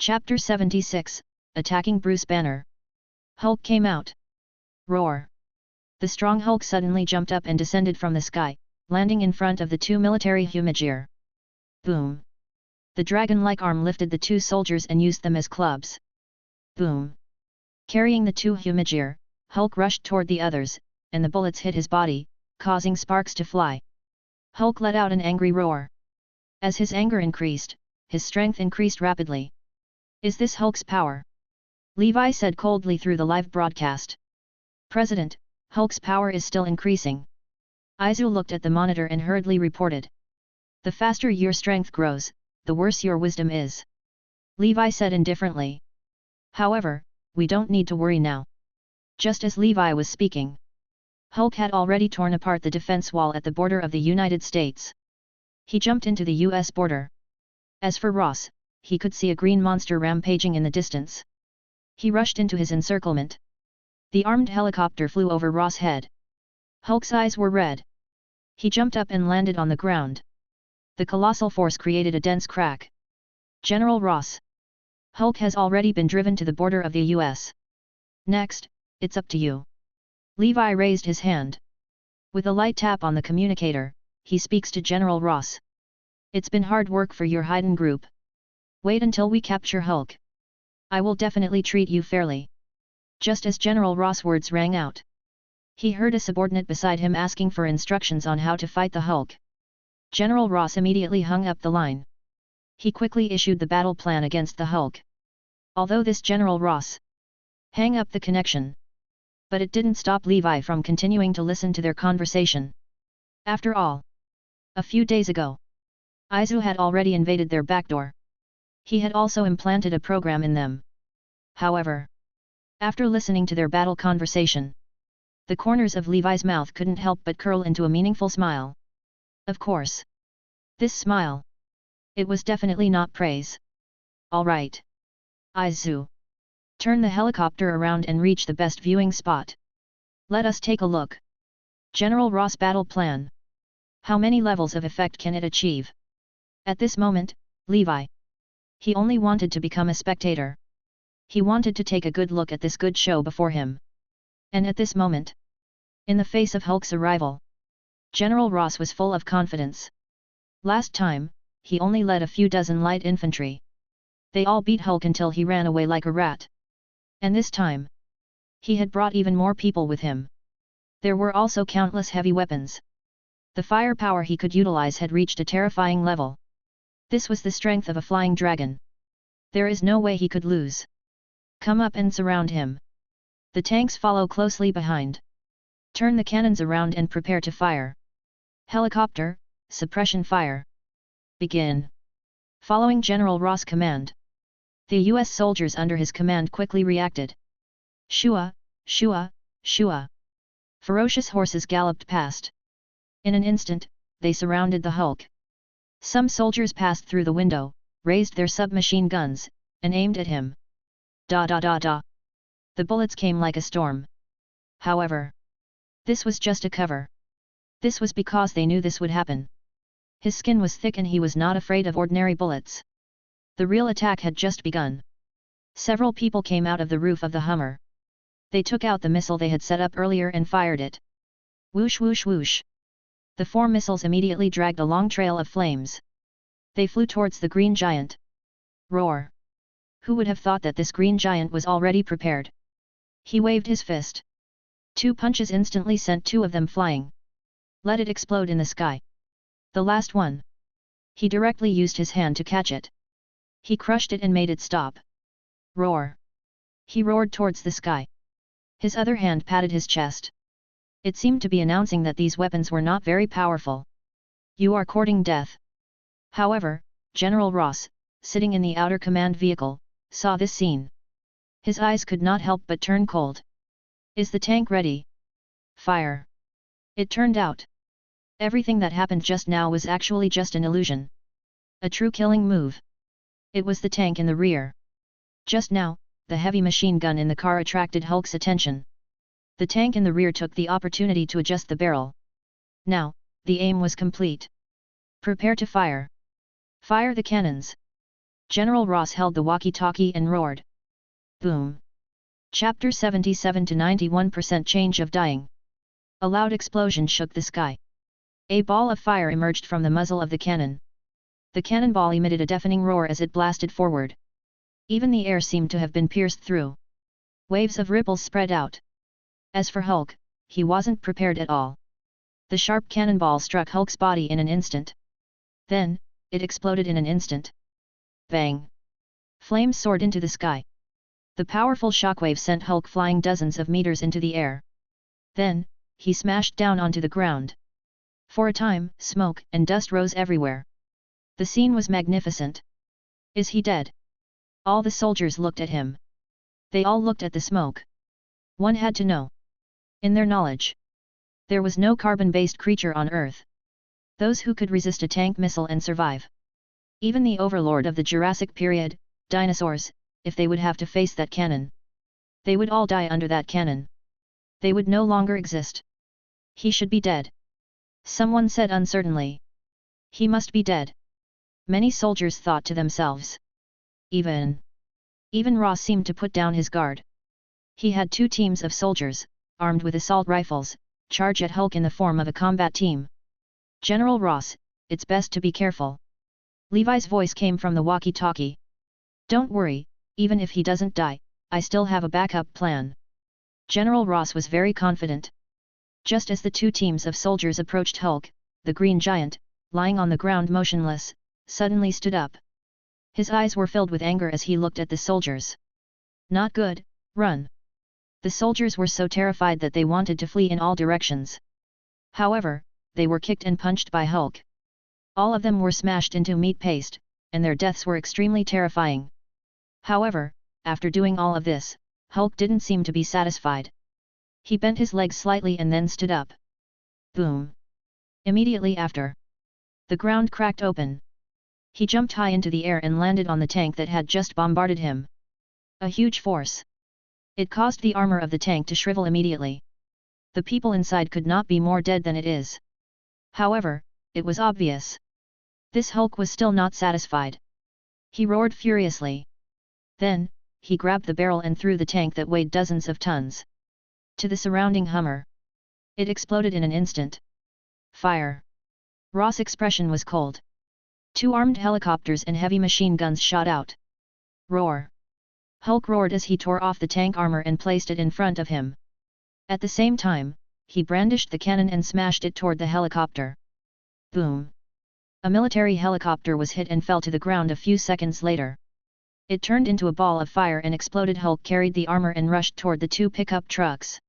Chapter 76, Attacking Bruce Banner. Hulk came out. Roar. The strong Hulk suddenly jumped up and descended from the sky, landing in front of the two military Humagear. Boom. The dragon-like arm lifted the two soldiers and used them as clubs. Boom. Carrying the two Humagear, Hulk rushed toward the others, and the bullets hit his body, causing sparks to fly. Hulk let out an angry roar. As his anger increased, his strength increased rapidly. Is this Hulk's power? Levi said coldly through the live broadcast. President, Hulk's power is still increasing. Izu looked at the monitor and hurriedly reported. The faster your strength grows, the worse your wisdom is. Levi said indifferently. However, we don't need to worry now. Just as Levi was speaking, Hulk had already torn apart the defense wall at the border of the United States. He jumped into the US border. As for Ross, he could see a green monster rampaging in the distance. He rushed into his encirclement. The armed helicopter flew over Ross' head. Hulk's eyes were red. He jumped up and landed on the ground. The colossal force created a dense crack. General Ross. Hulk has already been driven to the border of the US. Next, it's up to you. Levi raised his hand. With a light tap on the communicator, he speaks to General Ross. It's been hard work for your Hiden group. Wait until we capture Hulk. I will definitely treat you fairly. Just as General Ross' words rang out, he heard a subordinate beside him asking for instructions on how to fight the Hulk. General Ross immediately hung up the line. He quickly issued the battle plan against the Hulk. Although this General Ross hang up the connection, but it didn't stop Levi from continuing to listen to their conversation. After all, a few days ago, Izu had already invaded their backdoor. He had also implanted a program in them. However, after listening to their battle conversation, the corners of Levi's mouth couldn't help but curl into a meaningful smile. Of course. This smile. It was definitely not praise. All right. Izu. Turn the helicopter around and reach the best viewing spot. Let us take a look. General Ross battle plan. How many levels of effect can it achieve? At this moment, Levi. He only wanted to become a spectator. He wanted to take a good look at this good show before him. And at this moment, in the face of Hulk's arrival, General Ross was full of confidence. Last time, he only led a few dozen light infantry. They all beat Hulk until he ran away like a rat. And this time, he had brought even more people with him. There were also countless heavy weapons. The firepower he could utilize had reached a terrifying level. This was the strength of a flying dragon. There is no way he could lose. Come up and surround him. The tanks follow closely behind. Turn the cannons around and prepare to fire. Helicopter, suppression fire. Begin. Following General Ross' command, the US soldiers under his command quickly reacted. Shua, shua, shua. Ferocious horses galloped past. In an instant, they surrounded the Hulk. Some soldiers passed through the window, raised their submachine guns, and aimed at him. Da da da da. The bullets came like a storm. However, this was just a cover. This was because they knew this would happen. His skin was thick and he was not afraid of ordinary bullets. The real attack had just begun. Several people came out of the roof of the Hummer. They took out the missile they had set up earlier and fired it. Whoosh whoosh whoosh. The 4 missiles immediately dragged a long trail of flames. They flew towards the green giant. Roar! Who would have thought that this green giant was already prepared? He waved his fist. 2 punches instantly sent 2 of them flying. Let it explode in the sky. The last one. He directly used his hand to catch it. He crushed it and made it stop. Roar! He roared towards the sky. His other hand patted his chest. It seemed to be announcing that these weapons were not very powerful. You are courting death. However, General Ross, sitting in the outer command vehicle, saw this scene. His eyes could not help but turn cold. Is the tank ready? Fire! It turned out, everything that happened just now was actually just an illusion. A true killing move. It was the tank in the rear. Just now, the heavy machine gun in the car attracted Hulk's attention. The tank in the rear took the opportunity to adjust the barrel. Now, the aim was complete. Prepare to fire. Fire the cannons. General Ross held the walkie-talkie and roared. Boom. Chapter 77 to 91% change of dying. A loud explosion shook the sky. A ball of fire emerged from the muzzle of the cannon. The cannonball emitted a deafening roar as it blasted forward. Even the air seemed to have been pierced through. Waves of ripples spread out. As for Hulk, he wasn't prepared at all. The sharp cannonball struck Hulk's body in an instant. Then, it exploded in an instant. Bang! Flames soared into the sky. The powerful shockwave sent Hulk flying dozens of meters into the air. Then, he smashed down onto the ground. For a time, smoke and dust rose everywhere. The scene was magnificent. Is he dead? All the soldiers looked at him. They all looked at the smoke. One had to know. In their knowledge, there was no carbon-based creature on Earth. Those who could resist a tank missile and survive. Even the overlord of the Jurassic period, dinosaurs, if they would have to face that cannon. They would all die under that cannon. They would no longer exist. He should be dead. Someone said uncertainly. He must be dead. Many soldiers thought to themselves. Even Ross seemed to put down his guard. He had 2 teams of soldiers, armed with assault rifles, charge at Hulk in the form of a combat team. General Ross, it's best to be careful. Levi's voice came from the walkie-talkie. Don't worry, even if he doesn't die, I still have a backup plan. General Ross was very confident. Just as the 2 teams of soldiers approached Hulk, the Green Giant, lying on the ground motionless, suddenly stood up. His eyes were filled with anger as he looked at the soldiers. Not good, run. The soldiers were so terrified that they wanted to flee in all directions. However, they were kicked and punched by Hulk. All of them were smashed into meat paste, and their deaths were extremely terrifying. However, after doing all of this, Hulk didn't seem to be satisfied. He bent his legs slightly and then stood up. Boom! Immediately after, the ground cracked open. He jumped high into the air and landed on the tank that had just bombarded him. A huge force. It caused the armor of the tank to shrivel immediately. The people inside could not be more dead than it is. However, it was obvious. This Hulk was still not satisfied. He roared furiously. Then, he grabbed the barrel and threw the tank that weighed dozens of tons to the surrounding Hummer. It exploded in an instant. Fire! Ross' expression was cold. 2 armed helicopters and heavy machine guns shot out. Roar! Hulk roared as he tore off the tank armor and placed it in front of him. At the same time, he brandished the cannon and smashed it toward the helicopter. Boom! A military helicopter was hit and fell to the ground a few seconds later. It turned into a ball of fire and exploded. Hulk carried the armor and rushed toward the 2 pickup trucks.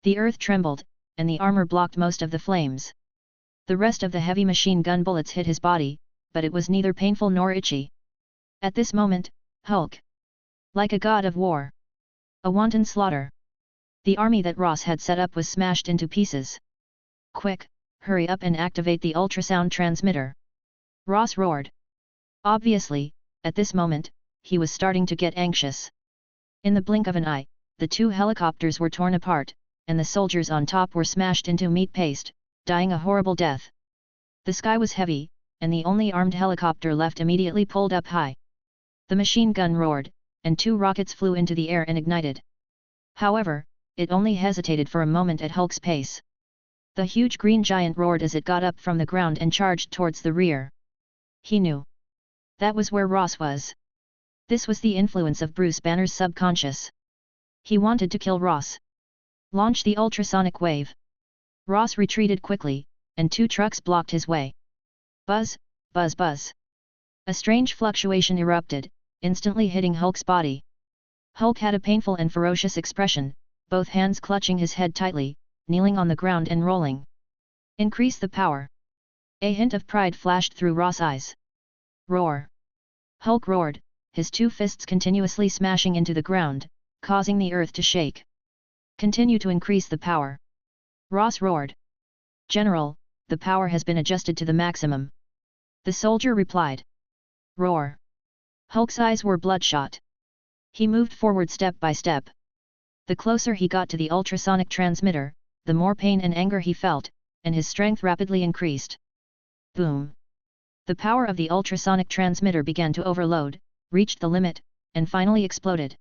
The earth trembled, and the armor blocked most of the flames. The rest of the heavy machine gun bullets hit his body, but it was neither painful nor itchy. At this moment, Hulk, like a god of war, a wanton slaughter. The army that Ross had set up was smashed into pieces. Quick, hurry up and activate the ultrasound transmitter. Ross roared. Obviously, at this moment, he was starting to get anxious. In the blink of an eye, the 2 helicopters were torn apart, and the soldiers on top were smashed into meat paste, dying a horrible death. The sky was heavy, and the only armed helicopter left immediately pulled up high. The machine gun roared, and 2 rockets flew into the air and ignited. However, it only hesitated for a moment at Hulk's pace. The huge green giant roared as it got up from the ground and charged towards the rear. He knew. That was where Ross was. This was the influence of Bruce Banner's subconscious. He wanted to kill Ross. Launch the ultrasonic wave. Ross retreated quickly, and 2 trucks blocked his way. Buzz, buzz, buzz. A strange fluctuation erupted, instantly hitting Hulk's body. Hulk had a painful and ferocious expression, both hands clutching his head tightly, kneeling on the ground and rolling. Increase the power. A hint of pride flashed through Ross' eyes. Roar! Hulk roared, his 2 fists continuously smashing into the ground, causing the earth to shake. Continue to increase the power. Ross roared. General, the power has been adjusted to the maximum. The soldier replied. Roar! Hulk's eyes were bloodshot. He moved forward step by step. The closer he got to the ultrasonic transmitter, the more pain and anger he felt, and his strength rapidly increased. Boom! The power of the ultrasonic transmitter began to overload, reached the limit, and finally exploded.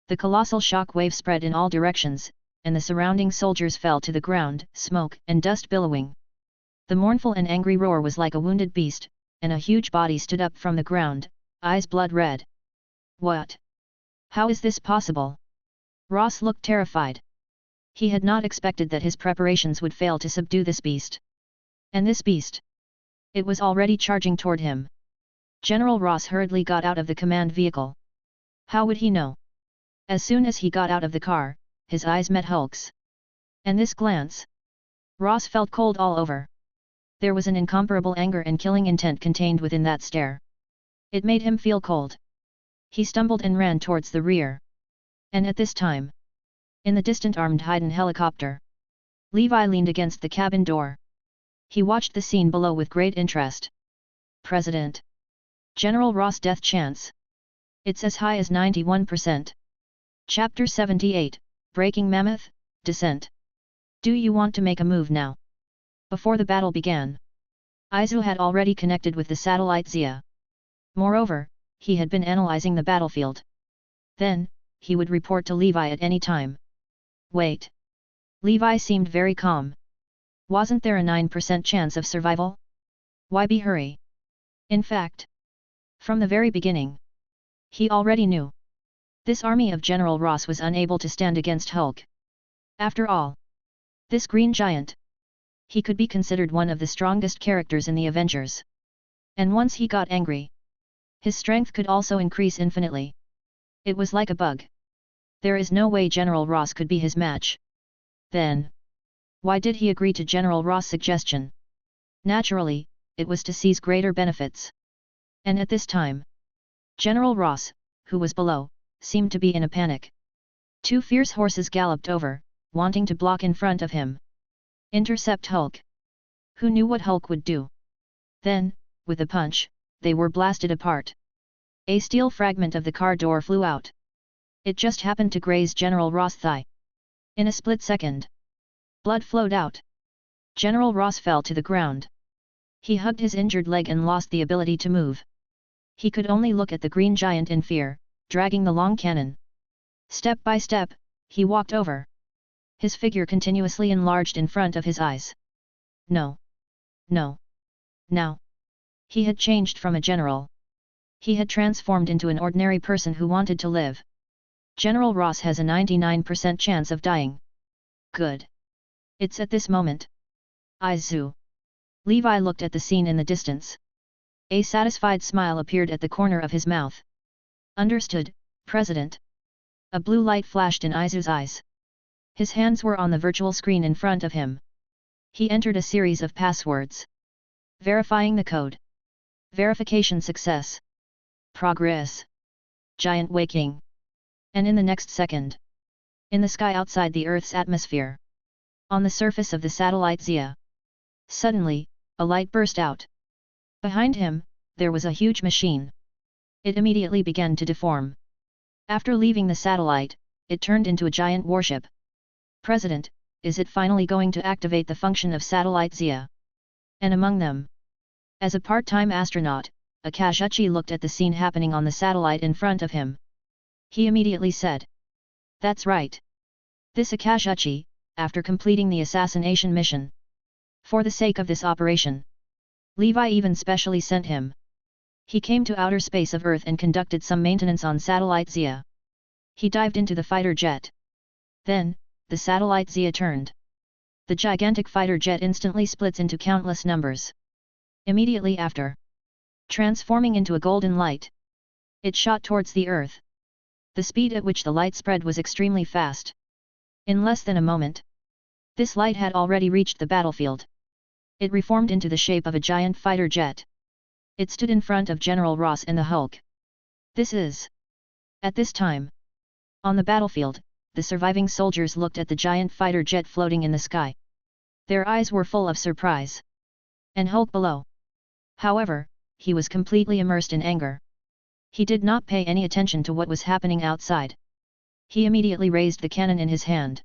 The colossal shock wave spread in all directions, and the surrounding soldiers fell to the ground, smoke and dust billowing. The mournful and angry roar was like a wounded beast, and a huge body stood up from the ground, eyes blood red. What? How is this possible? Ross looked terrified. He had not expected that his preparations would fail to subdue this beast. And this beast? It was already charging toward him. General Ross hurriedly got out of the command vehicle. How would he know? As soon as he got out of the car, his eyes met Hulk's. And this glance? Ross felt cold all over. There was an incomparable anger and killing intent contained within that stare. It made him feel cold. He stumbled and ran towards the rear. And at this time, in the distant armed Hiden helicopter, Levi leaned against the cabin door. He watched the scene below with great interest. President. General Ross' death chance. It's as high as 91%. Chapter 78, Breaking Mammoth, Descent. Do you want to make a move now? Before the battle began, Aizu had already connected with the satellite Zia. Moreover, he had been analyzing the battlefield. Then, he would report to Levi at any time. Wait. Levi seemed very calm. Wasn't there a 9% chance of survival? Why be hurry? In fact, from the very beginning, he already knew. This army of General Ross was unable to stand against Hulk. After all, this green giant, he could be considered one of the strongest characters in the Avengers. And once he got angry, his strength could also increase infinitely. It was like a bug. There is no way General Ross could be his match. Then, why did he agree to General Ross' suggestion? Naturally, it was to seize greater benefits. And at this time, General Ross, who was below, seemed to be in a panic. Two fierce horses galloped over, wanting to block in front of him. Intercept Hulk. Who knew what Hulk would do? Then, with a punch, they were blasted apart. A steel fragment of the car door flew out. It just happened to graze General Ross' thigh. In a split second, blood flowed out. General Ross fell to the ground. He hugged his injured leg and lost the ability to move. He could only look at the green giant in fear, dragging the long cannon. Step by step, he walked over. His figure continuously enlarged in front of his eyes. No. No. Now. He had changed from a general. He had transformed into an ordinary person who wanted to live. General Ross has a 99% chance of dying. Good. It's at this moment. Aizu. Levi looked at the scene in the distance. A satisfied smile appeared at the corner of his mouth. Understood, President. A blue light flashed in Aizu's eyes. His hands were on the virtual screen in front of him. He entered a series of passwords. Verifying the code. Verification success. Progress. Giant waking. And in the next second, in the sky outside the Earth's atmosphere, on the surface of the satellite Zia, suddenly, a light burst out. Behind him, there was a huge machine. It immediately began to deform. After leaving the satellite, it turned into a giant warship. President, is it finally going to activate the function of satellite Zia? And among them, as a part-time astronaut, Akazuchi looked at the scene happening on the satellite in front of him. He immediately said, "That's right. This Akazuchi, after completing the assassination mission. For the sake of this operation, Levi even specially sent him. He came to outer space of Earth and conducted some maintenance on satellite Zia. He dived into the fighter jet. Then, the satellite Zia turned. The gigantic fighter jet instantly splits into countless numbers. Immediately after, transforming into a golden light, it shot towards the Earth. The speed at which the light spread was extremely fast. In less than a moment, this light had already reached the battlefield. It reformed into the shape of a giant fighter jet. It stood in front of General Ross and the Hulk. This is. At this time, on the battlefield, the surviving soldiers looked at the giant fighter jet floating in the sky. Their eyes were full of surprise. And Hulk below. However, he was completely immersed in anger. He did not pay any attention to what was happening outside. He immediately raised the cannon in his hand.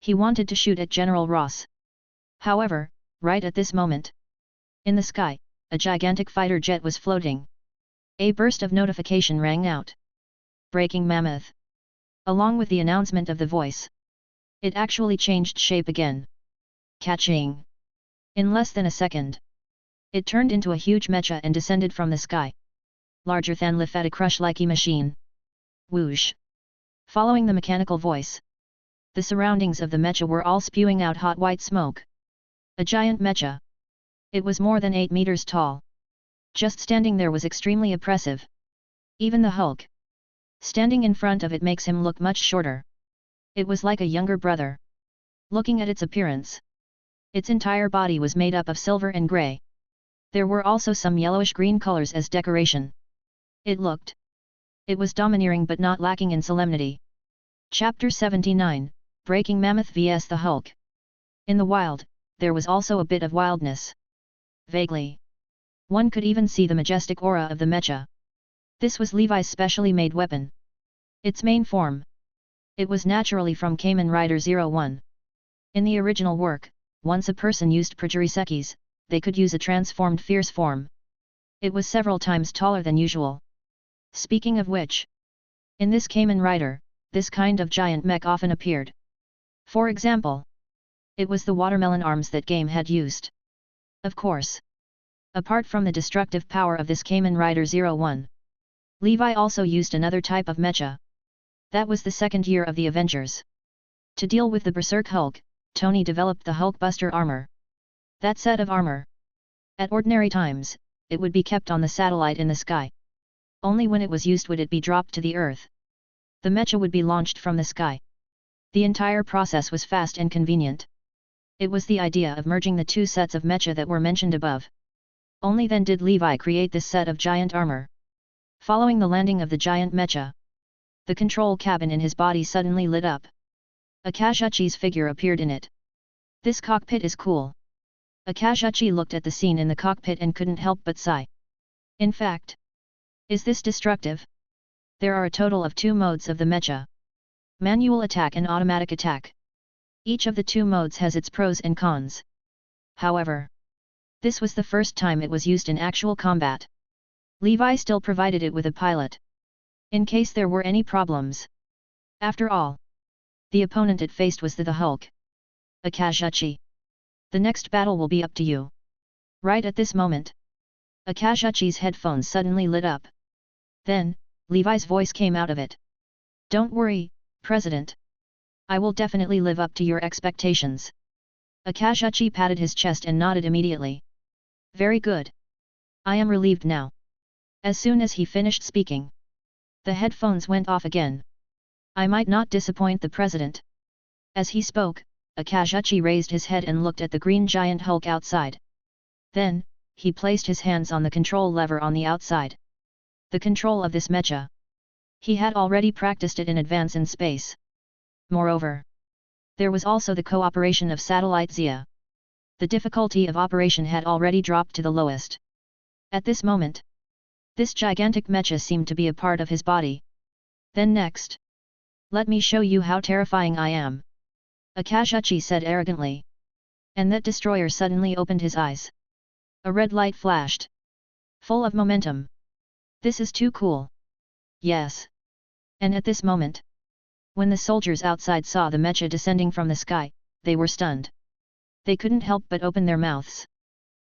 He wanted to shoot at General Ross. However, right at this moment, in the sky, a gigantic fighter jet was floating. A burst of notification rang out. Breaking Mammoth. Along with the announcement of the voice, it actually changed shape again. Catching. In less than a second, it turned into a huge mecha and descended from the sky. Larger than Lifetta crush-like machine. Whoosh. Following the mechanical voice, the surroundings of the mecha were all spewing out hot white smoke. A giant mecha. It was more than 8 meters tall. Just standing there was extremely oppressive. Even the Hulk, standing in front of it, makes him look much shorter. It was like a younger brother. Looking at its appearance, its entire body was made up of silver and grey. There were also some yellowish-green colors as decoration. It was domineering but not lacking in solemnity. Chapter 79, Breaking Mammoth vs the Hulk. In the wild, there was also a bit of wildness. Vaguely. One could even see the majestic aura of the mecha. This was Levi's specially made weapon. Its main form. It was naturally from Kamen Rider 01. In the original work, once a person used Projurisekis, they could use a transformed fierce form. It was several times taller than usual. Speaking of which, in this Kamen Rider, this kind of giant mech often appeared. For example, it was the watermelon arms that game had used. Of course. Apart from the destructive power of this Kamen Rider 01, Levi also used another type of mecha. That was the second year of the Avengers. To deal with the Berserk Hulk, Tony developed the Hulkbuster armor. That set of armor, at ordinary times, it would be kept on the satellite in the sky. Only when it was used would it be dropped to the earth. The mecha would be launched from the sky. The entire process was fast and convenient. It was the idea of merging the two sets of mecha that were mentioned above. Only then did Levi create this set of giant armor. Following the landing of the giant mecha, the control cabin in his body suddenly lit up. Akashi's figure appeared in it. This cockpit is cool. Akashi looked at the scene in the cockpit and couldn't help but sigh. In fact, is this destructive? There are a total of 2 modes of the mecha. Manual attack and automatic attack. Each of the 2 modes has its pros and cons. However, this was the first time it was used in actual combat. Levi still provided it with a pilot, in case there were any problems. After all, the opponent it faced was the Hulk. Akashi. The next battle will be up to you. Right at this moment, Akashi's headphones suddenly lit up. Then, Levi's voice came out of it. Don't worry, President. I will definitely live up to your expectations. Akashi patted his chest and nodded immediately. Very good. I am relieved now. As soon as he finished speaking, the headphones went off again. I might not disappoint the President. As he spoke, Akashi raised his head and looked at the green giant Hulk outside. Then, he placed his hands on the control lever on the outside. The control of this mecha. He had already practiced it in advance in space. Moreover, there was also the cooperation of satellite Zia. The difficulty of operation had already dropped to the lowest. At this moment, this gigantic mecha seemed to be a part of his body. Then next, let me show you how terrifying I am. Akashi said arrogantly. And that destroyer suddenly opened his eyes. A red light flashed. Full of momentum. This is too cool. Yes. And at this moment, when the soldiers outside saw the mecha descending from the sky, they were stunned. They couldn't help but open their mouths.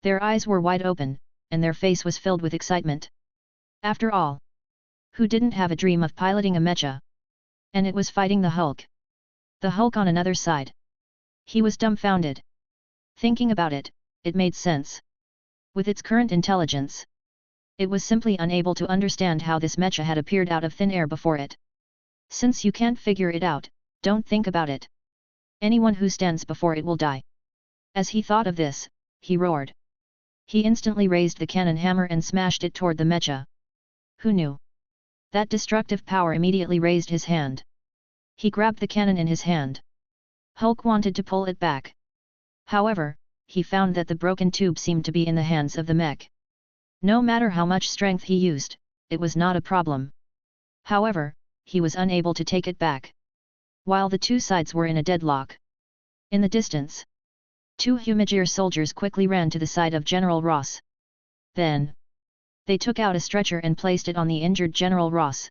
Their eyes were wide open, and their face was filled with excitement. After all, who didn't have a dream of piloting a mecha? And it was fighting the Hulk. The Hulk on another side. He was dumbfounded. Thinking about it, it made sense. With its current intelligence, it was simply unable to understand how this mecha had appeared out of thin air before it. Since you can't figure it out, don't think about it. Anyone who stands before it will die. As he thought of this, he roared. He instantly raised the cannon hammer and smashed it toward the mecha. Who knew? That destructive power immediately raised his hand. He grabbed the cannon in his hand. Hulk wanted to pull it back. However, he found that the broken tube seemed to be in the hands of the mech. No matter how much strength he used, it was not a problem. However, he was unable to take it back. While the two sides were in a deadlock. In the distance, 2 Humajir soldiers quickly ran to the side of General Ross. Then, They took out a stretcher and placed it on the injured General Ross.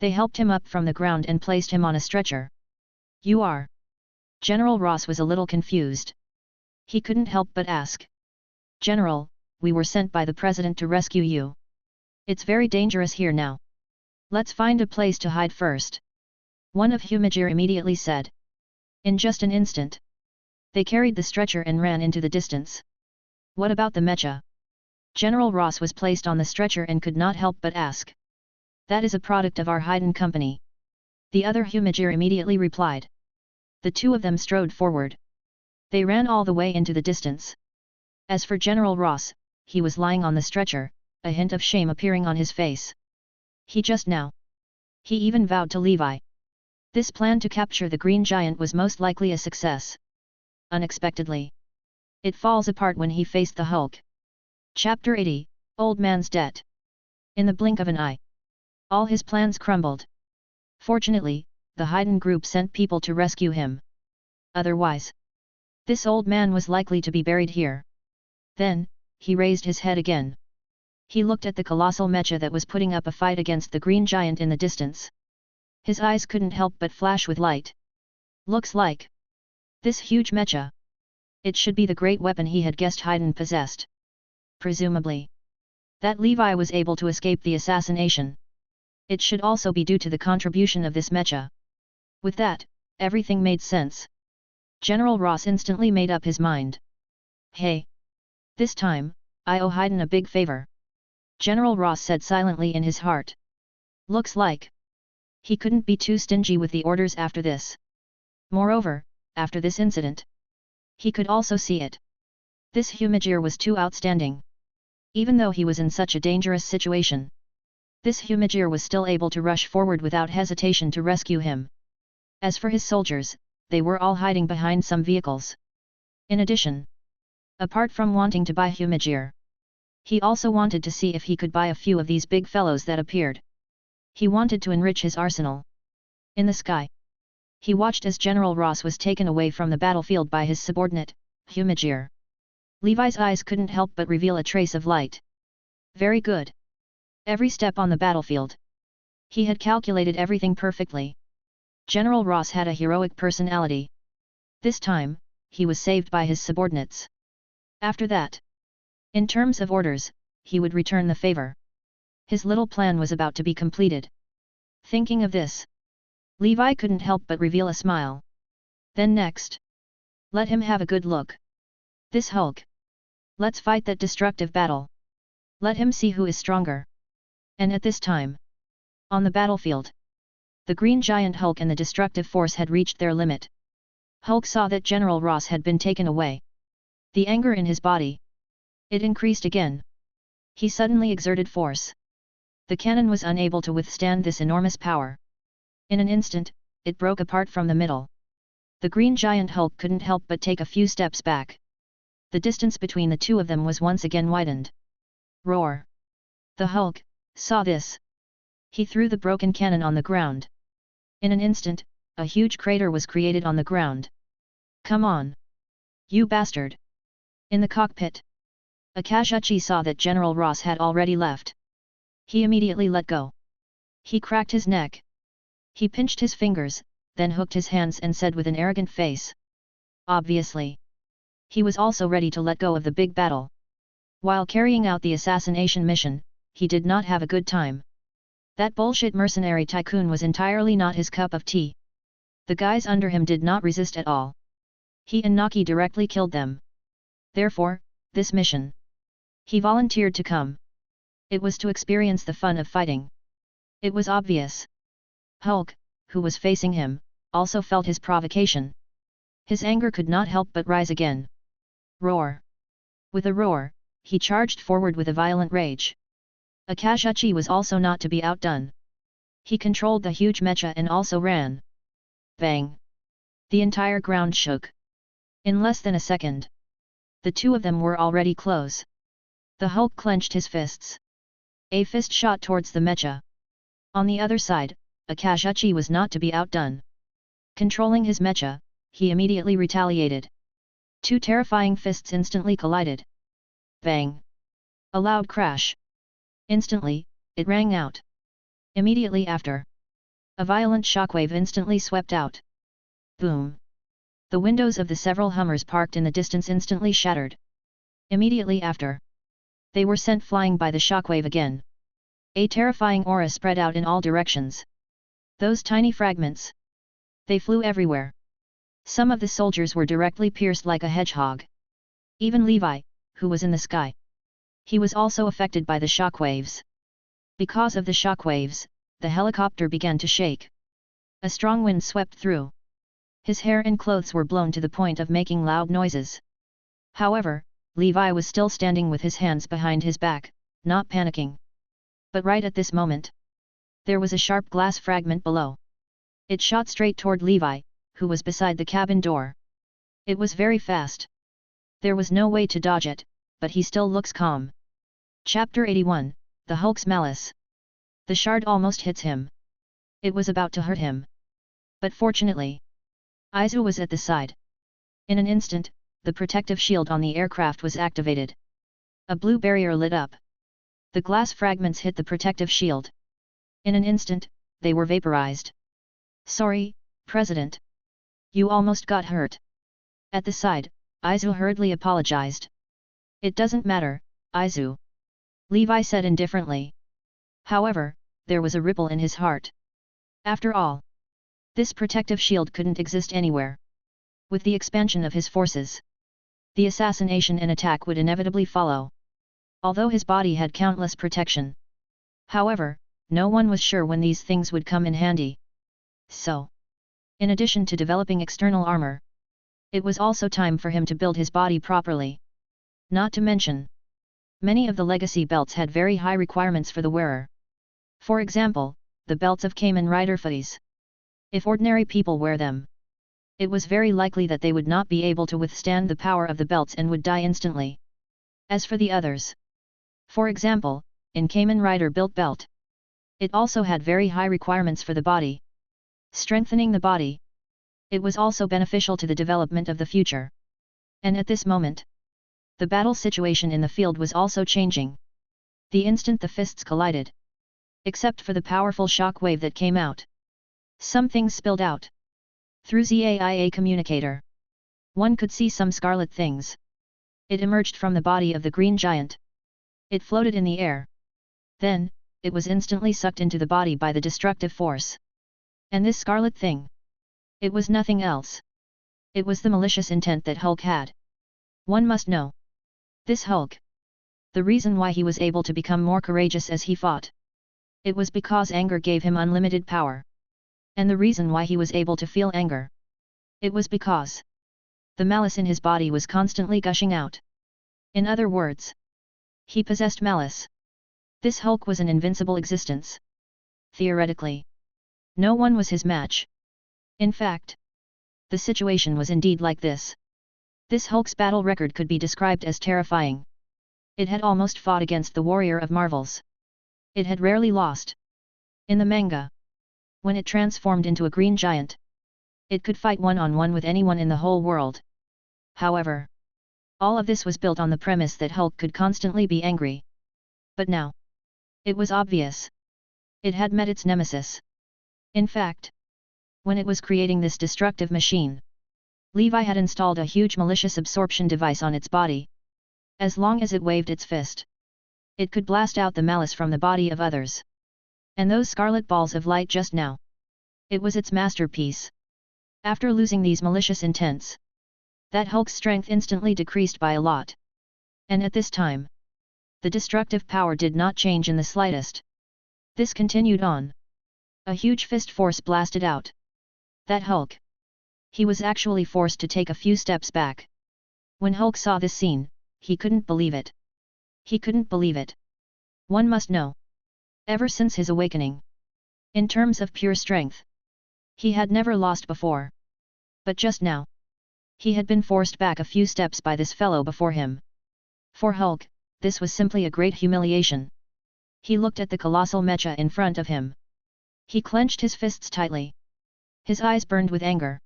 They helped him up from the ground and placed him on a stretcher. You are? General Ross was a little confused. He couldn't help but ask. General, we were sent by the President to rescue you. It's very dangerous here now. Let's find a place to hide first. One of Humajir immediately said. In just an instant, they carried the stretcher and ran into the distance. What about the mecha? General Ross was placed on the stretcher and could not help but ask. That is a product of our Hiden company. The other Humajir immediately replied. The two of them strode forward. They ran all the way into the distance. As for General Ross, he was lying on the stretcher, a hint of shame appearing on his face. He even vowed to Levi. This plan to capture the Green Giant was most likely a success. Unexpectedly, it falls apart when he faced the Hulk. Chapter 80, Old Man's Debt. In the blink of an eye, all his plans crumbled. Fortunately, the Hiden group sent people to rescue him. Otherwise, this old man was likely to be buried here. Then, he raised his head again. He looked at the colossal mecha that was putting up a fight against the Green Giant in the distance. His eyes couldn't help but flash with light. Looks like this huge mecha. It should be the great weapon he had guessed Hiden possessed. Presumably, that Levi was able to escape the assassination. It should also be due to the contribution of this mecha. With that, everything made sense. General Ross instantly made up his mind. Hey! This time, I owe Hiden a big favor. General Ross said silently in his heart. Looks like he couldn't be too stingy with the orders after this. Moreover, after this incident, he could also see it. This Humajir was too outstanding. Even though he was in such a dangerous situation, this Humajir was still able to rush forward without hesitation to rescue him. As for his soldiers, they were all hiding behind some vehicles. In addition, apart from wanting to buy Humajir, he also wanted to see if he could buy a few of these big fellows that appeared. He wanted to enrich his arsenal. In the sky, he watched as General Ross was taken away from the battlefield by his subordinate, Humajir. Levi's eyes couldn't help but reveal a trace of light. Very good. Every step on the battlefield, he had calculated everything perfectly. General Ross had a heroic personality. This time, he was saved by his subordinates. After that, in terms of orders, he would return the favor. His little plan was about to be completed. Thinking of this, Levi couldn't help but reveal a smile. Then next, let him have a good look. This Hulk. Let's fight that destructive battle. Let him see who is stronger. And at this time, on the battlefield, the Green Giant Hulk and the destructive force had reached their limit. Hulk saw that General Ross had been taken away. The anger in his body, it increased again. He suddenly exerted force. The cannon was unable to withstand this enormous power. In an instant, it broke apart from the middle. The Green Giant Hulk couldn't help but take a few steps back. The distance between the two of them was once again widened. Roar! The Hulk saw this. He threw the broken cannon on the ground. In an instant, a huge crater was created on the ground. Come on! You bastard! In the cockpit, Akashuchi saw that General Ross had already left. He immediately let go. He cracked his neck. He pinched his fingers, then hooked his hands and said with an arrogant face. Obviously, he was also ready to let go of the big battle. While carrying out the assassination mission, he did not have a good time. That bullshit mercenary tycoon was entirely not his cup of tea. The guys under him did not resist at all. He and Naki directly killed them. Therefore, this mission, he volunteered to come. It was to experience the fun of fighting. It was obvious. Hulk, who was facing him, also felt his provocation. His anger could not help but rise again. Roar! With a roar, he charged forward with a violent rage. Akashuchi was also not to be outdone. He controlled the huge mecha and also ran. Bang! The entire ground shook. In less than a second, the two of them were already close. The Hulk clenched his fists. A fist shot towards the mecha. On the other side, Akashuchi was not to be outdone. Controlling his mecha, he immediately retaliated. Two terrifying fists instantly collided. Bang! A loud crash. Instantly, it rang out. Immediately after, a violent shockwave instantly swept out. Boom! The windows of the several Hummers parked in the distance instantly shattered. Immediately after, they were sent flying by the shockwave again. A terrifying aura spread out in all directions. Those tiny fragments, they flew everywhere. Some of the soldiers were directly pierced like a hedgehog. Even Levi, who was in the sky, he was also affected by the shockwaves. Because of the shockwaves, the helicopter began to shake. A strong wind swept through. His hair and clothes were blown to the point of making loud noises. However, Levi was still standing with his hands behind his back, not panicking. But right at this moment, there was a sharp glass fragment below. It shot straight toward Levi, who was beside the cabin door. It was very fast. There was no way to dodge it, but he still looks calm. Chapter 81, The Hulk's Malice. The shard almost hits him. It was about to hurt him. But fortunately, Aizu was at the side. In an instant, the protective shield on the aircraft was activated. A blue barrier lit up. The glass fragments hit the protective shield. In an instant, they were vaporized. Sorry, President. You almost got hurt. At the side, Aizu hurriedly apologized. It doesn't matter, Aizu. Levi said indifferently. However, there was a ripple in his heart. After all, this protective shield couldn't exist anywhere. With the expansion of his forces, the assassination and attack would inevitably follow. Although his body had countless protection. However, no one was sure when these things would come in handy. So, in addition to developing external armor, it was also time for him to build his body properly. Not to mention, many of the legacy belts had very high requirements for the wearer. For example, the belts of Kamen Rider Legacy. If ordinary people wear them, it was very likely that they would not be able to withstand the power of the belts and would die instantly. As for the others, for example, in Kamen Rider built belt, it also had very high requirements for the body. Strengthening the body, it was also beneficial to the development of the future. And at this moment, the battle situation in the field was also changing. The instant the fists collided, except for the powerful shock wave that came out, some things spilled out. Through ZAIA communicator, one could see some scarlet things. It emerged from the body of the green giant. It floated in the air. Then, it was instantly sucked into the body by the destructive force. And this scarlet thing, it was nothing else. It was the malicious intent that Hulk had. One must know. This Hulk, the reason why he was able to become more courageous as he fought, it was because anger gave him unlimited power. And the reason why he was able to feel anger, it was because the malice in his body was constantly gushing out. In other words, he possessed malice. This Hulk was an invincible existence. Theoretically, no one was his match. In fact, the situation was indeed like this. This Hulk's battle record could be described as terrifying. It had almost fought against the warrior of marvels. It had rarely lost. In the manga, when it transformed into a green giant, it could fight one-on-one with anyone in the whole world. However, all of this was built on the premise that Hulk could constantly be angry. But now, it was obvious. It had met its nemesis. In fact, when it was creating this destructive machine, Levi had installed a huge malicious absorption device on its body. As long as it waved its fist, it could blast out the malice from the body of others. And those scarlet balls of light just now, it was its masterpiece. After losing these malicious intents, that Hulk's strength instantly decreased by a lot. And at this time, the destructive power did not change in the slightest. This continued on. A huge fist force blasted out. That Hulk, he was actually forced to take a few steps back. When Hulk saw this scene, he couldn't believe it. He couldn't believe it. One must know. Ever since his awakening, in terms of pure strength, he had never lost before. But just now, he had been forced back a few steps by this fellow before him. For Hulk, this was simply a great humiliation. He looked at the colossal mecha in front of him. He clenched his fists tightly. His eyes burned with anger.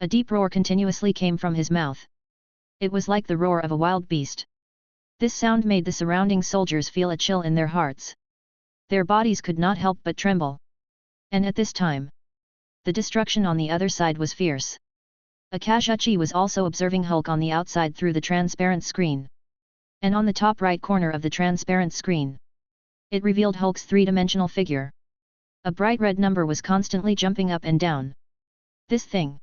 A deep roar continuously came from his mouth. It was like the roar of a wild beast. This sound made the surrounding soldiers feel a chill in their hearts. Their bodies could not help but tremble. And at this time, the destruction on the other side was fierce. Akazuchi was also observing Hulk on the outside through the transparent screen. And on the top right corner of the transparent screen, it revealed Hulk's three-dimensional figure. A bright red number was constantly jumping up and down. This thing.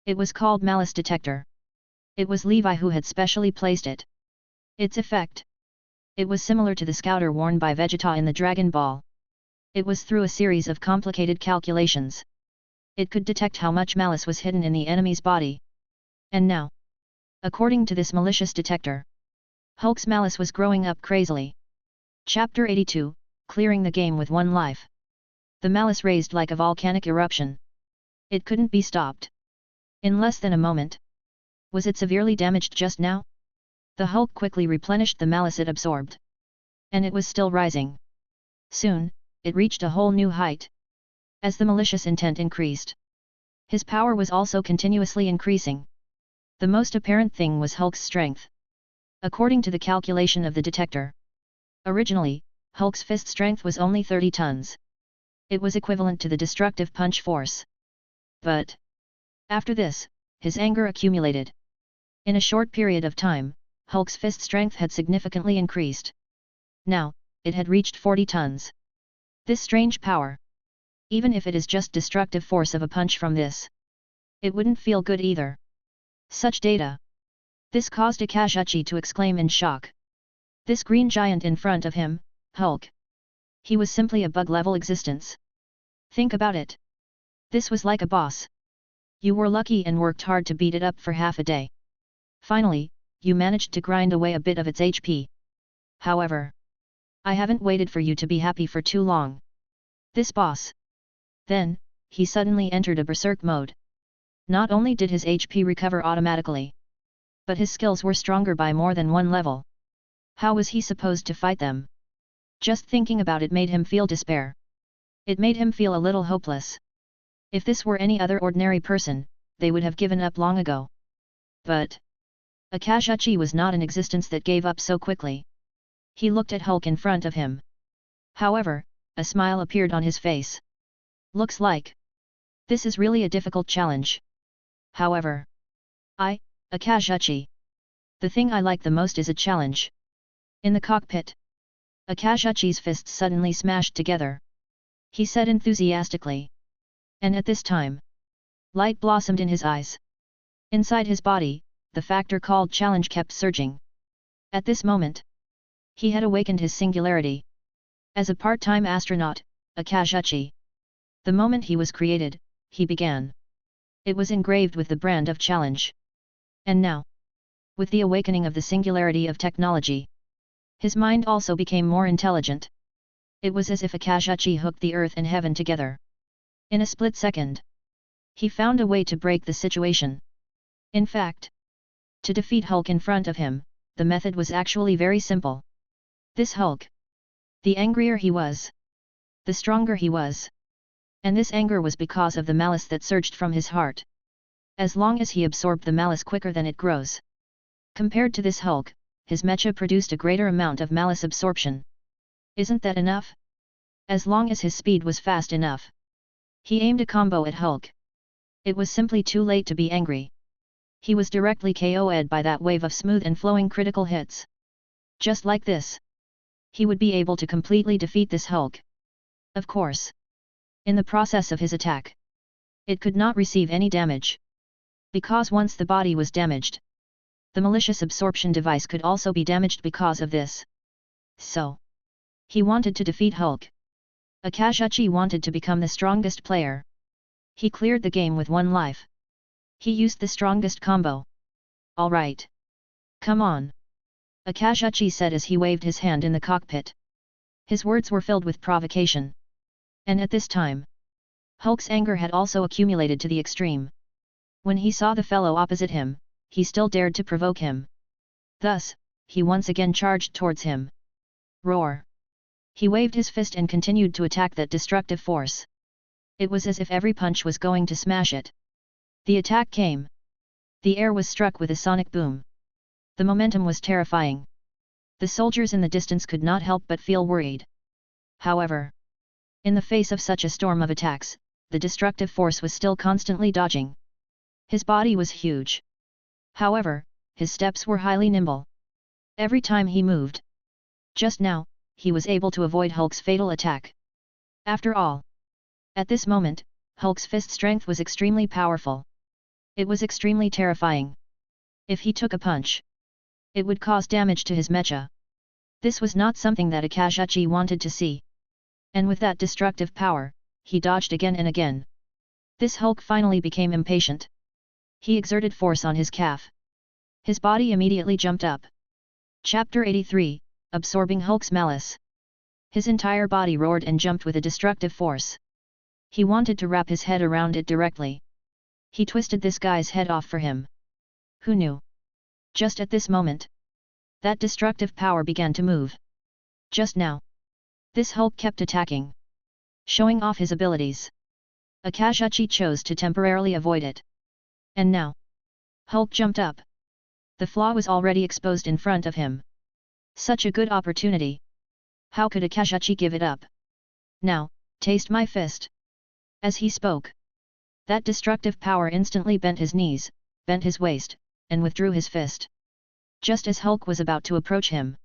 It was called Malice Detector. It was Levi who had specially placed it. Its effect. It was similar to the scouter worn by Vegeta in the Dragon Ball. It was through a series of complicated calculations. It could detect how much malice was hidden in the enemy's body. And now, according to this malicious detector, Hulk's malice was growing up crazily. Chapter 82, Clearing the Game with One Life. The malice raised like a volcanic eruption. It couldn't be stopped. In less than a moment. Was it severely damaged just now? The Hulk quickly replenished the malice it absorbed. And it was still rising. Soon, it reached a whole new height. As the malicious intent increased, his power was also continuously increasing. The most apparent thing was Hulk's strength. According to the calculation of the detector, originally, Hulk's fist strength was only 30 tons. It was equivalent to the destructive punch force. But after this, his anger accumulated. In a short period of time, Hulk's fist strength had significantly increased. Now, it had reached 40 tons. This strange power. Even if it is just destructive force of a punch from this, it wouldn't feel good either. Such data. This caused Akazuchi to exclaim in shock. This green giant in front of him, Hulk. He was simply a bug-level existence. Think about it. This was like a boss. You were lucky and worked hard to beat it up for half a day. Finally, you managed to grind away a bit of its HP. However, I haven't waited for you to be happy for too long. This boss. Then, he suddenly entered a berserk mode. Not only did his HP recover automatically, but his skills were stronger by more than one level. How was he supposed to fight them? Just thinking about it made him feel despair. It made him feel a little hopeless. If this were any other ordinary person, they would have given up long ago. But Akazuchi was not an existence that gave up so quickly. He looked at Hulk in front of him. However, a smile appeared on his face. Looks like this is really a difficult challenge. However, Akazuchi. The thing I like the most is a challenge. In the cockpit, Akazuchi's fists suddenly smashed together. He said enthusiastically. And at this time, light blossomed in his eyes. Inside his body, the factor called challenge kept surging. At this moment, he had awakened his singularity. As a part-time astronaut, Akazuchi. The moment he was created, he began. It was engraved with the brand of challenge. And now, with the awakening of the singularity of technology, his mind also became more intelligent. It was as if Akazuchi hooked the earth and heaven together. In a split second, he found a way to break the situation. In fact, to defeat Hulk in front of him, the method was actually very simple. This Hulk. The angrier he was, the stronger he was. And this anger was because of the malice that surged from his heart. As long as he absorbed the malice quicker than it grows. Compared to this Hulk, his mecha produced a greater amount of malice absorption. Isn't that enough? As long as his speed was fast enough. He aimed a combo at Hulk. It was simply too late to be angry. He was directly KO'd by that wave of smooth and flowing critical hits. Just like this, he would be able to completely defeat this Hulk. Of course. In the process of his attack, it could not receive any damage. Because once the body was damaged, the malicious absorption device could also be damaged because of this. So, he wanted to defeat Hulk. Akazuchi wanted to become the strongest player. He cleared the game with one life. He used the strongest combo. Alright. Come on. Akazuchi said as he waved his hand in the cockpit. His words were filled with provocation. And at this time, Hulk's anger had also accumulated to the extreme. When he saw the fellow opposite him, he still dared to provoke him. Thus, he once again charged towards him. Roar! He waved his fist and continued to attack that destructive force. It was as if every punch was going to smash it. The attack came. The air was struck with a sonic boom. The momentum was terrifying. The soldiers in the distance could not help but feel worried. However, in the face of such a storm of attacks, the destructive force was still constantly dodging. His body was huge. However, his steps were highly nimble. Every time he moved. Just now, he was able to avoid Hulk's fatal attack. After all, at this moment, Hulk's fist strength was extremely powerful. It was extremely terrifying. If he took a punch, it would cause damage to his mecha. This was not something that Akazuchi wanted to see. And with that destructive power, he dodged again and again. This Hulk finally became impatient. He exerted force on his calf. His body immediately jumped up. Chapter 83, Absorbing Hulk's Malice. His entire body roared and jumped with a destructive force. He wanted to wrap his head around it directly. He twisted this guy's head off for him. Who knew? Just at this moment, that destructive power began to move. Just now, this Hulk kept attacking, showing off his abilities. Akazuchi chose to temporarily avoid it. And now, Hulk jumped up. The flaw was already exposed in front of him. Such a good opportunity. How could Akazuchi give it up? Now, taste my fist. As he spoke, that destructive power instantly bent his knees, bent his waist, and withdrew his fist. Just as Hulk was about to approach him,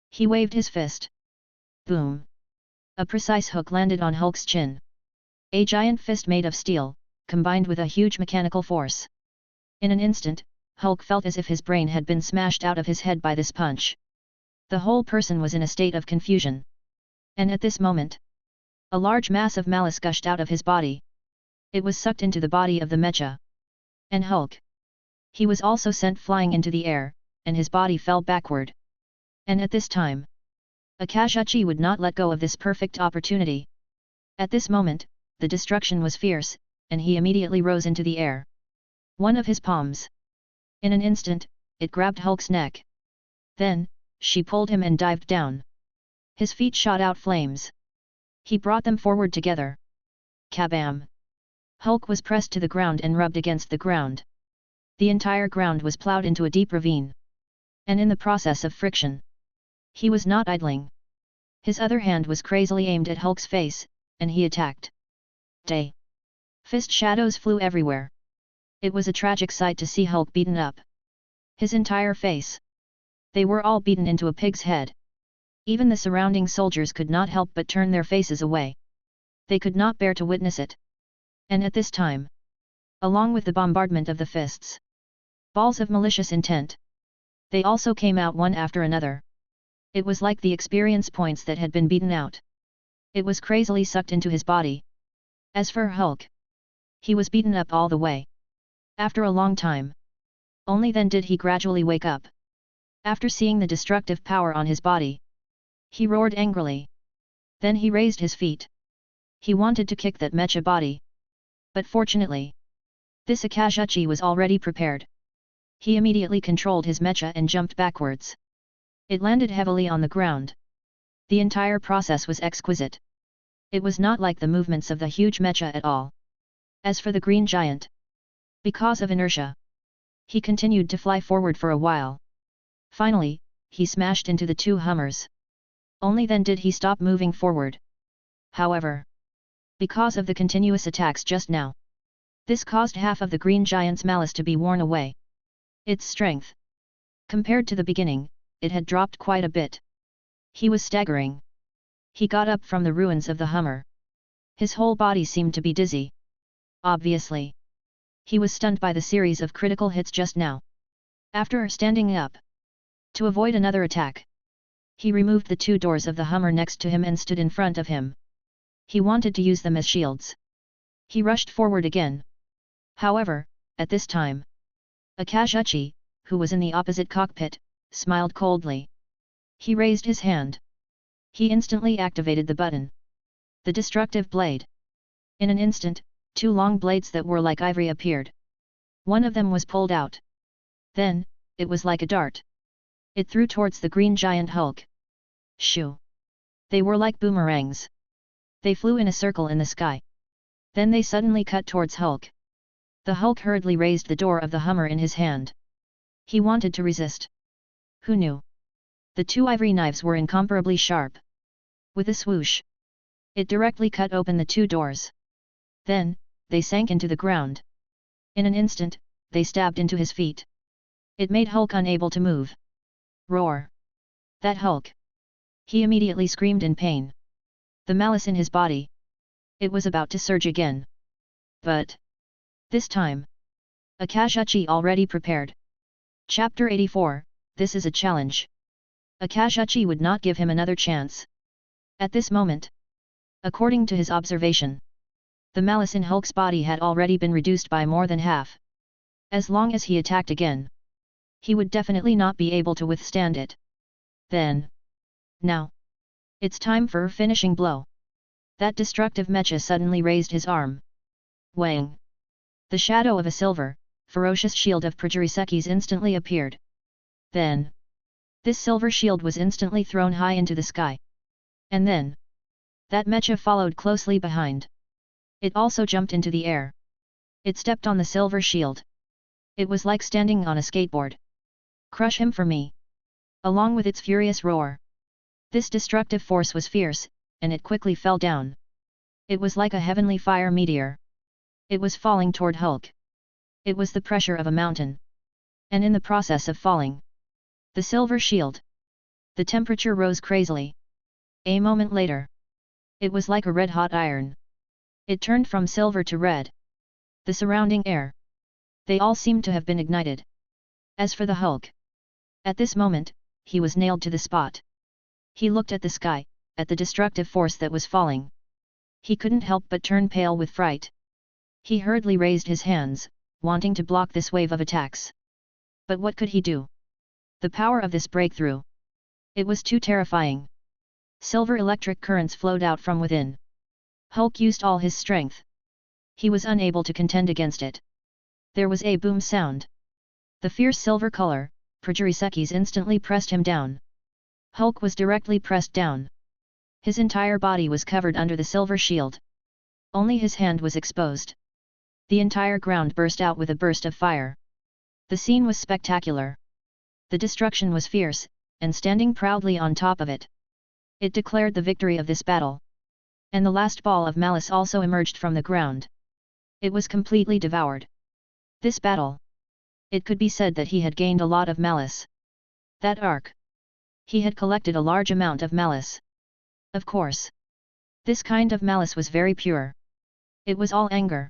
he waved his fist. Boom! A precise hook landed on Hulk's chin. A giant fist made of steel, combined with a huge mechanical force. In an instant, Hulk felt as if his brain had been smashed out of his head by this punch. The whole person was in a state of confusion. And at this moment, a large mass of malice gushed out of his body. It was sucked into the body of the mecha. And Hulk. He was also sent flying into the air, and his body fell backward. And at this time, Akazuchi would not let go of this perfect opportunity. At this moment, the destruction was fierce, and he immediately rose into the air. One of his palms. In an instant, it grabbed Hulk's neck. Then, she pulled him and dived down. His feet shot out flames. He brought them forward together. Kabam! Hulk was pressed to the ground and rubbed against the ground. The entire ground was plowed into a deep ravine. And in the process of friction, he was not idling. His other hand was crazily aimed at Hulk's face, and he attacked. Day! Fist shadows flew everywhere. It was a tragic sight to see Hulk beaten up. His entire face. They were all beaten into a pig's head. Even the surrounding soldiers could not help but turn their faces away. They could not bear to witness it. And at this time, along with the bombardment of the fists, balls of malicious intent, they also came out one after another. It was like the experience points that had been beaten out. It was crazily sucked into his body. As for Hulk, he was beaten up all the way. After a long time, only then did he gradually wake up. After seeing the destructive power on his body, he roared angrily. Then he raised his feet. He wanted to kick that mecha body. But fortunately, this Akazuchi was already prepared. He immediately controlled his mecha and jumped backwards. It landed heavily on the ground. The entire process was exquisite. It was not like the movements of the huge mecha at all. As for the green giant, because of inertia, he continued to fly forward for a while. Finally, he smashed into the two Hummers. Only then did he stop moving forward. However, because of the continuous attacks just now, this caused half of the green giant's malice to be worn away. Its strength, compared to the beginning, it had dropped quite a bit. He was staggering. He got up from the ruins of the Hummer. His whole body seemed to be dizzy. Obviously, he was stunned by the series of critical hits just now. After standing up, to avoid another attack, he removed the two doors of the Hummer next to him and stood in front of him. He wanted to use them as shields. He rushed forward again. However, at this time, Akazuchi, who was in the opposite cockpit, smiled coldly. He raised his hand. He instantly activated the button. The destructive blade. In an instant, two long blades that were like ivory appeared. One of them was pulled out. Then, it was like a dart. It threw towards the green giant Hulk. Shoo! They were like boomerangs. They flew in a circle in the sky. Then they suddenly cut towards Hulk. The Hulk hurriedly raised the door of the Hummer in his hand. He wanted to resist. Who knew? The two ivory knives were incomparably sharp. With a swoosh, it directly cut open the two doors. Then, they sank into the ground. In an instant, they stabbed into his feet. It made Hulk unable to move. Roar! That Hulk! He immediately screamed in pain. The malice in his body. It was about to surge again. But this time, Akazuchi already prepared. Chapter 84, This is a challenge. Akazuchi would not give him another chance. At this moment, according to his observation, the malice in Hulk's body had already been reduced by more than half. As long as he attacked again, he would definitely not be able to withstand it. Then, now, it's time for a finishing blow. That destructive mecha suddenly raised his arm. Wang! The shadow of a silver, ferocious shield of Prajuriseki's instantly appeared. Then, this silver shield was instantly thrown high into the sky. And then, that mecha followed closely behind. It also jumped into the air. It stepped on the silver shield. It was like standing on a skateboard. Crush him for me! Along with its furious roar. This destructive force was fierce, and it quickly fell down. It was like a heavenly fire meteor. It was falling toward Hulk. It was the pressure of a mountain. And in the process of falling, the silver shield, the temperature rose crazily. A moment later, it was like a red-hot iron. It turned from silver to red. The surrounding air, they all seemed to have been ignited. As for the Hulk, at this moment, he was nailed to the spot. He looked at the sky, at the destructive force that was falling. He couldn't help but turn pale with fright. He hurriedly raised his hands, wanting to block this wave of attacks. But what could he do? The power of this breakthrough, it was too terrifying. Silver electric currents flowed out from within. Hulk used all his strength. He was unable to contend against it. There was a boom sound. The fierce silver color, Prajuriseki's instantly pressed him down. Hulk was directly pressed down. His entire body was covered under the silver shield. Only his hand was exposed. The entire ground burst out with a burst of fire. The scene was spectacular. The destruction was fierce, and standing proudly on top of it, it declared the victory of this battle. And the last ball of malice also emerged from the ground. It was completely devoured. This battle, it could be said that he had gained a lot of malice. That arc, he had collected a large amount of malice. Of course, this kind of malice was very pure. It was all anger.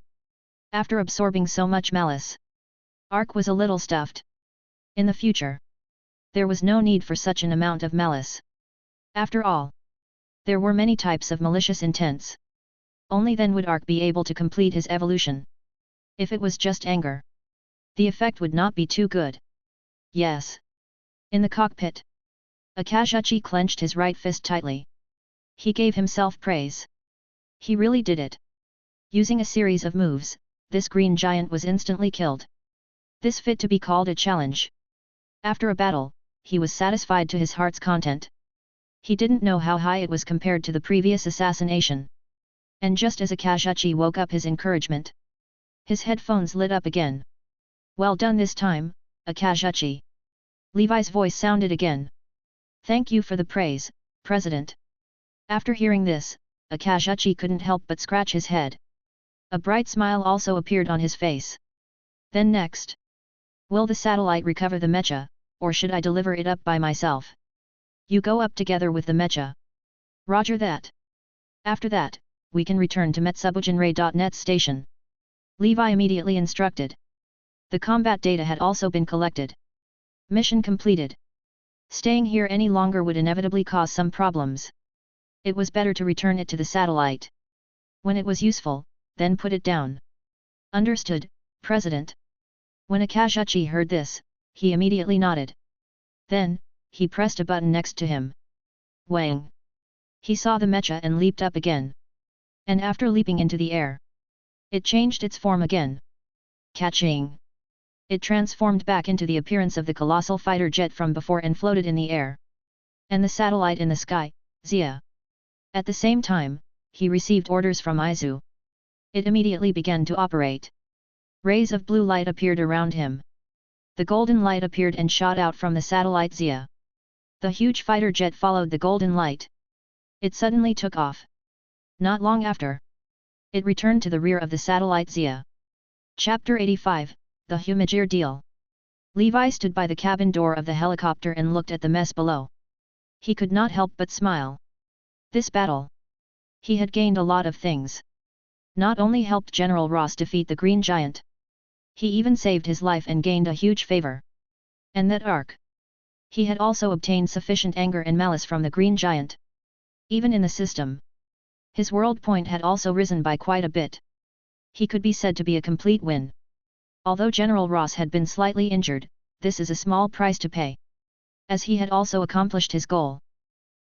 After absorbing so much malice, Arc was a little stuffed. In the future, there was no need for such an amount of malice. After all, there were many types of malicious intents. Only then would Arc be able to complete his evolution. If it was just anger, the effect would not be too good. Yes. In the cockpit, Akazuchi clenched his right fist tightly. He gave himself praise. He really did it. Using a series of moves, this green giant was instantly killed. This fit to be called a challenge. After a battle, he was satisfied to his heart's content. He didn't know how high it was compared to the previous assassination. And just as Akazuchi woke up his encouragement, his headphones lit up again. Well done this time, Akazuchi. Levi's voice sounded again. Thank you for the praise, President. After hearing this, Akazuchi couldn't help but scratch his head. A bright smile also appeared on his face. Then next, will the satellite recover the mecha, or should I deliver it up by myself? You go up together with the mecha. Roger that. After that, we can return to Metsubujinrei.net station. Levi immediately instructed. The combat data had also been collected. Mission completed. Staying here any longer would inevitably cause some problems. It was better to return it to the satellite. When it was useful, then put it down. Understood, President. When Akazuchi heard this, he immediately nodded. Then, he pressed a button next to him. Wang! He saw the mecha and leaped up again. And after leaping into the air, it changed its form again. Catching! It transformed back into the appearance of the colossal fighter jet from before and floated in the air. And the satellite in the sky, Zia. At the same time, he received orders from Izu. It immediately began to operate. Rays of blue light appeared around him. The golden light appeared and shot out from the satellite Zia. The huge fighter jet followed the golden light. It suddenly took off. Not long after, it returned to the rear of the satellite Zia. Chapter 85, The Humagear Deal. Levi stood by the cabin door of the helicopter and looked at the mess below. He could not help but smile. This battle. He had gained a lot of things. Not only helped General Ross defeat the Green Giant. He even saved his life and gained a huge favor. And that arc. He had also obtained sufficient anger and malice from the Green Giant. Even in the system. His world point had also risen by quite a bit. He could be said to be a complete win. Although General Ross had been slightly injured, this is a small price to pay. As he had also accomplished his goal.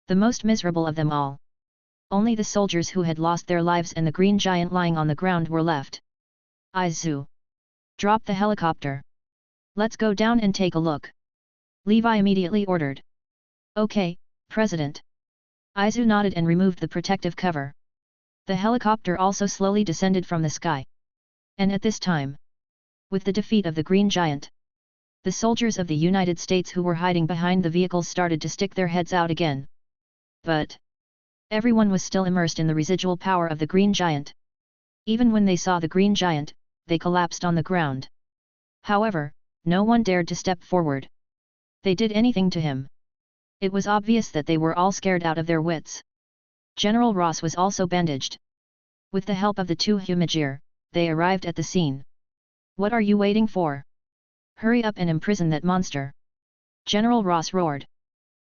The most miserable of them all. Only the soldiers who had lost their lives and the Green Giant lying on the ground were left. Aizu. Drop the helicopter. Let's go down and take a look. Levi immediately ordered. Okay, President. Aizu nodded and removed the protective cover. The helicopter also slowly descended from the sky. And at this time, with the defeat of the Green Giant, the soldiers of the United States who were hiding behind the vehicles started to stick their heads out again. But everyone was still immersed in the residual power of the Green Giant. Even when they saw the Green Giant, they collapsed on the ground. However, no one dared to step forward. They did anything to him. It was obvious that they were all scared out of their wits. General Ross was also bandaged. With the help of the two Humagear, they arrived at the scene. What are you waiting for? Hurry up and imprison that monster! General Ross roared.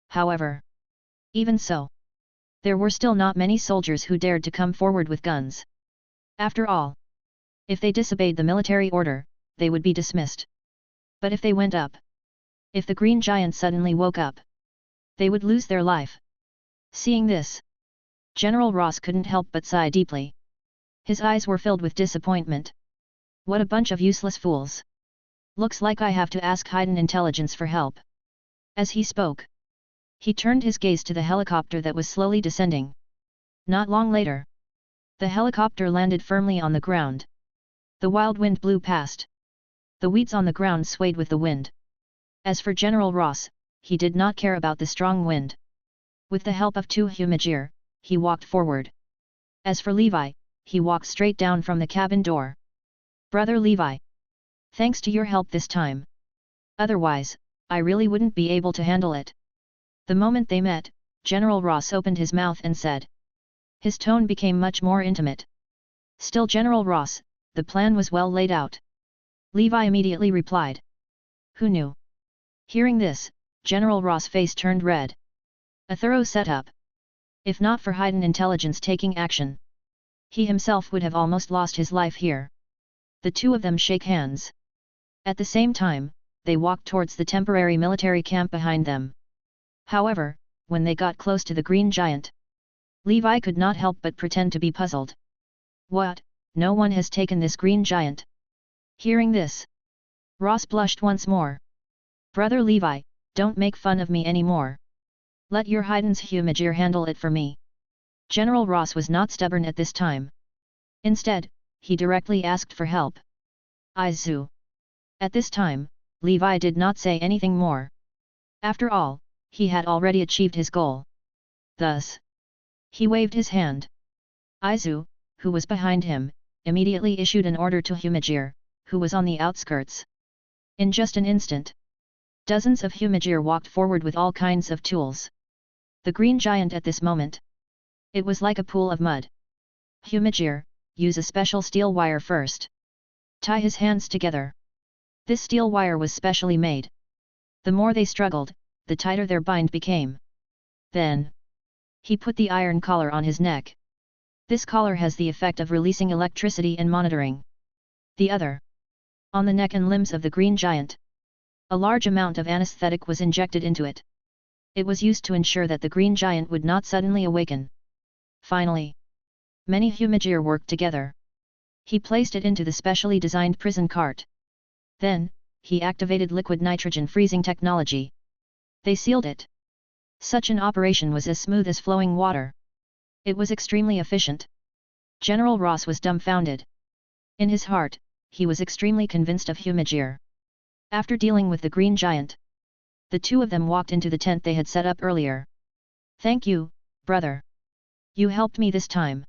However, even so, there were still not many soldiers who dared to come forward with guns. After all, if they disobeyed the military order, they would be dismissed. But if they went up, if the Green Giant suddenly woke up, they would lose their life. Seeing this, General Ross couldn't help but sigh deeply. His eyes were filled with disappointment. What a bunch of useless fools. Looks like I have to ask Hiden Intelligence for help. As he spoke, he turned his gaze to the helicopter that was slowly descending. Not long later, the helicopter landed firmly on the ground. The wild wind blew past. The weeds on the ground swayed with the wind. As for General Ross, he did not care about the strong wind. With the help of two Humagear, he walked forward. As for Levi, he walked straight down from the cabin door. Brother Levi. Thanks to your help this time. Otherwise, I really wouldn't be able to handle it. The moment they met, General Ross opened his mouth and said. His tone became much more intimate. Still General Ross, the plan was well laid out. Levi immediately replied. Who knew? Hearing this, General Ross' face turned red. A thorough setup. If not for Hiden Intelligence taking action, he himself would have almost lost his life here. The two of them shake hands. At the same time, they walked towards the temporary military camp behind them. However, when they got close to the Green Giant, Levi could not help but pretend to be puzzled. What, no one has taken this Green Giant? Hearing this, Ross blushed once more. Brother Levi, don't make fun of me anymore. Let your Hiden's Humagear handle it for me. General Ross was not stubborn at this time. Instead, he directly asked for help. Aizu. At this time, Levi did not say anything more. After all, he had already achieved his goal. Thus, he waved his hand. Aizu, who was behind him, immediately issued an order to Humagear, who was on the outskirts. In just an instant, dozens of Humagear walked forward with all kinds of tools. The Green Giant at this moment. It was like a pool of mud. Humagear, use a special steel wire first. Tie his hands together. This steel wire was specially made. The more they struggled, the tighter their bind became. Then, he put the iron collar on his neck. This collar has the effect of releasing electricity and monitoring. The other, on the neck and limbs of the Green Giant. A large amount of anesthetic was injected into it. It was used to ensure that the Green Giant would not suddenly awaken. Finally, many Humagear worked together. He placed it into the specially designed prison cart. Then, he activated liquid nitrogen freezing technology. They sealed it. Such an operation was as smooth as flowing water. It was extremely efficient. General Ross was dumbfounded. In his heart, he was extremely convinced of Humagear. After dealing with the Green Giant, The two of them walked into the tent they had set up earlier. Thank you, brother. You helped me this time.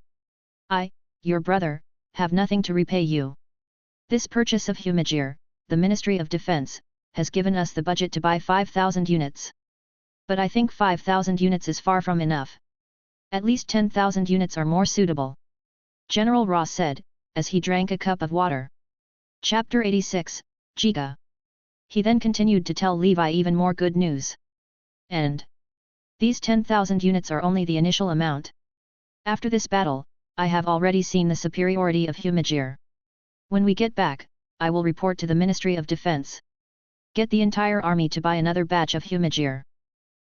I, your brother, have nothing to repay you. This purchase of Humajir, the Ministry of Defense, has given us the budget to buy 5,000 units. But I think 5,000 units is far from enough. At least 10,000 units are more suitable. General Ross said, as he drank a cup of water. Chapter 86, Giga. He then continued to tell Levi even more good news. And these 10,000 units are only the initial amount. After this battle, I have already seen the superiority of Humajir. When we get back, I will report to the Ministry of Defense. Get the entire army to buy another batch of Humajir.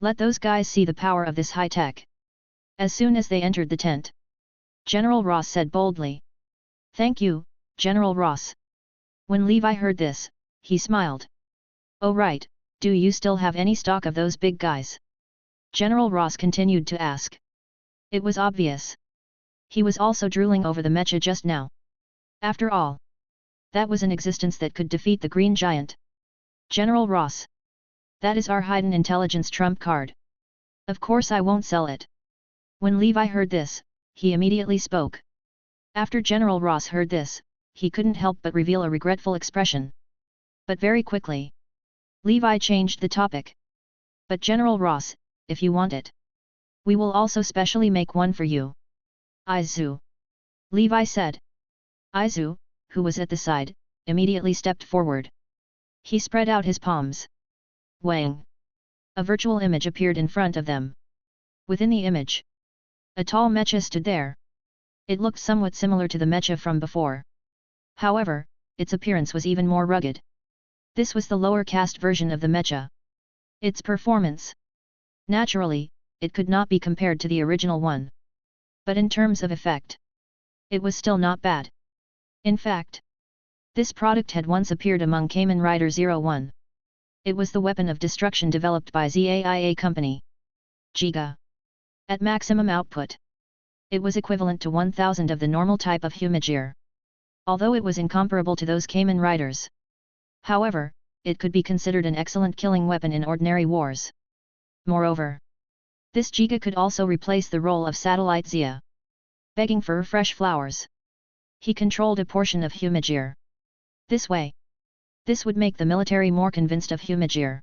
Let those guys see the power of this high tech. As soon as they entered the tent, General Ross said boldly. Thank you, General Ross. When Levi heard this, he smiled. Oh right, do you still have any stock of those big guys? General Ross continued to ask. It was obvious. He was also drooling over the mecha just now. After all, that was an existence that could defeat the Green Giant. General Ross. That is our Hiden Intelligence trump card. Of course I won't sell it. When Levi heard this, he immediately spoke. After General Ross heard this, he couldn't help but reveal a regretful expression. But very quickly, Levi changed the topic. But General Ross, if you want it, we will also specially make one for you. Izu. Levi said. Izu, who was at the side, immediately stepped forward. He spread out his palms. Wang. A virtual image appeared in front of them. Within the image, a tall mecha stood there. It looked somewhat similar to the mecha from before. However, its appearance was even more rugged. This was the lower caste version of the mecha. Its performance. Naturally, it could not be compared to the original one. But in terms of effect, it was still not bad. In fact, this product had once appeared among Kamen Rider 01. It was the weapon of destruction developed by ZAIA Company. Giga. At maximum output, it was equivalent to 1000 of the normal type of Humajir. Although it was incomparable to those Kamen Riders. However, it could be considered an excellent killing weapon in ordinary wars. Moreover, this Giga could also replace the role of Satellite Zia, begging for fresh flowers. He controlled a portion of Humajir. This way, this would make the military more convinced of Humajir.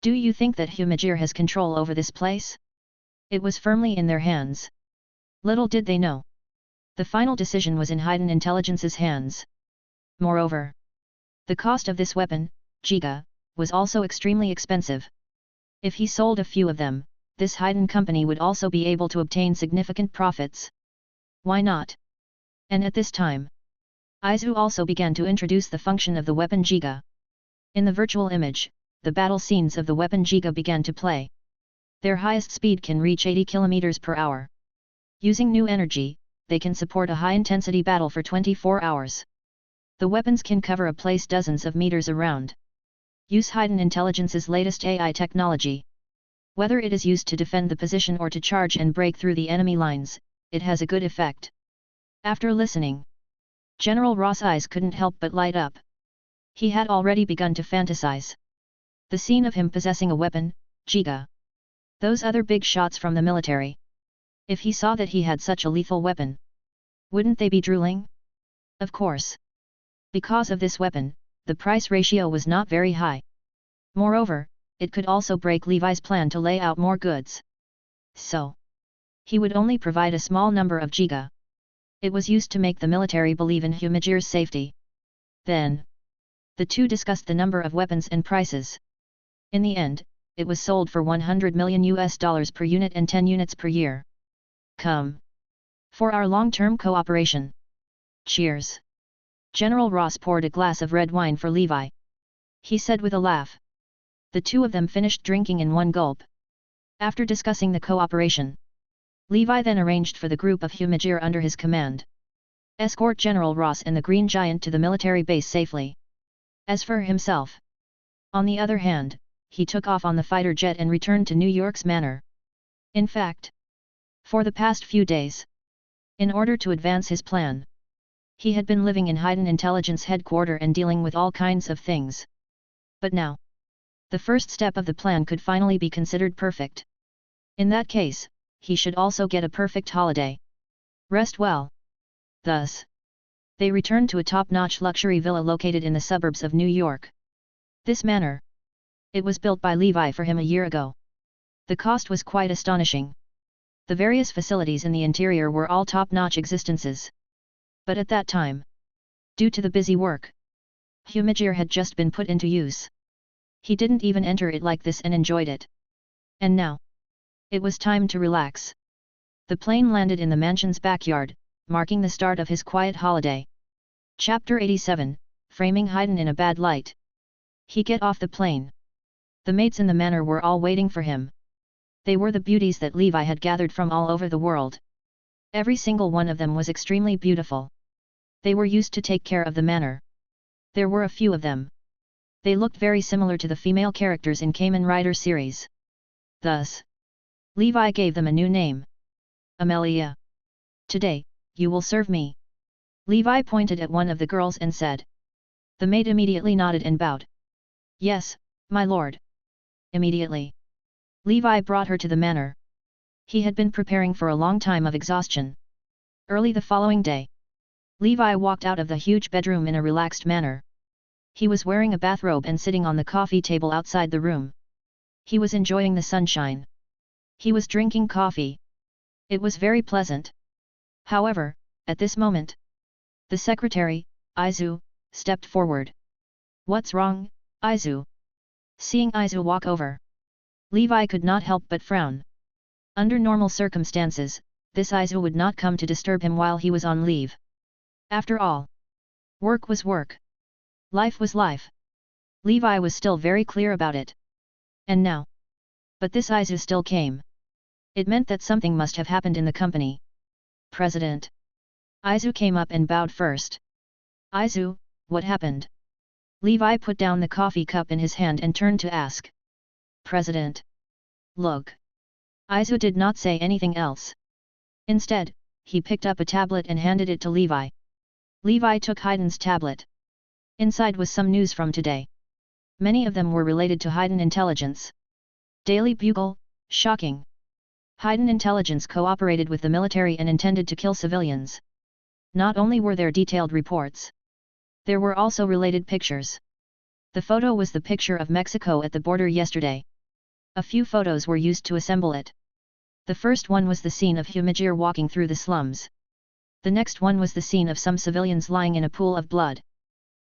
Do you think that Humajir has control over this place? It was firmly in their hands. Little did they know. The final decision was in Hiden Intelligence's hands. Moreover, the cost of this weapon, Giga, was also extremely expensive. If he sold a few of them, this Hiden company would also be able to obtain significant profits. Why not? And at this time, Izu also began to introduce the function of the weapon Giga. In the virtual image, the battle scenes of the weapon Giga began to play. Their highest speed can reach 80 km per hour. Using new energy, they can support a high-intensity battle for 24 hours. The weapons can cover a place dozens of meters around. Use Hiden Intelligence's latest AI technology. Whether it is used to defend the position or to charge and break through the enemy lines, it has a good effect. After listening, General Ross' eyes couldn't help but light up. He had already begun to fantasize the scene of him possessing a weapon, Giga. Those other big shots from the military. If he saw that he had such a lethal weapon, wouldn't they be drooling? Of course. Because of this weapon, the price ratio was not very high. Moreover, it could also break Levi's plan to lay out more goods. So, he would only provide a small number of Giga. It was used to make the military believe in Humajir's safety. Then, the two discussed the number of weapons and prices. In the end, it was sold for $100 million per unit and 10 units per year. Come. For our long-term cooperation. Cheers. General Ross poured a glass of red wine for Levi. He said with a laugh. The two of them finished drinking in one gulp. After discussing the cooperation, Levi then arranged for the group of Humajir under his command. Escort General Ross and the Green Giant to the military base safely. As for himself, on the other hand, he took off on the fighter jet and returned to New York's Manor. In fact, for the past few days, in order to advance his plan, he had been living in Hiden Intelligence headquarters and dealing with all kinds of things. But now, The first step of the plan could finally be considered perfect. In that case, he should also get a perfect holiday. Rest well. Thus, they returned to a top-notch luxury villa located in the suburbs of New York. This manor. It was built by Levi for him a year ago. The cost was quite astonishing. The various facilities in the interior were all top-notch existences. But at that time, due to the busy work, Humidgear had just been put into use. He didn't even enter it like this and enjoyed it. And now, it was time to relax. The plane landed in the mansion's backyard, marking the start of his quiet holiday. Chapter 87, Framing Hiden in a Bad Light. He get off the plane. The maids in the manor were all waiting for him. They were the beauties that Levi had gathered from all over the world. Every single one of them was extremely beautiful. They were used to take care of the manor. There were a few of them. They looked very similar to the female characters in Kamen Rider series. Thus, Levi gave them a new name. Amelia. Today, you will serve me. Levi pointed at one of the girls and said. The maid immediately nodded and bowed. Yes, my lord. Immediately, Levi brought her to the manor. He had been preparing for a long time of exhaustion. Early the following day, Levi walked out of the huge bedroom in a relaxed manner. He was wearing a bathrobe and sitting on the coffee table outside the room. He was enjoying the sunshine. He was drinking coffee. It was very pleasant. However, at this moment, the secretary, Izu, stepped forward. What's wrong, Izu? Seeing Izu walk over, Levi could not help but frown. Under normal circumstances, this Izu would not come to disturb him while he was on leave. After all, work was work. Life was life. Levi was still very clear about it. And now? But this Izu still came. It meant that something must have happened in the company. President. Izu came up and bowed first. Izu, what happened? Levi put down the coffee cup in his hand and turned to ask. President. Look. Izu did not say anything else. Instead, he picked up a tablet and handed it to Levi. Levi took Hiden's tablet. Inside was some news from today. Many of them were related to Hiden Intelligence. Daily Bugle, shocking. Hiden Intelligence cooperated with the military and intended to kill civilians. Not only were there detailed reports, there were also related pictures. The photo was the picture of Mexico at the border yesterday. A few photos were used to assemble it. The first one was the scene of Humidgear walking through the slums. The next one was the scene of some civilians lying in a pool of blood.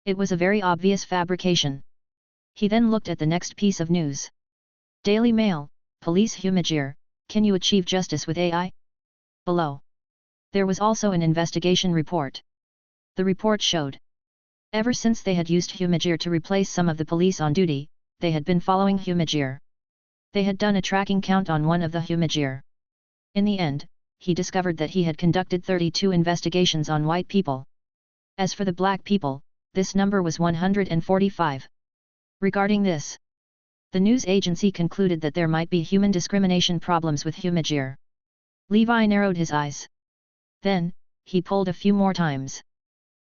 It was a very obvious fabrication. He then looked at the next piece of news. Daily Mail, Police Humidgear, can you achieve justice with AI? Below, there was also an investigation report. The report showed, ever since they had used Humidgear to replace some of the police on duty, they had been following Humidgear. They had done a tracking count on one of the Humidgear. In the end, he discovered that he had conducted 32 investigations on white people. As for the black people, this number was 145. Regarding this, the news agency concluded that there might be human discrimination problems with Humidgear. Levi narrowed his eyes. Then, he pulled a few more times.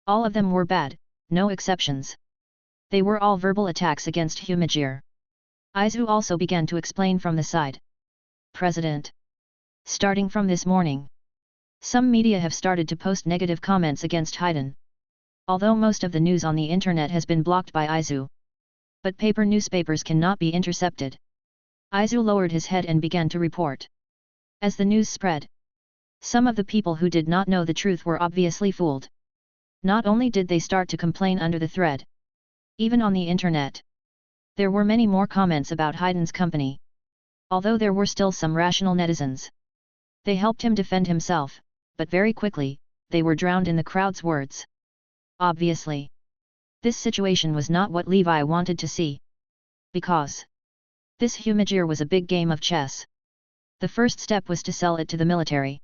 All of them were bad, no exceptions. They were all verbal attacks against Humidgear. Izu also began to explain from the side. President. Starting from this morning, some media have started to post negative comments against Hiden. Although most of the news on the internet has been blocked by Izu. But paper newspapers cannot be intercepted. Izu lowered his head and began to report. As the news spread, some of the people who did not know the truth were obviously fooled. Not only did they start to complain under the thread, even on the internet, there were many more comments about Hiden's company. Although there were still some rational netizens, they helped him defend himself, but very quickly, they were drowned in the crowd's words. Obviously, this situation was not what Levi wanted to see. Because this Humidgear was a big game of chess. The first step was to sell it to the military.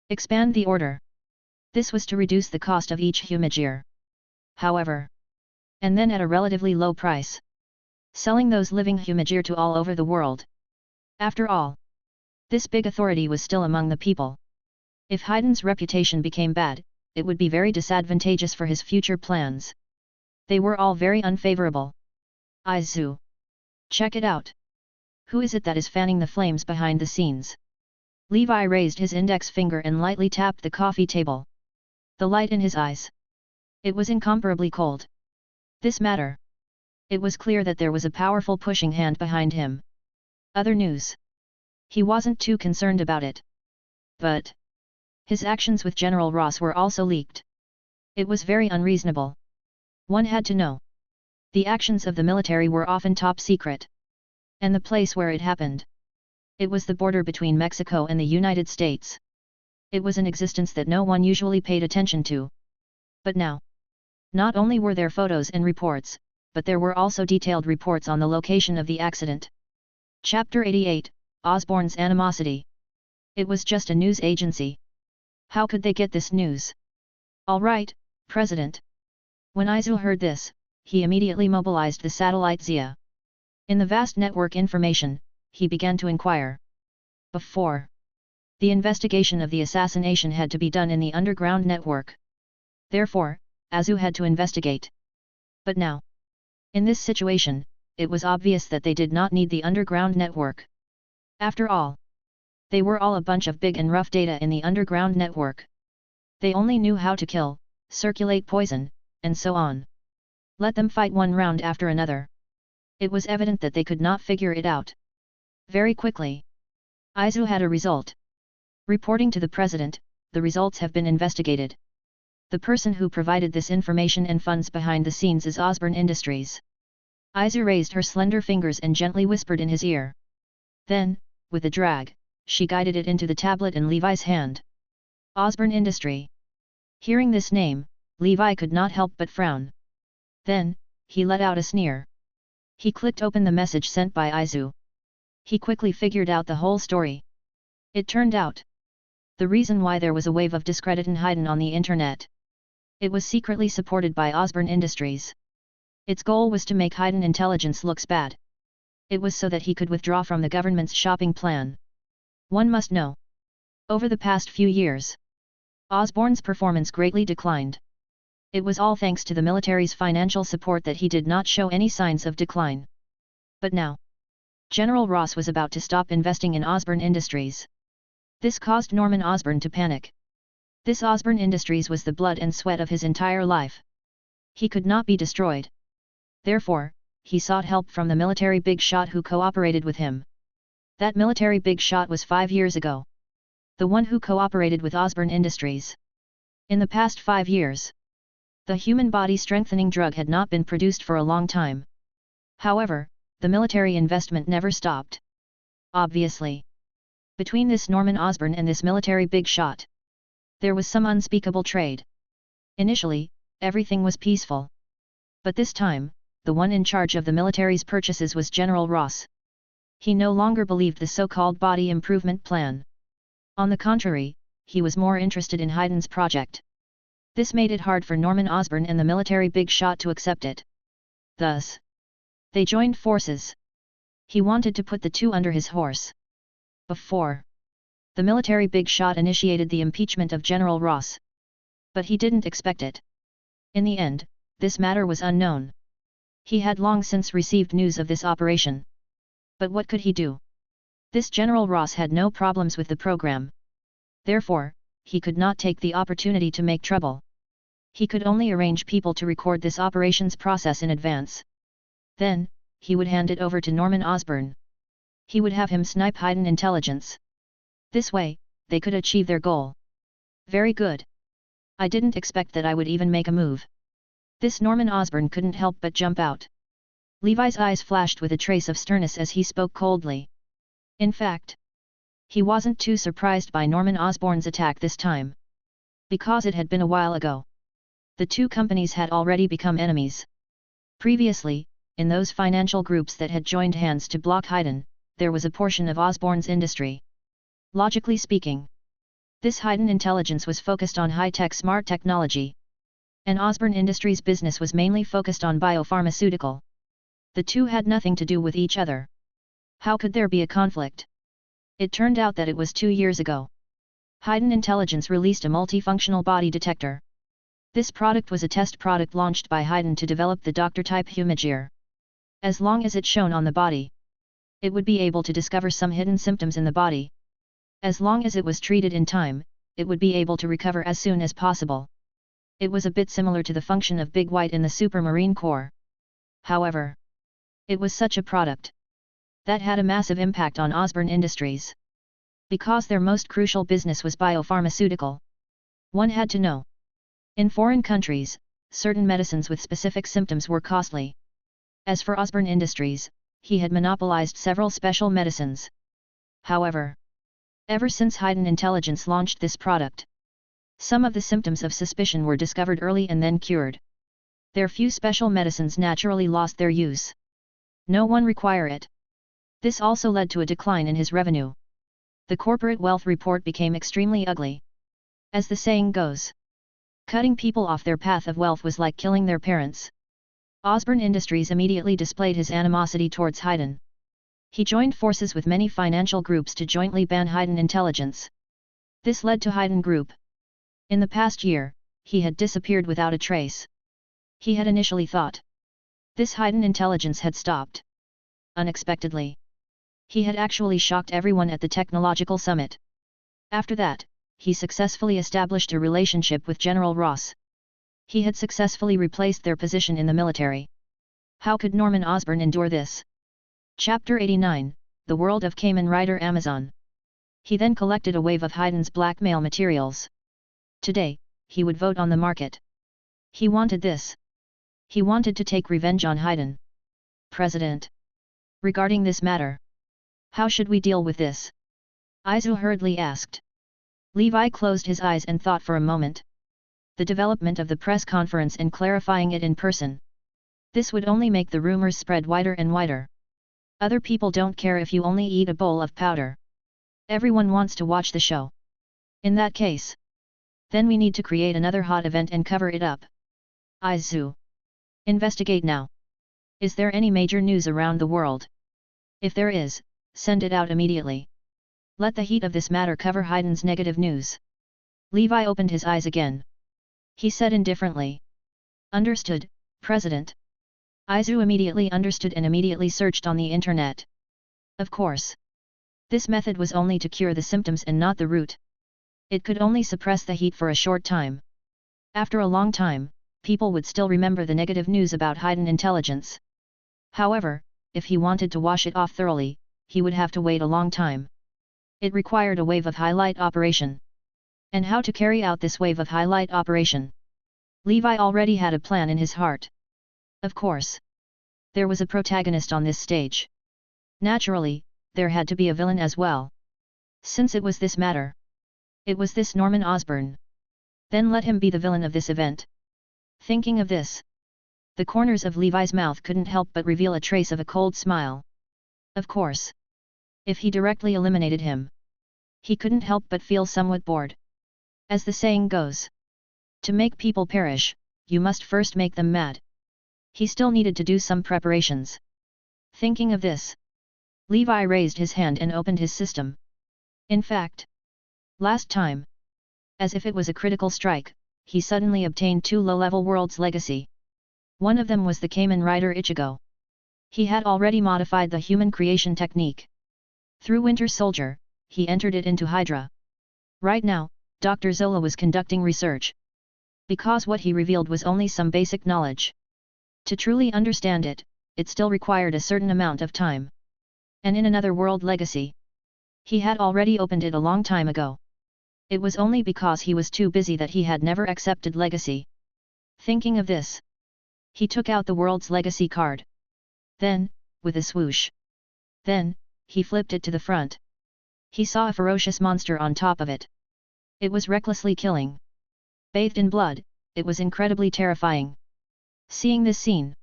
Expand the order. This was to reduce the cost of each Humidgear. However, and then at a relatively low price, selling those living Humidgear to all over the world. After all, this big authority was still among the people. If Hiden's reputation became bad, it would be very disadvantageous for his future plans. They were all very unfavorable. Izu. Check it out. Who is it that is fanning the flames behind the scenes? Levi raised his index finger and lightly tapped the coffee table. The light in his eyes. It was incomparably cold. This matter. It was clear that there was a powerful pushing hand behind him. Other news. He wasn't too concerned about it. But his actions with General Ross were also leaked. It was very unreasonable. One had to know. The actions of the military were often top secret. And the place where it happened. It was the border between Mexico and the United States. It was an existence that no one usually paid attention to. But now. Not only were there photos and reports, but there were also detailed reports on the location of the accident. Chapter 88, Osborne's Animosity. It was just a news agency. How could they get this news? All right, President. When Izu heard this, he immediately mobilized the satellite Zia. In the vast network information, he began to inquire. Before. The investigation of the assassination had to be done in the underground network. Therefore, Azu had to investigate. But now. In this situation, it was obvious that they did not need the underground network. After all. They were all a bunch of big and rough data in the underground network. They only knew how to kill, circulate poison, and so on. Let them fight one round after another. It was evident that they could not figure it out. Very quickly. Izu had a result. Reporting to the President, the results have been investigated. The person who provided this information and funds behind the scenes is Osborne Industries. Izu raised her slender fingers and gently whispered in his ear. Then, with a drag, she guided it into the tablet in Levi's hand. Osborne Industry. Hearing this name, Levi could not help but frown. Then, he let out a sneer. He clicked open the message sent by Izu. He quickly figured out the whole story. It turned out. The reason why there was a wave of discredit in Hiden on the internet. It was secretly supported by Osborne Industries. Its goal was to make Hiden Intelligence looks bad. It was so that he could withdraw from the government's shopping plan. One must know. Over the past few years, Osborne's performance greatly declined. It was all thanks to the military's financial support that he did not show any signs of decline. But now, General Ross was about to stop investing in Osborne Industries. This caused Norman Osborne to panic. This Osborne Industries was the blood and sweat of his entire life. He could not be destroyed. Therefore, he sought help from the military big shot who cooperated with him. That military big shot was 5 years ago. The one who cooperated with Osborne Industries. In the past 5 years, the human body strengthening drug had not been produced for a long time. However, the military investment never stopped. Obviously. Between this Norman Osborne and this military big shot, there was some unspeakable trade. Initially, everything was peaceful. But this time, the one in charge of the military's purchases was General Ross. He no longer believed the so-called body improvement plan. On the contrary, he was more interested in Hiden's project. This made it hard for Norman Osborne and the military big shot to accept it. Thus, they joined forces. He wanted to put the two under his horse. Before, the military big shot initiated the impeachment of General Ross. But he didn't expect it. In the end, this matter was unknown. He had long since received news of this operation. But what could he do? This General Ross had no problems with the program. Therefore, he could not take the opportunity to make trouble. He could only arrange people to record this operations process in advance. Then, he would hand it over to Norman Osborne. He would have him snipe Hiden Intelligence. This way, they could achieve their goal. Very good. I didn't expect that I would even make a move. This Norman Osborne couldn't help but jump out. Levi's eyes flashed with a trace of sternness as he spoke coldly. In fact, he wasn't too surprised by Norman Osborne's attack this time. Because it had been a while ago. The two companies had already become enemies. Previously, in those financial groups that had joined hands to block Hiden, there was a portion of Osborne's industry. Logically speaking, this Hiden Intelligence was focused on high-tech smart technology. And Osborne Industries' business was mainly focused on biopharmaceutical. The two had nothing to do with each other. How could there be a conflict? It turned out that it was 2 years ago. Hiden Intelligence released a multifunctional body detector. This product was a test product launched by Hiden to develop the doctor-type Humagear. As long as it shone on the body, it would be able to discover some hidden symptoms in the body. As long as it was treated in time, it would be able to recover as soon as possible. It was a bit similar to the function of Big White in the Supermarine Corps. However, it was such a product that had a massive impact on Osborne Industries. Because their most crucial business was biopharmaceutical. One had to know. In foreign countries, certain medicines with specific symptoms were costly. As for Osborne Industries, he had monopolized several special medicines. However, ever since Hiden Intelligence launched this product, some of the symptoms of suspicion were discovered early and then cured. Their few special medicines naturally lost their use. No one required it. This also led to a decline in his revenue. The corporate wealth report became extremely ugly. As the saying goes, cutting people off their path of wealth was like killing their parents. Osborne Industries immediately displayed his animosity towards Hiden. He joined forces with many financial groups to jointly ban Hiden Intelligence. This led to Hiden Group. In the past year, he had disappeared without a trace. He had initially thought this Hiden Intelligence had stopped. Unexpectedly, he had actually shocked everyone at the technological summit. After that, he successfully established a relationship with General Ross. He had successfully replaced their position in the military. How could Norman Osborn endure this? Chapter 89, The World of Kamen Rider Amazon. He then collected a wave of Hiden's blackmail materials. Today, he would vote on the market. He wanted this. He wanted to take revenge on Hiden. President. Regarding this matter, how should we deal with this? Izu hurriedly asked. Levi closed his eyes and thought for a moment. The development of the press conference and clarifying it in person. This would only make the rumors spread wider and wider. Other people don't care if you only eat a bowl of powder. Everyone wants to watch the show. In that case, then we need to create another hot event and cover it up. Izu. Investigate now. Is there any major news around the world? If there is, send it out immediately. Let the heat of this matter cover Hiden's negative news. Levi opened his eyes again. He said indifferently. Understood, President. Izu immediately understood and immediately searched on the internet. Of course. This method was only to cure the symptoms and not the root. It could only suppress the heat for a short time. After a long time, people would still remember the negative news about Hiden Intelligence. However, if he wanted to wash it off thoroughly, he would have to wait a long time. It required a wave of highlight operation. And how to carry out this wave of highlight operation? Levi already had a plan in his heart. Of course. There was a protagonist on this stage. Naturally, there had to be a villain as well. Since it was this matter. It was this Norman Osborn. Then let him be the villain of this event. Thinking of this, the corners of Levi's mouth couldn't help but reveal a trace of a cold smile. Of course. If he directly eliminated him, he couldn't help but feel somewhat bored. As the saying goes, to make people perish, you must first make them mad. He still needed to do some preparations. Thinking of this, Levi raised his hand and opened his system. In fact, last time, as if it was a critical strike, he suddenly obtained 2 low-level World's Legacy. One of them was the Kamen Rider Ichigo. He had already modified the human creation technique. Through Winter Soldier, he entered it into Hydra. Right now, Dr. Zola was conducting research. Because what he revealed was only some basic knowledge. To truly understand it, it still required a certain amount of time. And in another World Legacy, he had already opened it a long time ago. It was only because he was too busy that he had never accepted Legacy. Thinking of this, he took out the World's Legacy card. Then, with a swoosh. Then, he flipped it to the front. He saw a ferocious monster on top of it. It was recklessly killing. Bathed in blood, it was incredibly terrifying. Seeing this scene,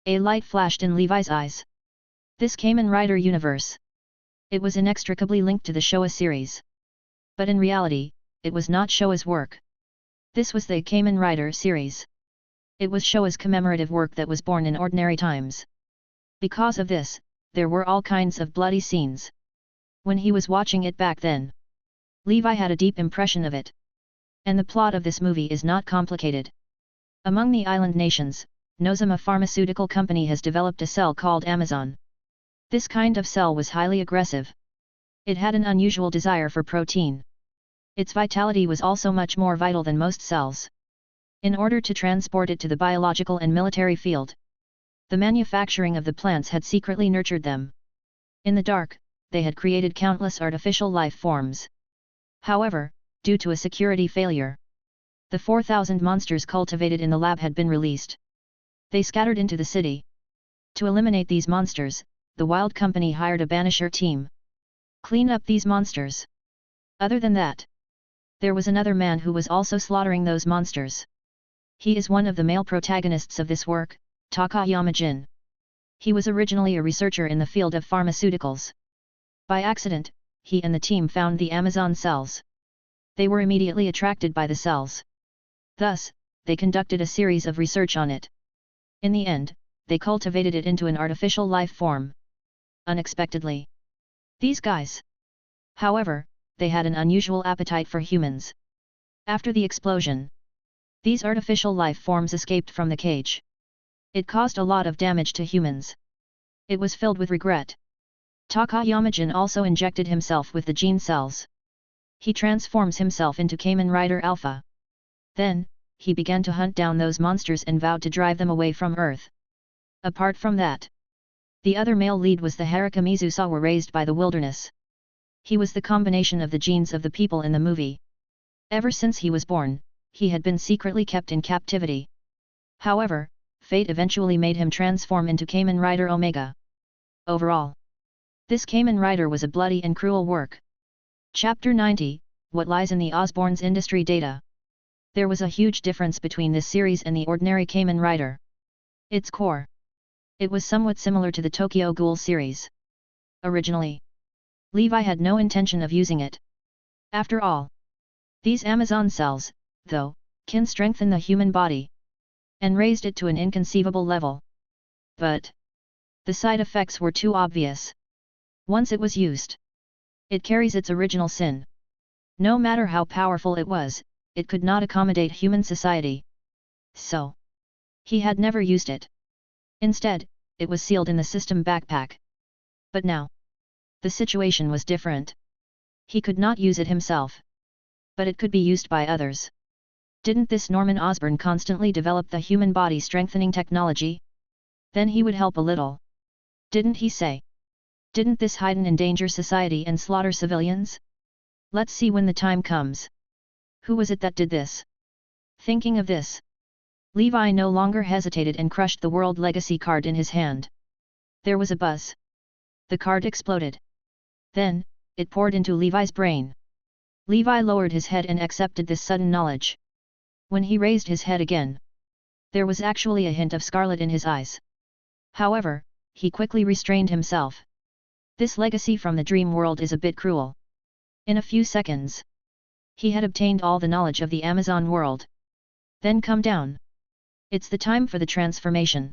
a light flashed in Levi's eyes. This Kamen Rider universe. It was inextricably linked to the Showa series. But in reality, it was not Showa's work. This was the Kamen Rider series. It was Showa's commemorative work that was born in ordinary times. Because of this, there were all kinds of bloody scenes. When he was watching it back then, Levi had a deep impression of it. And the plot of this movie is not complicated. Among the island nations, Nozama Pharmaceutical Company has developed a cell called Amazon. This kind of cell was highly aggressive. It had an unusual desire for protein. Its vitality was also much more vital than most cells. In order to transport it to the biological and military field, the manufacturing of the plants had secretly nurtured them. In the dark, they had created countless artificial life forms. However, due to a security failure, the 4,000 monsters cultivated in the lab had been released. They scattered into the city. To eliminate these monsters, the Wild Company hired a banisher team. Clean up these monsters. Other than that, there was another man who was also slaughtering those monsters. He is one of the male protagonists of this work, Takayama Jin. He was originally a researcher in the field of pharmaceuticals. By accident, he and the team found the Amazon cells. They were immediately attracted by the cells. Thus, they conducted a series of research on it. In the end, they cultivated it into an artificial life form. Unexpectedly. These guys. However, they had an unusual appetite for humans. After the explosion, these artificial life forms escaped from the cage. It caused a lot of damage to humans. It was filled with regret. Takayama-jin also injected himself with the gene cells. He transforms himself into Kamen Rider Alpha. Then, he began to hunt down those monsters and vowed to drive them away from Earth. Apart from that, the other male lead was the Haruka Mizusawa raised by the wilderness. He was the combination of the genes of the people in the movie. Ever since he was born, he had been secretly kept in captivity. However, fate eventually made him transform into Kamen Rider Omega. Overall, this Kamen Rider was a bloody and cruel work. Chapter 90, What Lies in the Osborne's Industry Data. There was a huge difference between this series and the ordinary Kamen Rider. Its core. It was somewhat similar to the Tokyo Ghoul series. Originally, Levi had no intention of using it. After all, these Amazon cells, though, can strengthen the human body, and raised it to an inconceivable level. But the side effects were too obvious. Once it was used, it carries its original sin. No matter how powerful it was, it could not accommodate human society. So, he had never used it. Instead, it was sealed in the system backpack. But now, the situation was different. He could not use it himself. But it could be used by others. Didn't this Norman Osborn constantly develop the human body strengthening technology? Then he would help a little. Didn't he say? Didn't this Hiden endanger society and slaughter civilians? Let's see when the time comes. Who was it that did this? Thinking of this, Levi no longer hesitated and crushed the World Legacy card in his hand. There was a buzz. The card exploded. Then, it poured into Levi's brain. Levi lowered his head and accepted this sudden knowledge. When he raised his head again, there was actually a hint of scarlet in his eyes. However, he quickly restrained himself. This legacy from the dream world is a bit cruel. In a few seconds, he had obtained all the knowledge of the Amazon world. Then come down. It's the time for the transformation.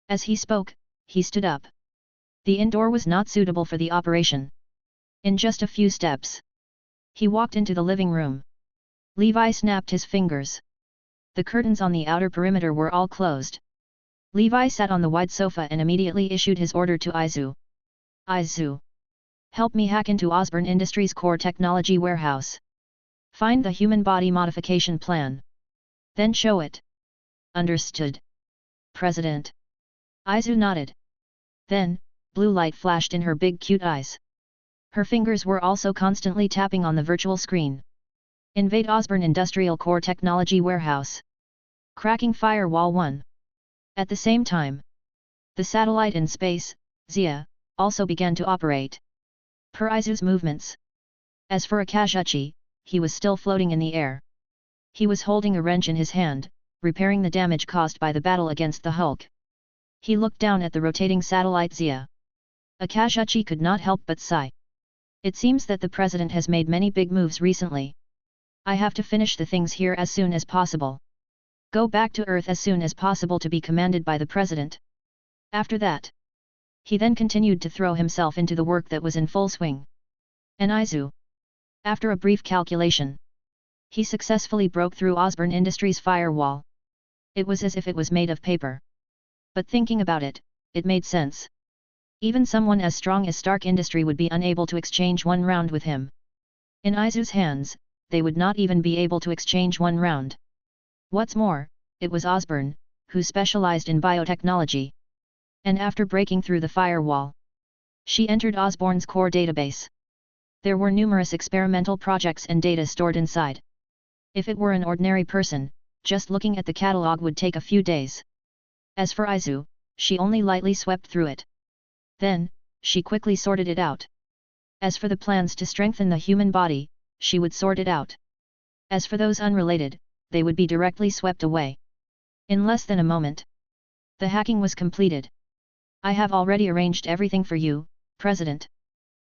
As he spoke, he stood up. The indoor was not suitable for the operation. In just a few steps, he walked into the living room. Levi snapped his fingers. The curtains on the outer perimeter were all closed. Levi sat on the wide sofa and immediately issued his order to Aizu. Aizu, help me hack into Osborne Industries' core technology warehouse. Find the human body modification plan. Then show it. Understood. President. Aizu nodded. Then, blue light flashed in her big cute eyes. Her fingers were also constantly tapping on the virtual screen. Invade Osborne Industrial Core Technology Warehouse. Cracking Firewall 1. At the same time, the satellite in space, Zia, also began to operate. Per Aizu's movements. As for Akazuchi, he was still floating in the air. He was holding a wrench in his hand, repairing the damage caused by the battle against the Hulk. He looked down at the rotating satellite Zia. Akazuchi could not help but sigh. It seems that the president has made many big moves recently. I have to finish the things here as soon as possible. Go back to Earth as soon as possible to be commanded by the president. After that, he then continued to throw himself into the work that was in full swing. And Aizu, after a brief calculation, he successfully broke through Osborne Industries' firewall. It was as if it was made of paper. But thinking about it, it made sense. Even someone as strong as Stark Industry would be unable to exchange one round with him. In Izu's hands, they would not even be able to exchange one round. What's more, it was Osborne, who specialized in biotechnology. And after breaking through the firewall, she entered Osborne's core database. There were numerous experimental projects and data stored inside. If it were an ordinary person, just looking at the catalog would take a few days. As for Izu, she only lightly swept through it. Then, she quickly sorted it out. As for the plans to strengthen the human body, she would sort it out. As for those unrelated, they would be directly swept away. In less than a moment, the hacking was completed. I have already arranged everything for you, President.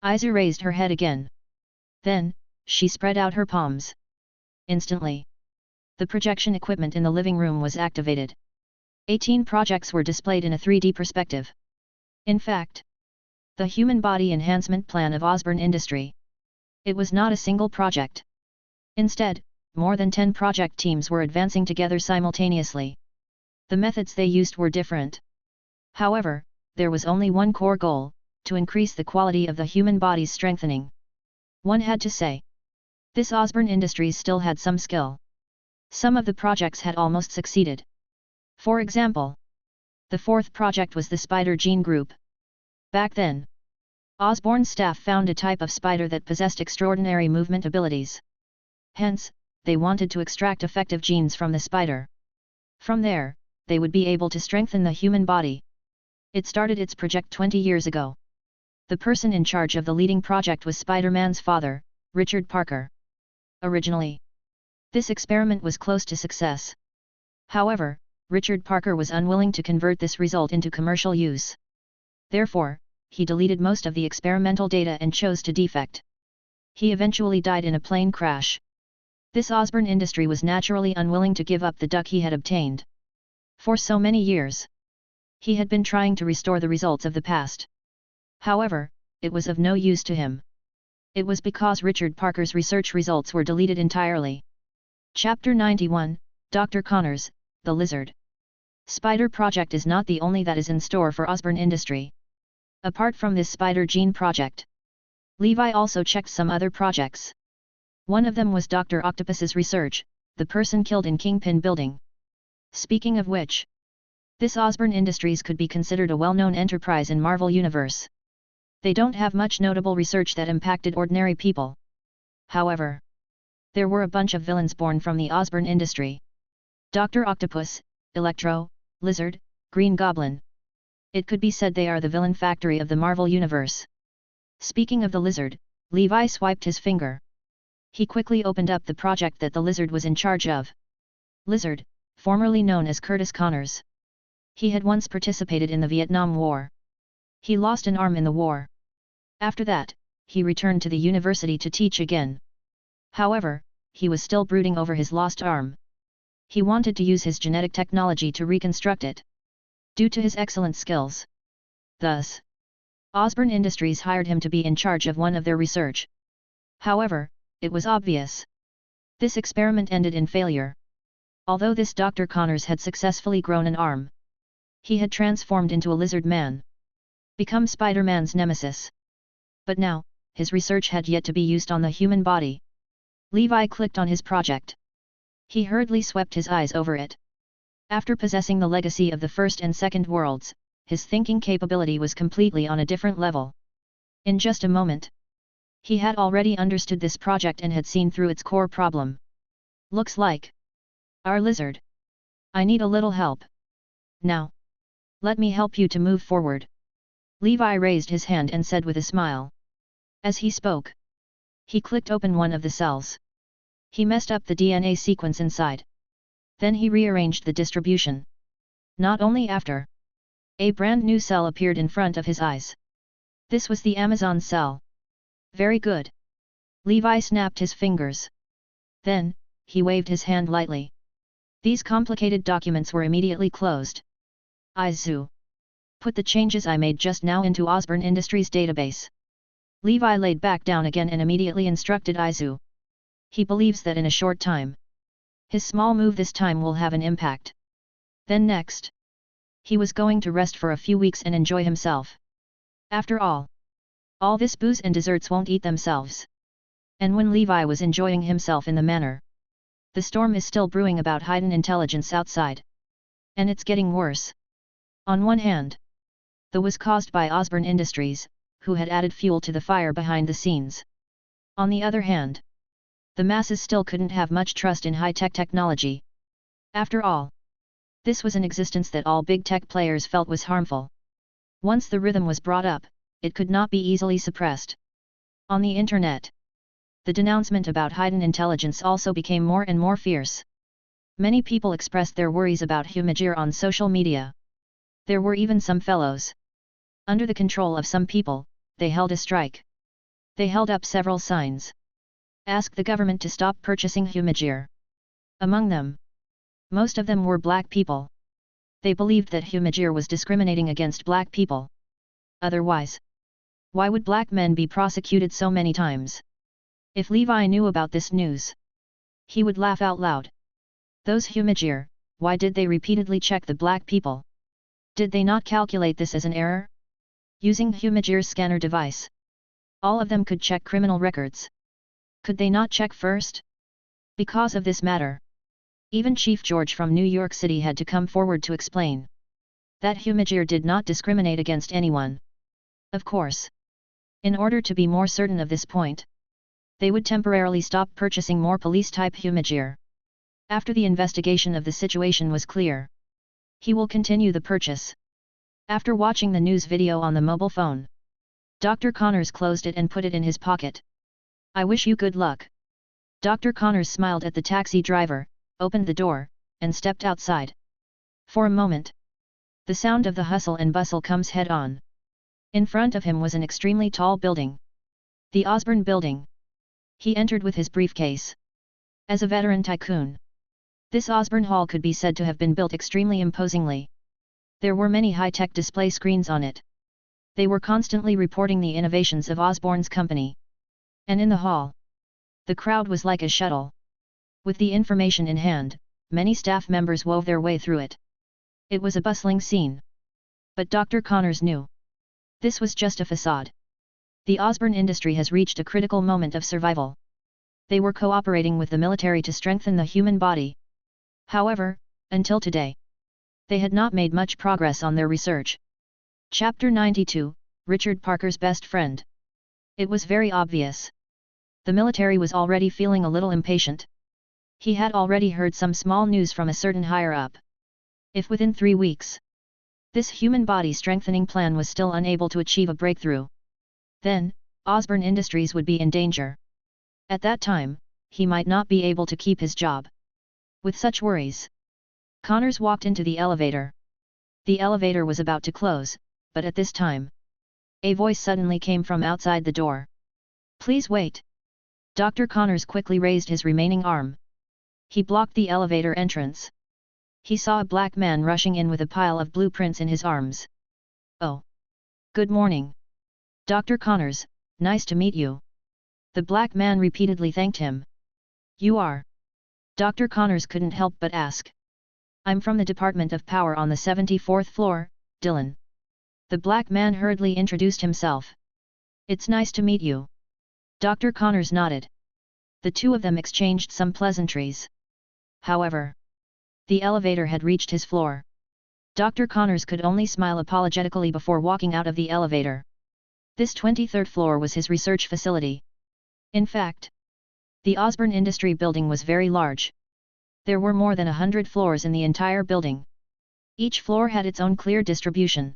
Izu raised her head again. Then, she spread out her palms. Instantly, the projection equipment in the living room was activated. 18 projects were displayed in a 3D perspective. In fact, the human body enhancement plan of Osborne Industry. It was not a single project. Instead, more than 10 project teams were advancing together simultaneously. The methods they used were different. However, there was only one core goal, to increase the quality of the human body's strengthening. One had to say, this Osborne Industries still had some skill. Some of the projects had almost succeeded. For example, the fourth project was the spider gene group. Back then, Osborne's staff found a type of spider that possessed extraordinary movement abilities. Hence, they wanted to extract effective genes from the spider. From there, they would be able to strengthen the human body. It started its project 20 years ago. The person in charge of the leading project was Spider-Man's father, Richard Parker. Originally, this experiment was close to success. However, Richard Parker was unwilling to convert this result into commercial use. Therefore, he deleted most of the experimental data and chose to defect. He eventually died in a plane crash. This Osborne Industry was naturally unwilling to give up the duck he had obtained. For so many years, he had been trying to restore the results of the past. However, it was of no use to him. It was because Richard Parker's research results were deleted entirely. Chapter 91, Dr. Connors, the Lizard. Spider Project is not the only that is in store for Osborne Industry. Apart from this Spider Gene project, Levi also checked some other projects. One of them was Dr. Octopus's research, the person killed in Kingpin Building. Speaking of which, this Osborne Industries could be considered a well-known enterprise in Marvel Universe. They don't have much notable research that impacted ordinary people. However, there were a bunch of villains born from the Osborne Industry. Dr. Octopus, Electro, Lizard, Green Goblin. It could be said they are the villain factory of the Marvel Universe. Speaking of the Lizard, Levi swiped his finger. He quickly opened up the project that the Lizard was in charge of. Lizard, formerly known as Curtis Connors. He had once participated in the Vietnam War. He lost an arm in the war. After that, he returned to the university to teach again. However, he was still brooding over his lost arm. He wanted to use his genetic technology to reconstruct it. Due to his excellent skills. Thus, Osborne Industries hired him to be in charge of one of their research. However, it was obvious. This experiment ended in failure. Although this Dr. Connors had successfully grown an arm, he had transformed into a lizard man. Become Spider-Man's nemesis. But now, his research had yet to be used on the human body. Levi clicked on his project. He hurriedly swept his eyes over it. After possessing the legacy of the first and second worlds, his thinking capability was completely on a different level. In just a moment, he had already understood this project and had seen through its core problem. Looks like our Lizard. I need a little help. Now, let me help you to move forward. Levi raised his hand and said with a smile. As he spoke, he clicked open one of the cells. He messed up the DNA sequence inside. Then he rearranged the distribution. Not only after, a brand new cell appeared in front of his eyes. This was the Amazon cell. Very good. Levi snapped his fingers. Then, he waved his hand lightly. These complicated documents were immediately closed. Izu. Put the changes I made just now into Osborne Industries database. Levi laid back down again and immediately instructed Izu. He believes that in a short time, his small move this time will have an impact. Then next, He was going to rest for a few weeks and enjoy himself. After all this booze and desserts won't eat themselves. And when Levi was enjoying himself in the manner, the storm is still brewing about Hiden Intelligence outside. And it's getting worse. On one hand, the was caused by Osborne Industries, who had added fuel to the fire behind the scenes. On the other hand, the masses still couldn't have much trust in high-tech technology. After all, this was an existence that all big tech players felt was harmful. Once the rhythm was brought up, it could not be easily suppressed. On the internet, the denouncement about Hiden Intelligence also became more and more fierce. Many people expressed their worries about Humajir on social media. There were even some fellows. Under the control of some people, they held a strike. They held up several signs. Asked the government to stop purchasing Humajir. Among them, most of them were black people. They believed that Humajir was discriminating against black people. Otherwise, why would black men be prosecuted so many times? If Levi knew about this news, he would laugh out loud. Those Humajir, why did they repeatedly check the black people? Did they not calculate this as an error? Using Humajir's scanner device, all of them could check criminal records. Could they not check first? Because of this matter, even Chief George from New York City had to come forward to explain that Humajir did not discriminate against anyone. Of course, in order to be more certain of this point, they would temporarily stop purchasing more police-type Humajir. After the investigation of the situation was clear, he will continue the purchase. After watching the news video on the mobile phone, Dr. Connors closed it and put it in his pocket. I wish you good luck. Dr. Connors smiled at the taxi driver, opened the door, and stepped outside. For a moment, the sound of the hustle and bustle comes head-on. In front of him was an extremely tall building. The Osborne Building. He entered with his briefcase. As a veteran tycoon, this Osborne Hall could be said to have been built extremely imposingly. There were many high-tech display screens on it. They were constantly reporting the innovations of Osborne's company. And in the hall, the crowd was like a shuttle. With the information in hand, many staff members wove their way through it. It was a bustling scene. But Dr. Connors knew this was just a facade. The Osborne industry has reached a critical moment of survival. They were cooperating with the military to strengthen the human body. However, until today, they had not made much progress on their research. Chapter 92, Richard Parker's Best Friend. It was very obvious. The military was already feeling a little impatient. He had already heard some small news from a certain higher-up. If within 3 weeks, this human body strengthening plan was still unable to achieve a breakthrough, then, Osborne Industries would be in danger. At that time, he might not be able to keep his job. With such worries, Connors walked into the elevator. The elevator was about to close, but at this time, a voice suddenly came from outside the door. Please wait. Dr. Connors quickly raised his remaining arm. He blocked the elevator entrance. He saw a black man rushing in with a pile of blueprints in his arms. Oh. Good morning. Dr. Connors, nice to meet you. The black man repeatedly thanked him. You are? Dr. Connors couldn't help but ask. I'm from the Department of Power on the 74th floor, Dylan. The black man hurriedly introduced himself. It's nice to meet you. Dr. Connors nodded. The two of them exchanged some pleasantries. However, the elevator had reached his floor. Dr. Connors could only smile apologetically before walking out of the elevator. This 23rd floor was his research facility. In fact, the Osborne Industry building was very large. There were more than 100 floors in the entire building. Each floor had its own clear distribution.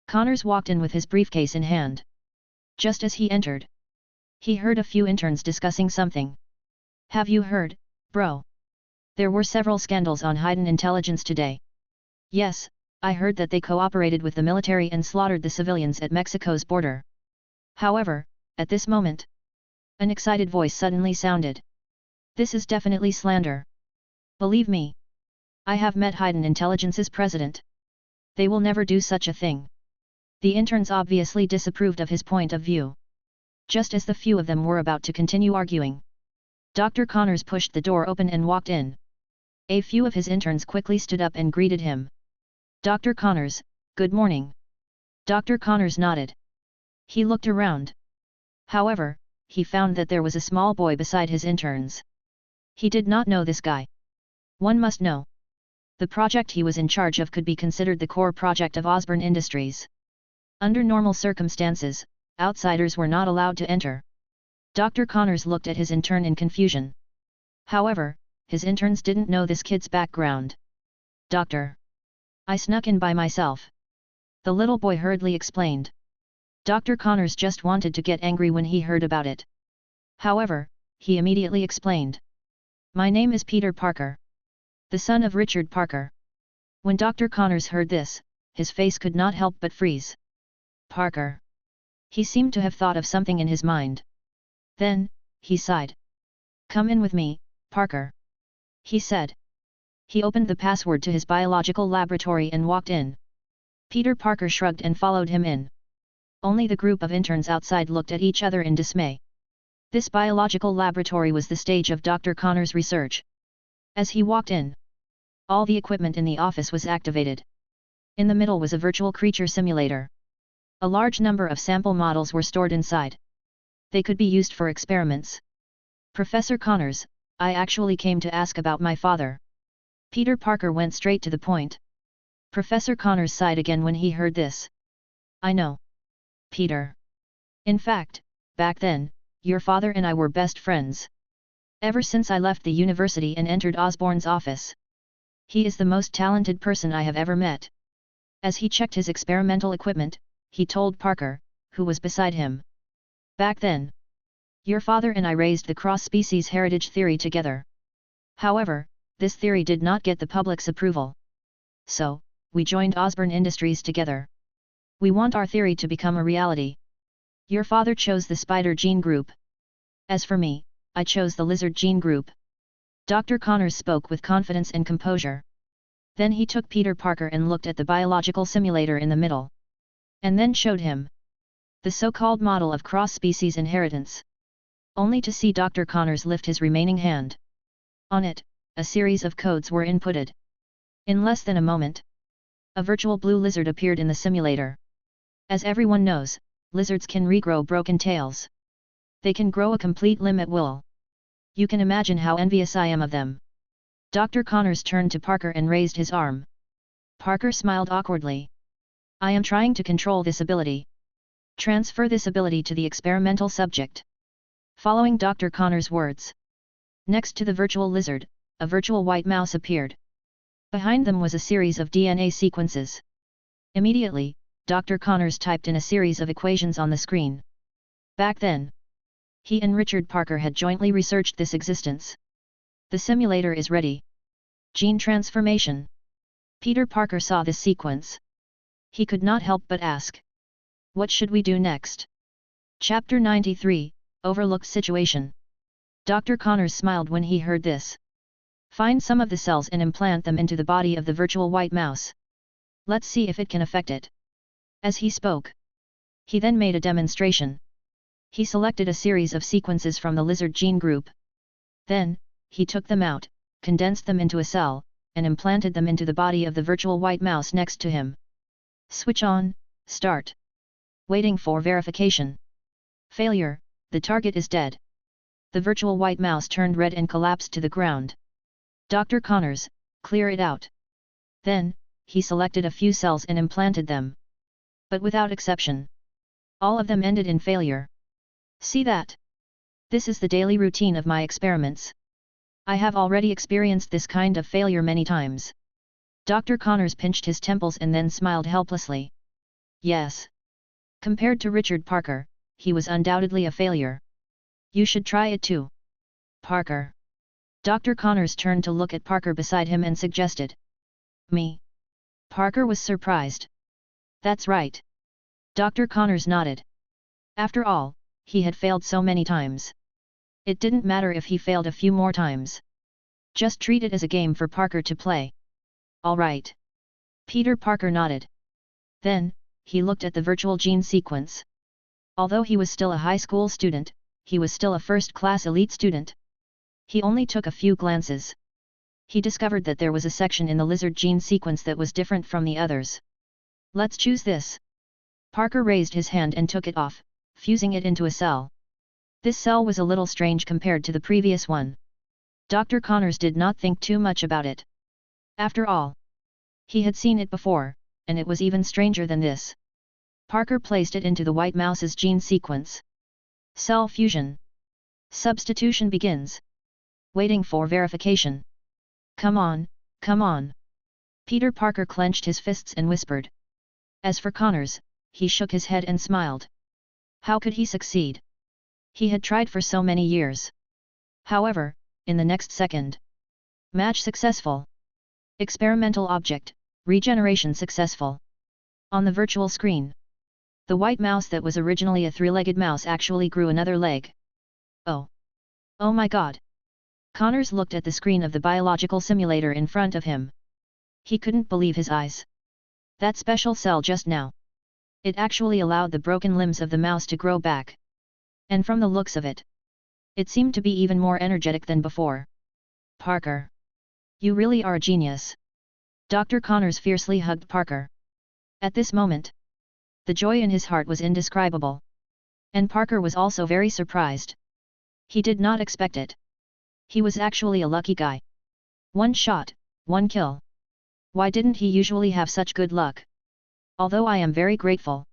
Connors walked in with his briefcase in hand. Just as he entered, he heard a few interns discussing something. Have you heard, bro? There were several scandals on Hiden Intelligence today. Yes, I heard that they cooperated with the military and slaughtered the civilians at Mexico's border. However, at this moment, an excited voice suddenly sounded. This is definitely slander. Believe me. I have met Hiden Intelligence's president. They will never do such a thing. The interns obviously disapproved of his point of view. Just as the few of them were about to continue arguing, Dr. Connors pushed the door open and walked in. A few of his interns quickly stood up and greeted him. Dr. Connors, good morning. Dr. Connors nodded. He looked around. However, he found that there was a small boy beside his interns. He did not know this guy. One must know. The project he was in charge of could be considered the core project of Osborne Industries. Under normal circumstances, outsiders were not allowed to enter. Dr. Connors looked at his intern in confusion. However, his interns didn't know this kid's background. Doctor. I snuck in by myself. The little boy hurriedly explained. Dr. Connors just wanted to get angry when he heard about it. However, he immediately explained. My name is Peter Parker. The son of Richard Parker. When Dr. Connors heard this, his face could not help but freeze. Parker. He seemed to have thought of something in his mind. Then, he sighed. Come in with me, Parker. He said. He opened the password to his biological laboratory and walked in. Peter Parker shrugged and followed him in. Only the group of interns outside looked at each other in dismay. This biological laboratory was the stage of Dr. Connors' research. As he walked in, all the equipment in the office was activated. In the middle was a virtual creature simulator. A large number of sample models were stored inside. They could be used for experiments. Professor Connors, I actually came to ask about my father. Peter Parker went straight to the point. Professor Connors sighed again when he heard this. I know. Peter. In fact, back then, your father and I were best friends. Ever since I left the university and entered Osborne's office. He is the most talented person I have ever met. As he checked his experimental equipment, he told Parker, who was beside him. Back then, your father and I raised the cross-species heritage theory together. However, this theory did not get the public's approval. So, we joined Osborne Industries together. We want our theory to become a reality. Your father chose the spider gene group. As for me, I chose the lizard gene group. Dr. Connors spoke with confidence and composure. Then he took Peter Parker and looked at the biological simulator in the middle. And then showed him the so-called model of cross-species inheritance. Only to see Dr. Connors lift his remaining hand. On it, a series of codes were inputted. In less than a moment, a virtual blue lizard appeared in the simulator. As everyone knows, lizards can regrow broken tails. They can grow a complete limb at will. You can imagine how envious I am of them. Dr. Connors turned to Parker and raised his arm. Parker smiled awkwardly. I am trying to control this ability. Transfer this ability to the experimental subject. Following Dr. Connors' words. Next to the virtual lizard, a virtual white mouse appeared. Behind them was a series of DNA sequences. Immediately, Dr. Connors typed in a series of equations on the screen. Back then, he and Richard Parker had jointly researched this existence. The simulator is ready. Gene transformation. Peter Parker saw this sequence. He could not help but ask. What should we do next? Chapter 93, Overlooked Situation. Dr. Connors smiled when he heard this. Find some of the cells and implant them into the body of the virtual white mouse. Let's see if it can affect it. As he spoke, he then made a demonstration. He selected a series of sequences from the lizard gene group. Then, he took them out, condensed them into a cell, and implanted them into the body of the virtual white mouse next to him. Switch on, start. Waiting for verification. Failure, the target is dead. The virtual white mouse turned red and collapsed to the ground. Dr. Connors, clear it out. Then, he selected a few cells and implanted them. But without exception, all of them ended in failure. See that? This is the daily routine of my experiments. I have already experienced this kind of failure many times. Dr. Connors pinched his temples and then smiled helplessly. Yes. Compared to Richard Parker, he was undoubtedly a failure. You should try it too. Parker. Dr. Connors turned to look at Parker beside him and suggested. Me. Parker was surprised. That's right. Dr. Connors nodded. After all, he had failed so many times. It didn't matter if he failed a few more times. Just treat it as a game for Parker to play. All right. Peter Parker nodded. Then, he looked at the virtual gene sequence. Although he was still a high school student, he was still a first-class elite student. He only took a few glances. he discovered that there was a section in the lizard gene sequence that was different from the others. Let's choose this. Parker raised his hand and took it off, fusing it into a cell. This cell was a little strange compared to the previous one. Dr. Connors did not think too much about it. After all, he had seen it before, and it was even stranger than this. Parker placed it into the white mouse's gene sequence. Cell fusion. Substitution begins. Waiting for verification. Come on, come on. Peter Parker clenched his fists and whispered. As for Connors, he shook his head and smiled. How could he succeed? He had tried for so many years. However, in the next second. Match successful. Experimental object, regeneration successful. On the virtual screen. The white mouse that was originally a three-legged mouse actually grew another leg. Oh! Oh my god! Connors looked at the screen of the biological simulator in front of him. He couldn't believe his eyes. That special cell just now. It actually allowed the broken limbs of the mouse to grow back. And from the looks of it, it seemed to be even more energetic than before. Parker! You really are a genius. Dr. Connors fiercely hugged Parker. At this moment, the joy in his heart was indescribable. And Parker was also very surprised. He did not expect it. He was actually a lucky guy. One shot, one kill. Why didn't he usually have such good luck? Although I am very grateful.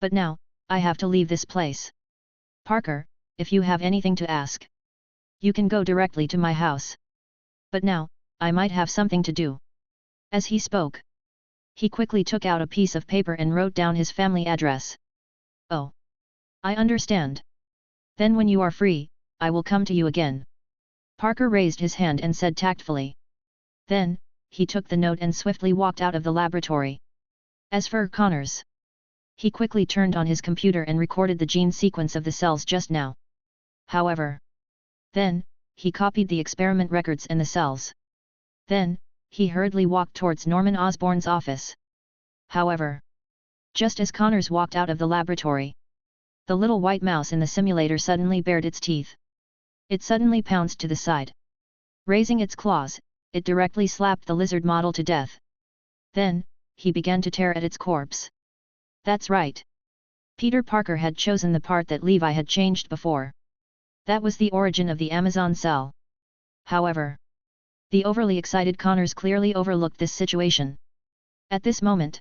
But now, I have to leave this place. Parker, if you have anything to ask, you can go directly to my house. But now, I might have something to do. As he spoke, he quickly took out a piece of paper and wrote down his family address. Oh. I understand. Then when you are free, I will come to you again. Parker raised his hand and said tactfully. Then, he took the note and swiftly walked out of the laboratory. As for Connors, he quickly turned on his computer and recorded the gene sequence of the cells just now. However, then, he copied the experiment records and the cells. Then, he hurriedly walked towards Norman Osborn's office. However, just as Connors walked out of the laboratory, the little white mouse in the simulator suddenly bared its teeth. It suddenly pounced to the side. Raising its claws, it directly slapped the lizard model to death. Then, he began to tear at its corpse. That's right. Peter Parker had chosen the part that Levi had changed before. That was the origin of the Amazon cell. However, the overly excited Connors clearly overlooked this situation. At this moment,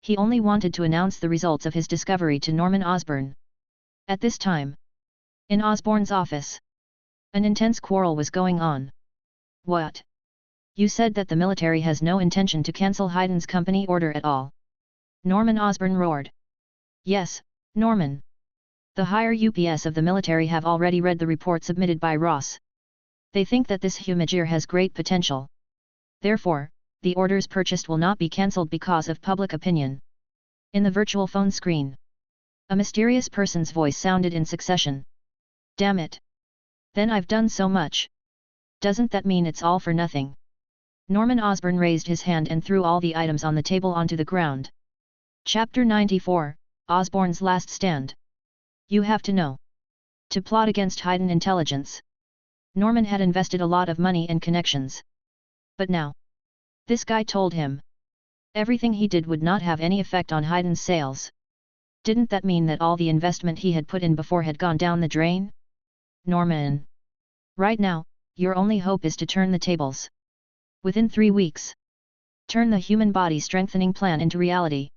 he only wanted to announce the results of his discovery to Norman Osborn. At this time, in Osborn's office, an intense quarrel was going on. What? You said that the military has no intention to cancel Hiden's company order at all. Norman Osborn roared. Yes, Norman. The higher UPS of the military have already read the report submitted by Ross. They think that this Humajir has great potential. Therefore, the orders purchased will not be cancelled because of public opinion. In the virtual phone screen, a mysterious person's voice sounded in succession. Damn it! Then I've done so much. Doesn't that mean it's all for nothing? Norman Osborn raised his hand and threw all the items on the table onto the ground. Chapter 94, Osborn's Last Stand. You have to know. To plot against Hiden Intelligence, Norman had invested a lot of money and connections. But now, this guy told him everything he did would not have any effect on Hiden's sales. Didn't that mean that all the investment he had put in before had gone down the drain? Norman. Right now, your only hope is to turn the tables. Within 3 weeks. Turn the human body strengthening plan into reality.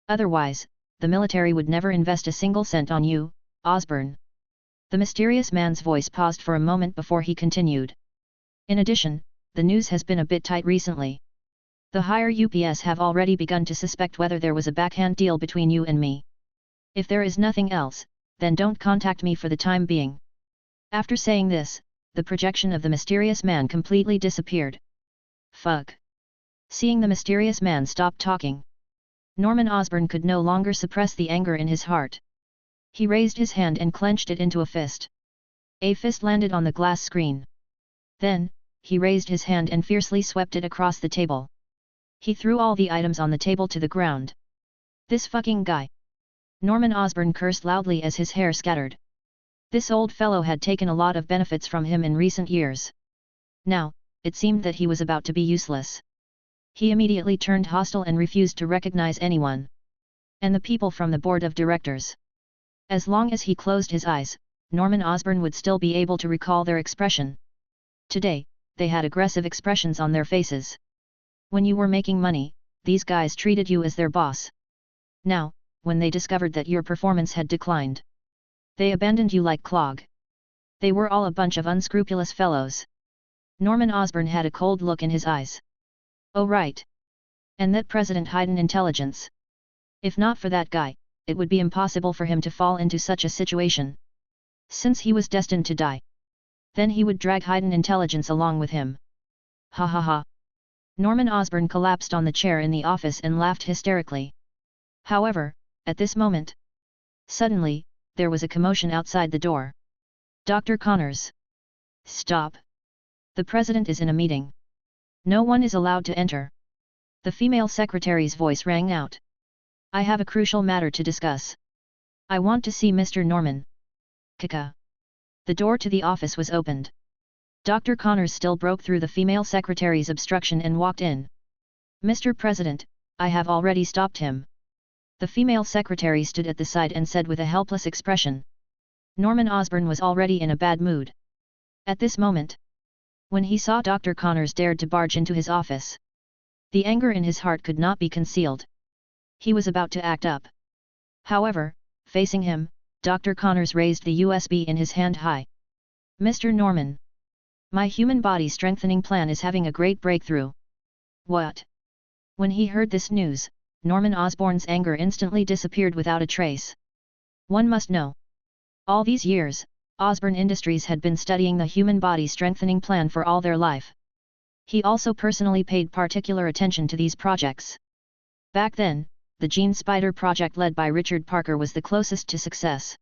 Otherwise, the military would never invest a single cent on you, Osborn. The mysterious man's voice paused for a moment before he continued. In addition, the news has been a bit tight recently. The higher UPS have already begun to suspect whether there was a backhand deal between you and me. If there is nothing else, then don't contact me for the time being. After saying this, the projection of the mysterious man completely disappeared. Fuck. Seeing the mysterious man stop talking, Norman Osborn could no longer suppress the anger in his heart. He raised his hand and clenched it into a fist. A fist landed on the glass screen. Then, he raised his hand and fiercely swept it across the table. He threw all the items on the table to the ground. This fucking guy. Norman Osborn cursed loudly as his hair scattered. This old fellow had taken a lot of benefits from him in recent years. Now, it seemed that he was about to be useless. He immediately turned hostile and refused to recognize anyone. And the people from the board of directors. As long as he closed his eyes, Norman Osborn would still be able to recall their expression. Today, they had aggressive expressions on their faces. When you were making money, these guys treated you as their boss. Now, when they discovered that your performance had declined, they abandoned you like clog. They were all a bunch of unscrupulous fellows. Norman Osborn had a cold look in his eyes. Oh right. And that President Hiden Intelligence. If not for that guy, it would be impossible for him to fall into such a situation. Since he was destined to die, then he would drag Hiden Intelligence along with him. Ha ha ha. Norman Osborn collapsed on the chair in the office and laughed hysterically. However, at this moment, suddenly, there was a commotion outside the door. Dr. Connors. Stop. The president is in a meeting. No one is allowed to enter. The female secretary's voice rang out. I have a crucial matter to discuss. I want to see Mr. Norman. Kaka. The door to the office was opened. Dr. Connors still broke through the female secretary's obstruction and walked in. Mr. President, I have already stopped him. The female secretary stood at the side and said with a helpless expression. Norman Osborn was already in a bad mood. At this moment, when he saw Dr. Connors dared to barge into his office, the anger in his heart could not be concealed. He was about to act up. However, facing him, Dr. Connors raised the USB in his hand high. Mr. Norman. My human body strengthening plan is having a great breakthrough. What? When he heard this news, Norman Osborn's anger instantly disappeared without a trace. One must know. All these years, Osborn Industries had been studying the human body strengthening plan for all their life. He also personally paid particular attention to these projects. Back then, the Gene Spider project led by Richard Parker was the closest to success.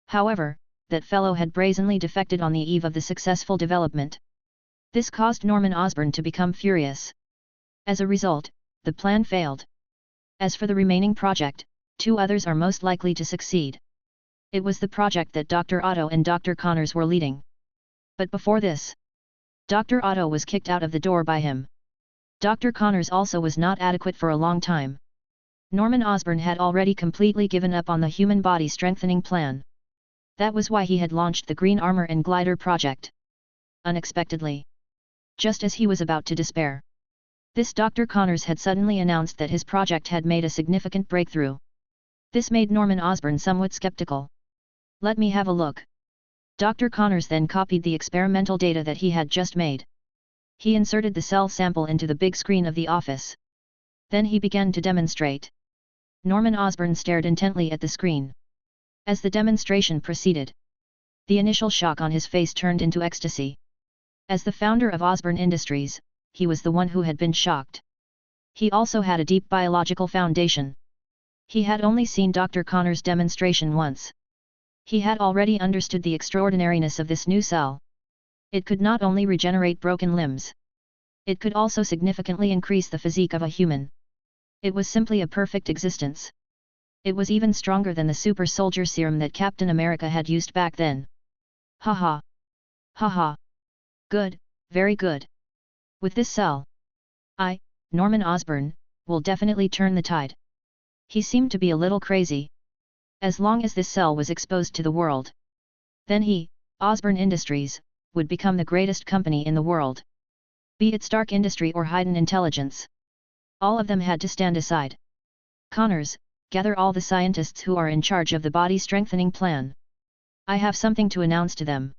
However, that fellow had brazenly defected on the eve of the successful development. This caused Norman Osborn to become furious. As a result, the plan failed. As for the remaining project, 2 others are most likely to succeed. It was the project that Dr. Otto and Dr. Connors were leading. But before this, Dr. Otto was kicked out of the door by him. Dr. Connors also was not adequate for a long time. Norman Osborn had already completely given up on the human body strengthening plan. That was why he had launched the Green Armor and Glider project. Unexpectedly, just as he was about to despair, this Dr. Connors had suddenly announced that his project had made a significant breakthrough. This made Norman Osborn somewhat skeptical. Let me have a look. Dr. Connors then copied the experimental data that he had just made. He inserted the cell sample into the big screen of the office. Then he began to demonstrate. Norman Osborn stared intently at the screen. As the demonstration proceeded, the initial shock on his face turned into ecstasy. As the founder of Osborn Industries, he was the one who had been shocked. He also had a deep biological foundation. He had only seen Dr. Connors' demonstration once. He had already understood the extraordinariness of this new cell. It could not only regenerate broken limbs. It could also significantly increase the physique of a human. It was simply a perfect existence. It was even stronger than the super soldier serum that Captain America had used back then. Ha ha. Ha ha. Good, very good. With this cell, I, Norman Osborn, will definitely turn the tide. He seemed to be a little crazy. As long as this cell was exposed to the world, then he, Osborn Industries, would become the greatest company in the world. Be it Stark Industry or Hiden Intelligence. All of them had to stand aside. Connors, gather all the scientists who are in charge of the body strengthening plan. I have something to announce to them.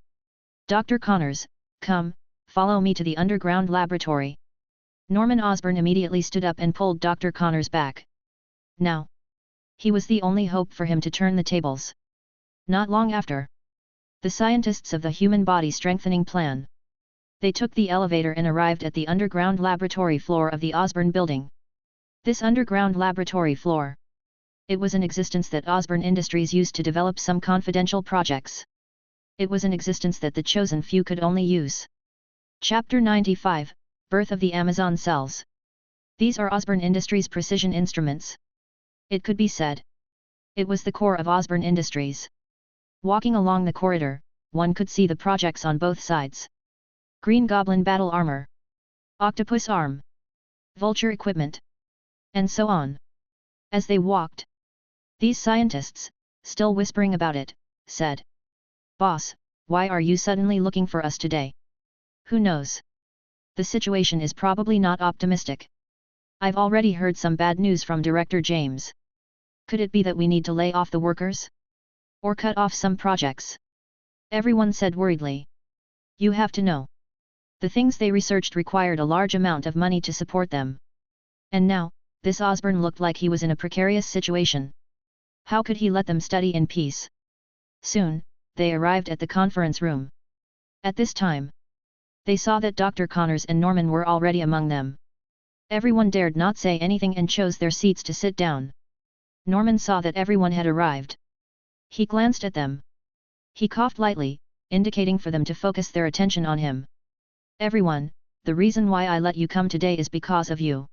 Dr. Connors, come, follow me to the underground laboratory. Norman Osborn immediately stood up and pulled Dr. Connors back. Now, he was the only hope for him to turn the tables. Not long after, the scientists of the human body strengthening plan. They took the elevator and arrived at the underground laboratory floor of the Osborn building. This underground laboratory floor. It was an existence that Osborn Industries used to develop some confidential projects. It was an existence that the chosen few could only use. Chapter 95, Birth of the Amazon Cells. These are Osborn Industries' precision instruments. It could be said. It was the core of Osborn Industries. Walking along the corridor, one could see the projects on both sides. Green Goblin Battle Armor. octopus arm, vulture equipment, and so on. As they walked, these scientists, still whispering about it, said, "Boss, why are you suddenly looking for us today? Who knows? The situation is probably not optimistic. I've already heard some bad news from Director James. Could it be that we need to lay off the workers? Or cut off some projects?" Everyone said worriedly. "You have to know. The things they researched required a large amount of money to support them. And now, this Osborn looked like he was in a precarious situation. How could he let them study in peace?" Soon, they arrived at the conference room. At this time, they saw that Dr. Connors and Norman were already among them. Everyone dared not say anything and chose their seats to sit down. Norman saw that everyone had arrived. He glanced at them. He coughed lightly, indicating for them to focus their attention on him. "Everyone, the reason why I let you come today is because of you.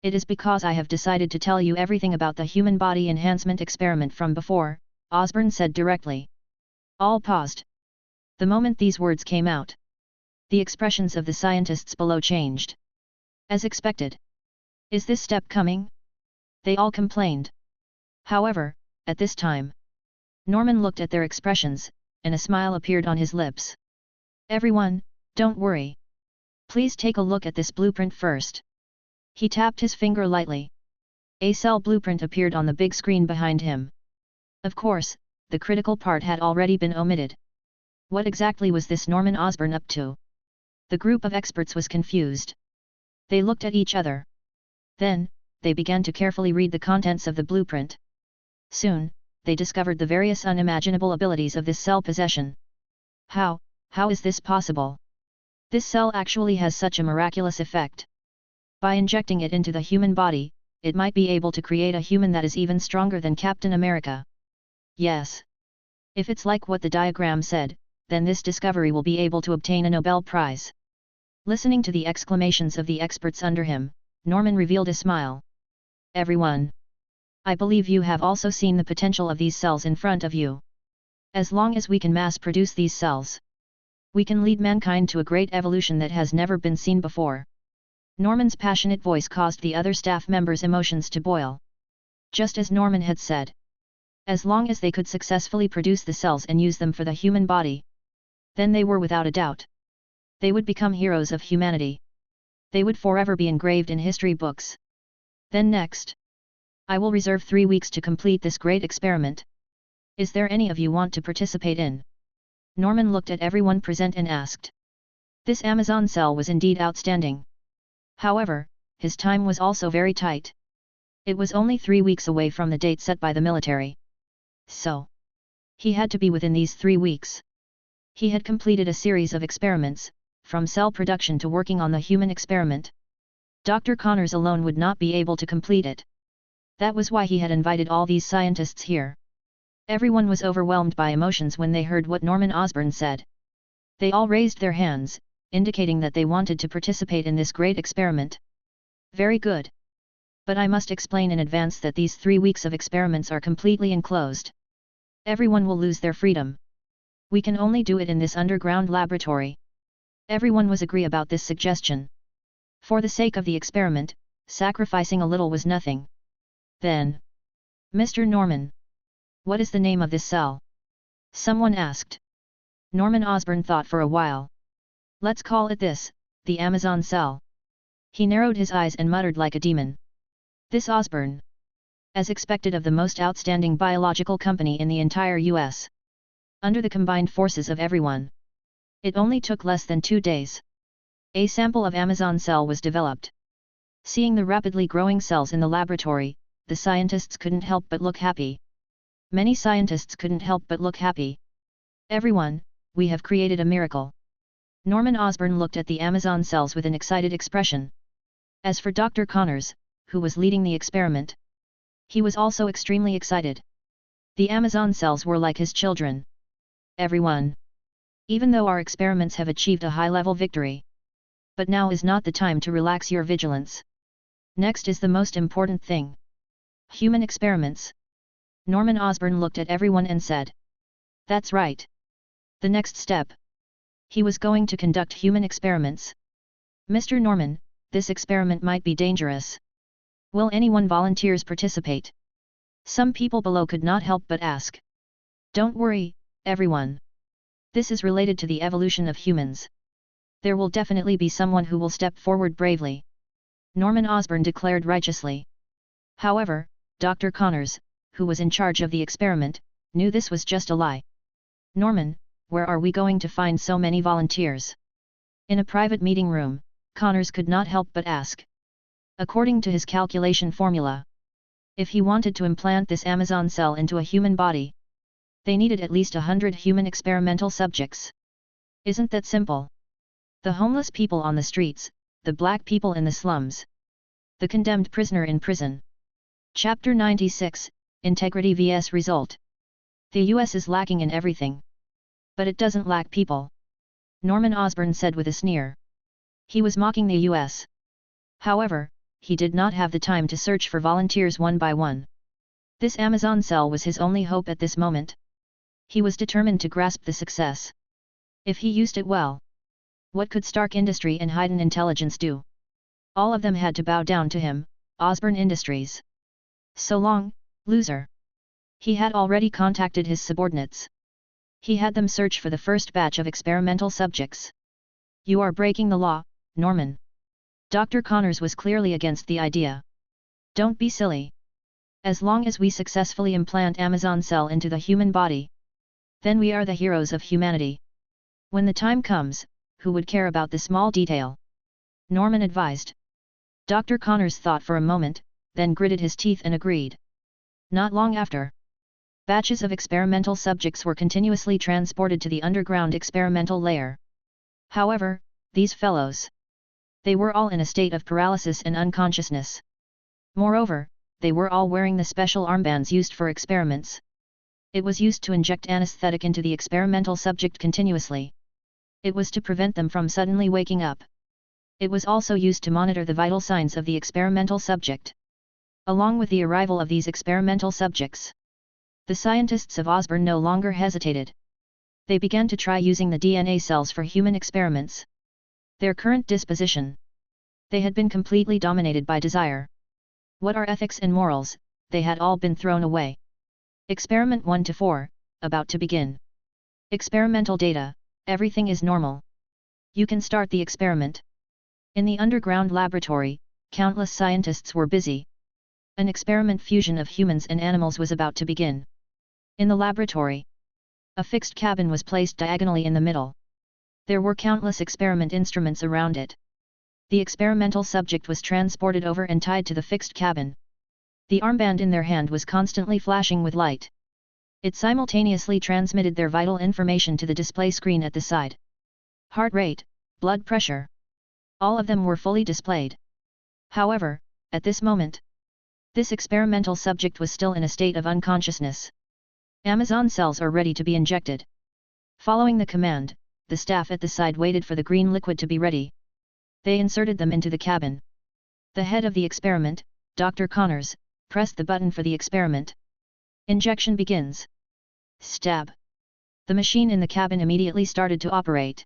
It is because I have decided to tell you everything about the human body enhancement experiment from before," Osborn said directly. All paused. The moment these words came out, the expressions of the scientists below changed. As expected. "Is this step coming?" they all complained. However, at this time, Norman looked at their expressions, and a smile appeared on his lips. "Everyone, don't worry. Please take a look at this blueprint first." He tapped his finger lightly. A cell blueprint appeared on the big screen behind him. Of course, the critical part had already been omitted. What exactly was this Norman Osborn up to? The group of experts was confused. They looked at each other. Then, they began to carefully read the contents of the blueprint. Soon, they discovered the various unimaginable abilities of this cell possession. How is this possible? This cell actually has such a miraculous effect. By injecting it into the human body, it might be able to create a human that is even stronger than Captain America. Yes. If it's like what the diagram said, then this discovery will be able to obtain a Nobel Prize. Listening to the exclamations of the experts under him, Norman revealed a smile. "Everyone. I believe you have also seen the potential of these cells in front of you. As long as we can mass-produce these cells, we can lead mankind to a great evolution that has never been seen before." Norman's passionate voice caused the other staff members' emotions to boil. Just as Norman had said. As long as they could successfully produce the cells and use them for the human body, then they were without a doubt. They would become heroes of humanity. They would forever be engraved in history books. Then next, I will reserve 3 weeks to complete this great experiment. Is there any of you want to participate in? Norman looked at everyone present and asked. This Amazon cell was indeed outstanding. However, his time was also very tight. It was only 3 weeks away from the date set by the military. So, he had to be within these 3 weeks. He had completed a series of experiments, from cell production to working on the human experiment. Dr. Connors alone would not be able to complete it. That was why he had invited all these scientists here. Everyone was overwhelmed by emotions when they heard what Norman Osborn said. They all raised their hands, indicating that they wanted to participate in this great experiment. Very good. But I must explain in advance that these 3 weeks of experiments are completely enclosed. Everyone will lose their freedom. We can only do it in this underground laboratory. Everyone was agree about this suggestion. For the sake of the experiment, sacrificing a little was nothing. Then, Mr. Norman, what is the name of this cell? Someone asked. Norman Osborn thought for a while. Let's call it this, the Amazon cell. He narrowed his eyes and muttered like a demon. This Osborn. As expected of the most outstanding biological company in the entire US. Under the combined forces of everyone. It only took less than 2 days. A sample of Amazon cell was developed. Seeing the rapidly growing cells in the laboratory, the scientists couldn't help but look happy. Many scientists couldn't help but look happy. Everyone, we have created a miracle. Norman Osborn looked at the Amazon cells with an excited expression. As for Dr. Connors, who was leading the experiment, he was also extremely excited. The Amazon cells were like his children. Everyone. Even though our experiments have achieved a high-level victory. But now is not the time to relax your vigilance. Next is the most important thing. Human experiments. Norman Osborn looked at everyone and said. That's right. The next step. He was going to conduct human experiments. Mr. Norman, this experiment might be dangerous. Will anyone volunteers participate? Some people below could not help but ask. Don't worry, everyone. This is related to the evolution of humans. There will definitely be someone who will step forward bravely. Norman Osborn declared righteously. However, Dr. Connors, who was in charge of the experiment, knew this was just a lie. Norman, where are we going to find so many volunteers? In a private meeting room, Connors could not help but ask. According to his calculation formula, if he wanted to implant this Amazon cell into a human body, they needed at least 100 human experimental subjects. Isn't that simple? The homeless people on the streets, the black people in the slums, the condemned prisoner in prison. Chapter 96, Integrity vs. Result. The US is lacking in everything. But it doesn't lack people. Norman Osborn said with a sneer. He was mocking the US. However, he did not have the time to search for volunteers one by one. This Amazon cell was his only hope at this moment. He was determined to grasp the success. If he used it well, what could Stark Industry and Hiden Intelligence do? All of them had to bow down to him, Osborn Industries. So long, loser. He had already contacted his subordinates. He had them search for the first batch of experimental subjects. You are breaking the law, Norman. Dr. Connors was clearly against the idea. Don't be silly. As long as we successfully implant Amazon cell into the human body, then we are the heroes of humanity. When the time comes, who would care about the small detail? Norman advised. Dr. Connors thought for a moment, then gritted his teeth and agreed. Not long after, batches of experimental subjects were continuously transported to the underground experimental layer. However, these fellows, they were all in a state of paralysis and unconsciousness. Moreover, they were all wearing the special armbands used for experiments. It was used to inject anesthetic into the experimental subject continuously. It was to prevent them from suddenly waking up. It was also used to monitor the vital signs of the experimental subject. Along with the arrival of these experimental subjects, the scientists of Osborn no longer hesitated. They began to try using the DNA cells for human experiments. Their current disposition. They had been completely dominated by desire. What are ethics and morals? They had all been thrown away. Experiment 1 to 4, about to begin. Experimental data, everything is normal. You can start the experiment. In the underground laboratory, countless scientists were busy. An experiment fusion of humans and animals was about to begin. In the laboratory, a fixed cabin was placed diagonally in the middle. There were countless experiment instruments around it. The experimental subject was transported over and tied to the fixed cabin. The armband in their hand was constantly flashing with light. It simultaneously transmitted their vital information to the display screen at the side. Heart rate, blood pressure. All of them were fully displayed. However, at this moment, this experimental subject was still in a state of unconsciousness. Amazon cells are ready to be injected. Following the command, the staff at the side waited for the green liquid to be ready. They inserted them into the cabin. The head of the experiment, Dr. Connors, pressed the button for the experiment. Injection begins. Stab. The machine in the cabin immediately started to operate.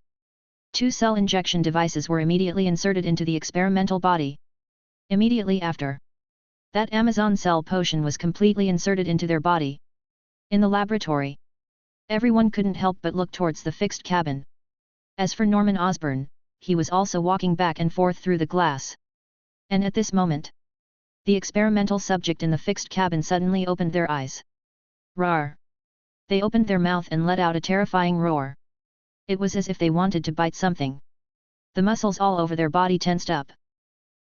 2 cell injection devices were immediately inserted into the experimental body. Immediately after, that Amazon cell potion was completely inserted into their body. In the laboratory, everyone couldn't help but look towards the fixed cabin. As for Norman Osborn, he was also walking back and forth through the glass. And at this moment, the experimental subject in the fixed cabin suddenly opened their eyes. Roar! They opened their mouth and let out a terrifying roar. It was as if they wanted to bite something. The muscles all over their body tensed up.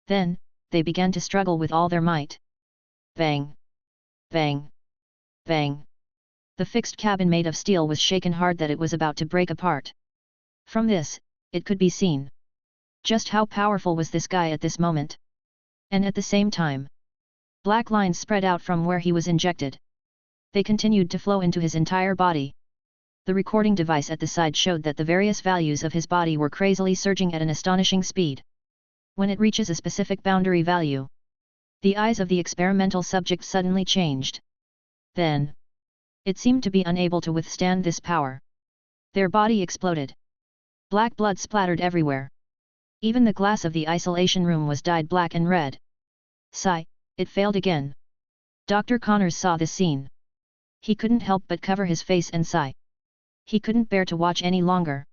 Then, they began to struggle with all their might. Bang! Bang! Bang! The fixed cabin made of steel was shaken hard that it was about to break apart. From this, it could be seen just how powerful was this guy at this moment. And at the same time, black lines spread out from where he was injected. They continued to flow into his entire body. The recording device at the side showed that the various values of his body were crazily surging at an astonishing speed. When it reaches a specific boundary value, the eyes of the experimental subject suddenly changed. Then, it seemed to be unable to withstand this power. Their body exploded. Black blood splattered everywhere. Even the glass of the isolation room was dyed black and red. Sigh, it failed again. Dr. Connors saw this scene. He couldn't help but cover his face and sigh. He couldn't bear to watch any longer.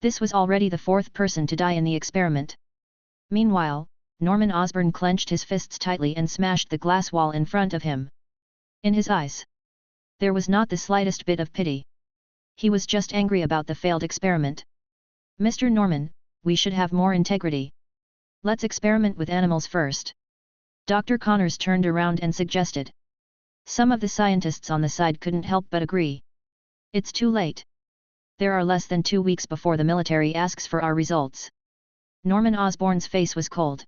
This was already the fourth person to die in the experiment. Meanwhile, Norman Osborn clenched his fists tightly and smashed the glass wall in front of him. In his eyes, there was not the slightest bit of pity. He was just angry about the failed experiment. Mr. Norman, we should have more integrity. Let's experiment with animals first. Dr. Connors turned around and suggested. Some of the scientists on the side couldn't help but agree. It's too late. There are less than 2 weeks before the military asks for our results. Norman Osborn's face was cold.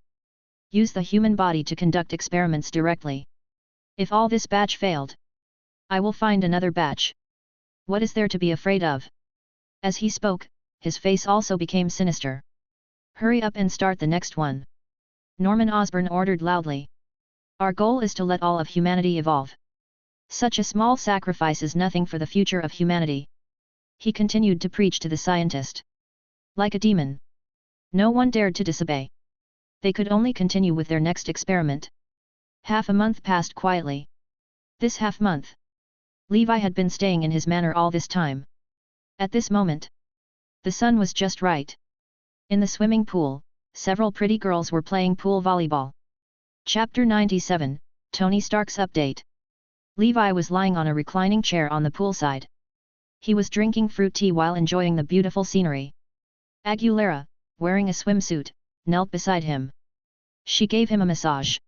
Use the human body to conduct experiments directly. If all this batch failed, I will find another batch. What is there to be afraid of? As he spoke, his face also became sinister. Hurry up and start the next one. Norman Osborn ordered loudly. Our goal is to let all of humanity evolve. Such a small sacrifice is nothing for the future of humanity. He continued to preach to the scientist. Like a demon. No one dared to disobey. They could only continue with their next experiment. Half a month passed quietly. This half-month, Levi had been staying in his manor all this time. At this moment, the sun was just right. In the swimming pool, several pretty girls were playing pool volleyball. Chapter 97, Tony Stark's Update. Levi was lying on a reclining chair on the poolside. He was drinking fruit tea while enjoying the beautiful scenery. Aguilera, wearing a swimsuit, knelt beside him. She gave him a massage.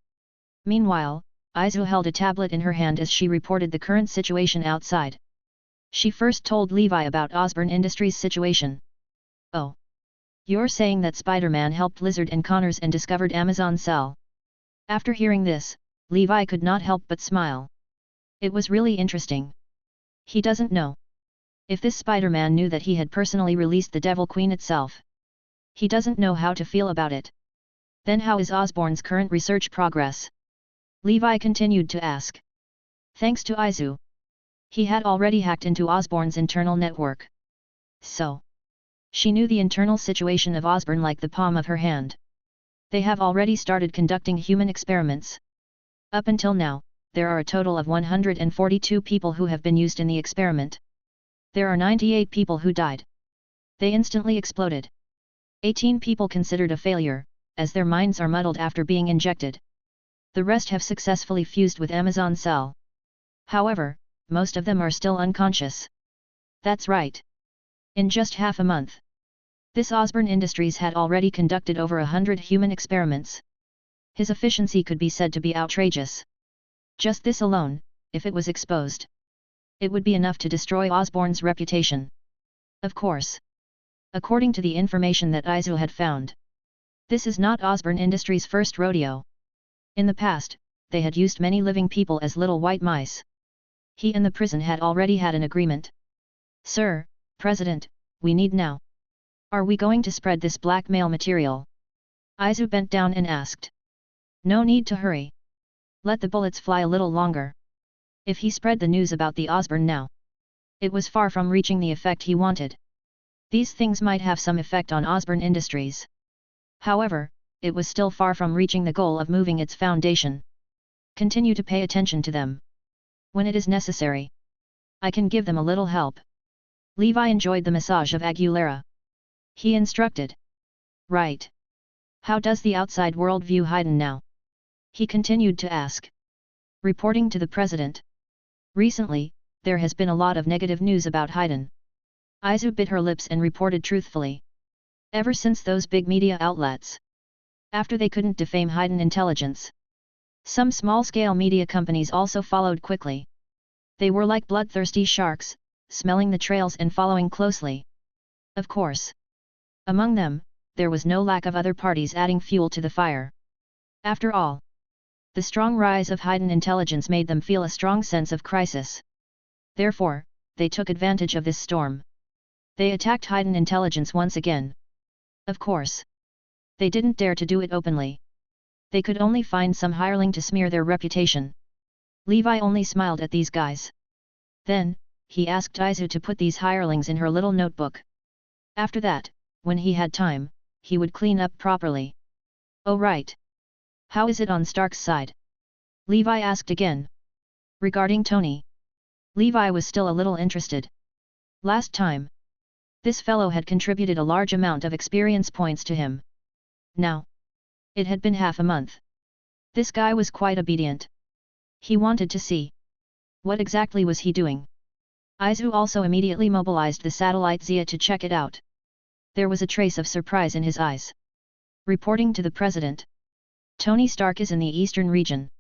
Meanwhile, Izu held a tablet in her hand as she reported the current situation outside. She first told Levi about Osborn Industries' situation. Oh. You're saying that Spider-Man helped Lizard and Connors and discovered Amazon Cell. After hearing this, Levi could not help but smile. It was really interesting. He doesn't know. If this Spider-Man knew that he had personally released the Devil Queen itself, he doesn't know how to feel about it. Then how is Osborn's current research progress? Levi continued to ask. Thanks to Izu. He had already hacked into Osborn's internal network. So, she knew the internal situation of Osborn like the palm of her hand. They have already started conducting human experiments. Up until now, there are a total of 142 people who have been used in the experiment. There are 98 people who died. They instantly exploded. 18 people considered a failure, as their minds are muddled after being injected. The rest have successfully fused with Amazon Cell. However, most of them are still unconscious. That's right. In just half a month, this Osborn Industries had already conducted over 100 human experiments. His efficiency could be said to be outrageous. Just this alone, if it was exposed, it would be enough to destroy Osborn's reputation. Of course. According to the information that Izu had found, this is not Osborn Industries' first rodeo. In the past, they had used many living people as little white mice. He and the prison had already had an agreement. Sir, President, we need now. Are we going to spread this blackmail material? Izu bent down and asked. No need to hurry. Let the bullets fly a little longer. If he spread the news about the Osborn now, it was far from reaching the effect he wanted. These things might have some effect on Osborn Industries. However, it was still far from reaching the goal of moving its foundation. Continue to pay attention to them. When it is necessary, I can give them a little help. Levi enjoyed the massage of Aguilera. He instructed. Right. How does the outside world view Hiden now? He continued to ask. Reporting to the president. Recently, there has been a lot of negative news about Hiden. Izu bit her lips and reported truthfully. Ever since those big media outlets, after they couldn't defame Hiden Intelligence, some small-scale media companies also followed quickly. They were like bloodthirsty sharks, smelling the trails and following closely. Of course. Among them, there was no lack of other parties adding fuel to the fire. After all, the strong rise of Hiden Intelligence made them feel a strong sense of crisis. Therefore, they took advantage of this storm. They attacked Hiden Intelligence once again. Of course, they didn't dare to do it openly. They could only find some hireling to smear their reputation. Levi only smiled at these guys. Then, he asked Izu to put these hirelings in her little notebook. After that, when he had time, he would clean up properly. Oh right. How is it on Stark's side? Levi asked again. Regarding Tony, Levi was still a little interested. Last time, this fellow had contributed a large amount of experience points to him. Now, it had been half a month. This guy was quite obedient. He wanted to see. What exactly was he doing? Izu also immediately mobilized the satellite Zia to check it out. There was a trace of surprise in his eyes. Reporting to the president. Tony Stark is in the eastern region.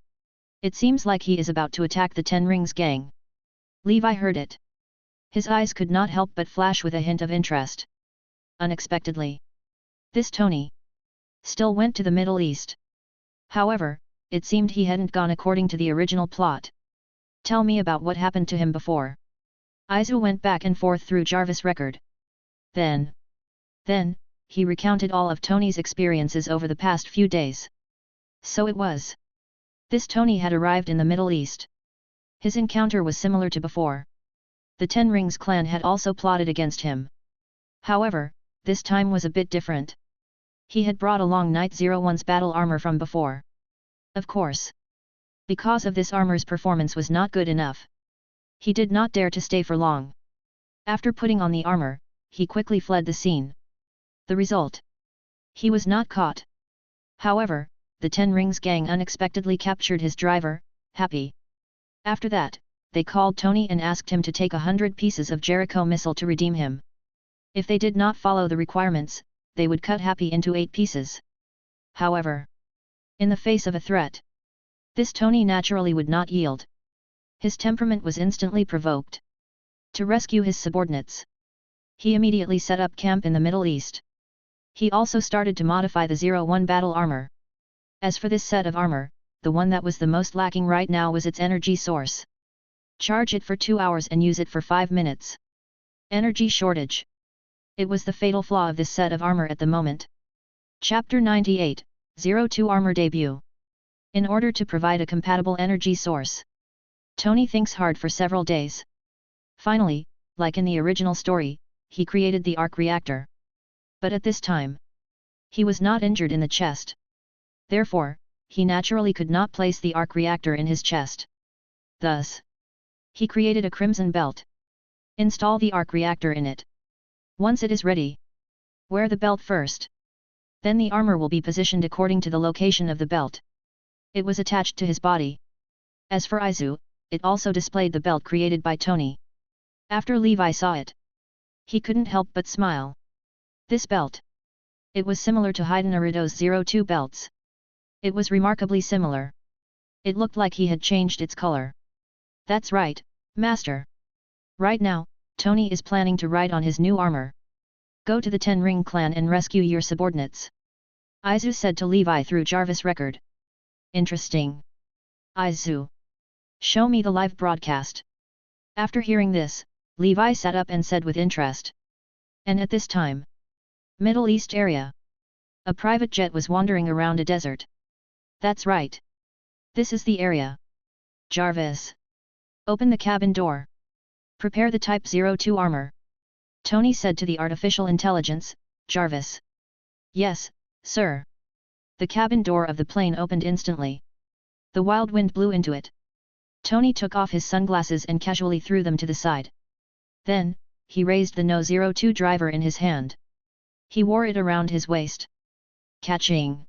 It seems like he is about to attack the Ten Rings gang. Levi heard it. His eyes could not help but flash with a hint of interest. Unexpectedly, this Tony still went to the Middle East. However, it seemed he hadn't gone according to the original plot. Tell me about what happened to him before. Izu went back and forth through Jarvis' record. Then, he recounted all of Tony's experiences over the past few days. So it was. This Tony had arrived in the Middle East. His encounter was similar to before. The Ten Rings clan had also plotted against him. However, this time was a bit different. He had brought along Knight 01's battle armor from before. Of course. Because of this armor's performance was not good enough. He did not dare to stay for long. After putting on the armor, he quickly fled the scene. The result? He was not caught. However, the Ten Rings gang unexpectedly captured his driver, Happy. After that, they called Tony and asked him to take 100 pieces of Jericho missile to redeem him. If they did not follow the requirements, they would cut Happy into 8 pieces. However, in the face of a threat, this Tony naturally would not yield. His temperament was instantly provoked. To rescue his subordinates, he immediately set up camp in the Middle East. He also started to modify the 01 battle armor. As for this set of armor, the one that was the most lacking right now was its energy source. Charge it for 2 hours and use it for 5 minutes. Energy shortage. It was the fatal flaw of this set of armor at the moment. Chapter 98, 02 Armor Debut. In order to provide a compatible energy source, Tony thinks hard for several days. Finally, like in the original story, he created the arc reactor. But at this time, he was not injured in the chest. Therefore, he naturally could not place the arc reactor in his chest. Thus, he created a crimson belt. Install the arc reactor in it. Once it is ready, wear the belt first. Then the armor will be positioned according to the location of the belt. It was attached to his body. As for Izu, it also displayed the belt created by Tony. After Levi saw it, he couldn't help but smile. This belt. It was similar to Hiden Naruto's 02 belts. It was remarkably similar. It looked like he had changed its color. That's right, Master. Right now, Tony is planning to ride on his new armor. Go to the Ten Ring clan and rescue your subordinates. Izu said to Levi through Jarvis' record. Interesting. Izu. Show me the live broadcast. After hearing this, Levi sat up and said with interest. And at this time, Middle East area. A private jet was wandering around a desert. That's right. This is the area. Jarvis. Open the cabin door. Prepare the Type 02 armor. Tony said to the artificial intelligence, Jarvis. Yes, sir. The cabin door of the plane opened instantly. The wild wind blew into it. Tony took off his sunglasses and casually threw them to the side. Then, he raised the No 02 driver in his hand. He wore it around his waist. Catching.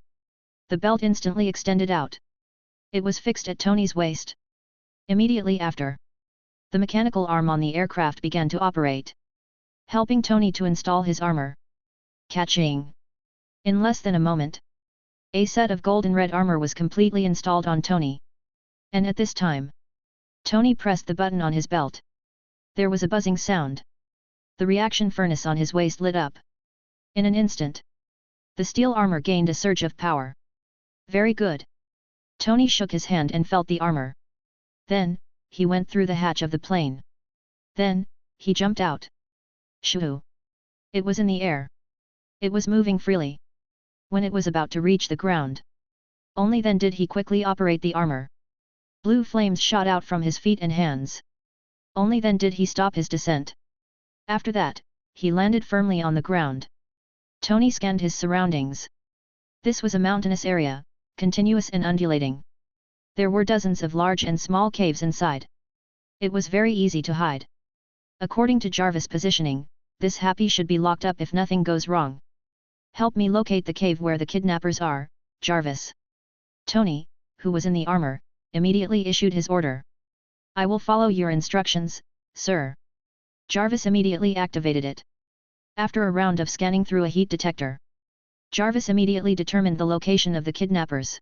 The belt instantly extended out. It was fixed at Tony's waist. Immediately after, the mechanical arm on the aircraft began to operate, helping Tony to install his armor. Catching. In less than a moment, a set of golden red armor was completely installed on Tony. And at this time, Tony pressed the button on his belt. There was a buzzing sound. The reaction furnace on his waist lit up. In an instant, the steel armor gained a surge of power. Very good. Tony shook his hand and felt the armor. Then, he went through the hatch of the plane. Then, he jumped out. Shoo! It was in the air. It was moving freely. When it was about to reach the ground, only then did he quickly operate the armor. Blue flames shot out from his feet and hands. Only then did he stop his descent. After that, he landed firmly on the ground. Tony scanned his surroundings. This was a mountainous area, continuous and undulating. There were dozens of large and small caves inside. It was very easy to hide. According to Jarvis' positioning, this Happy should be locked up if nothing goes wrong. Help me locate the cave where the kidnappers are, Jarvis. Tony, who was in the armor, immediately issued his order. I will follow your instructions, sir. Jarvis immediately activated it. After a round of scanning through a heat detector, Jarvis immediately determined the location of the kidnappers.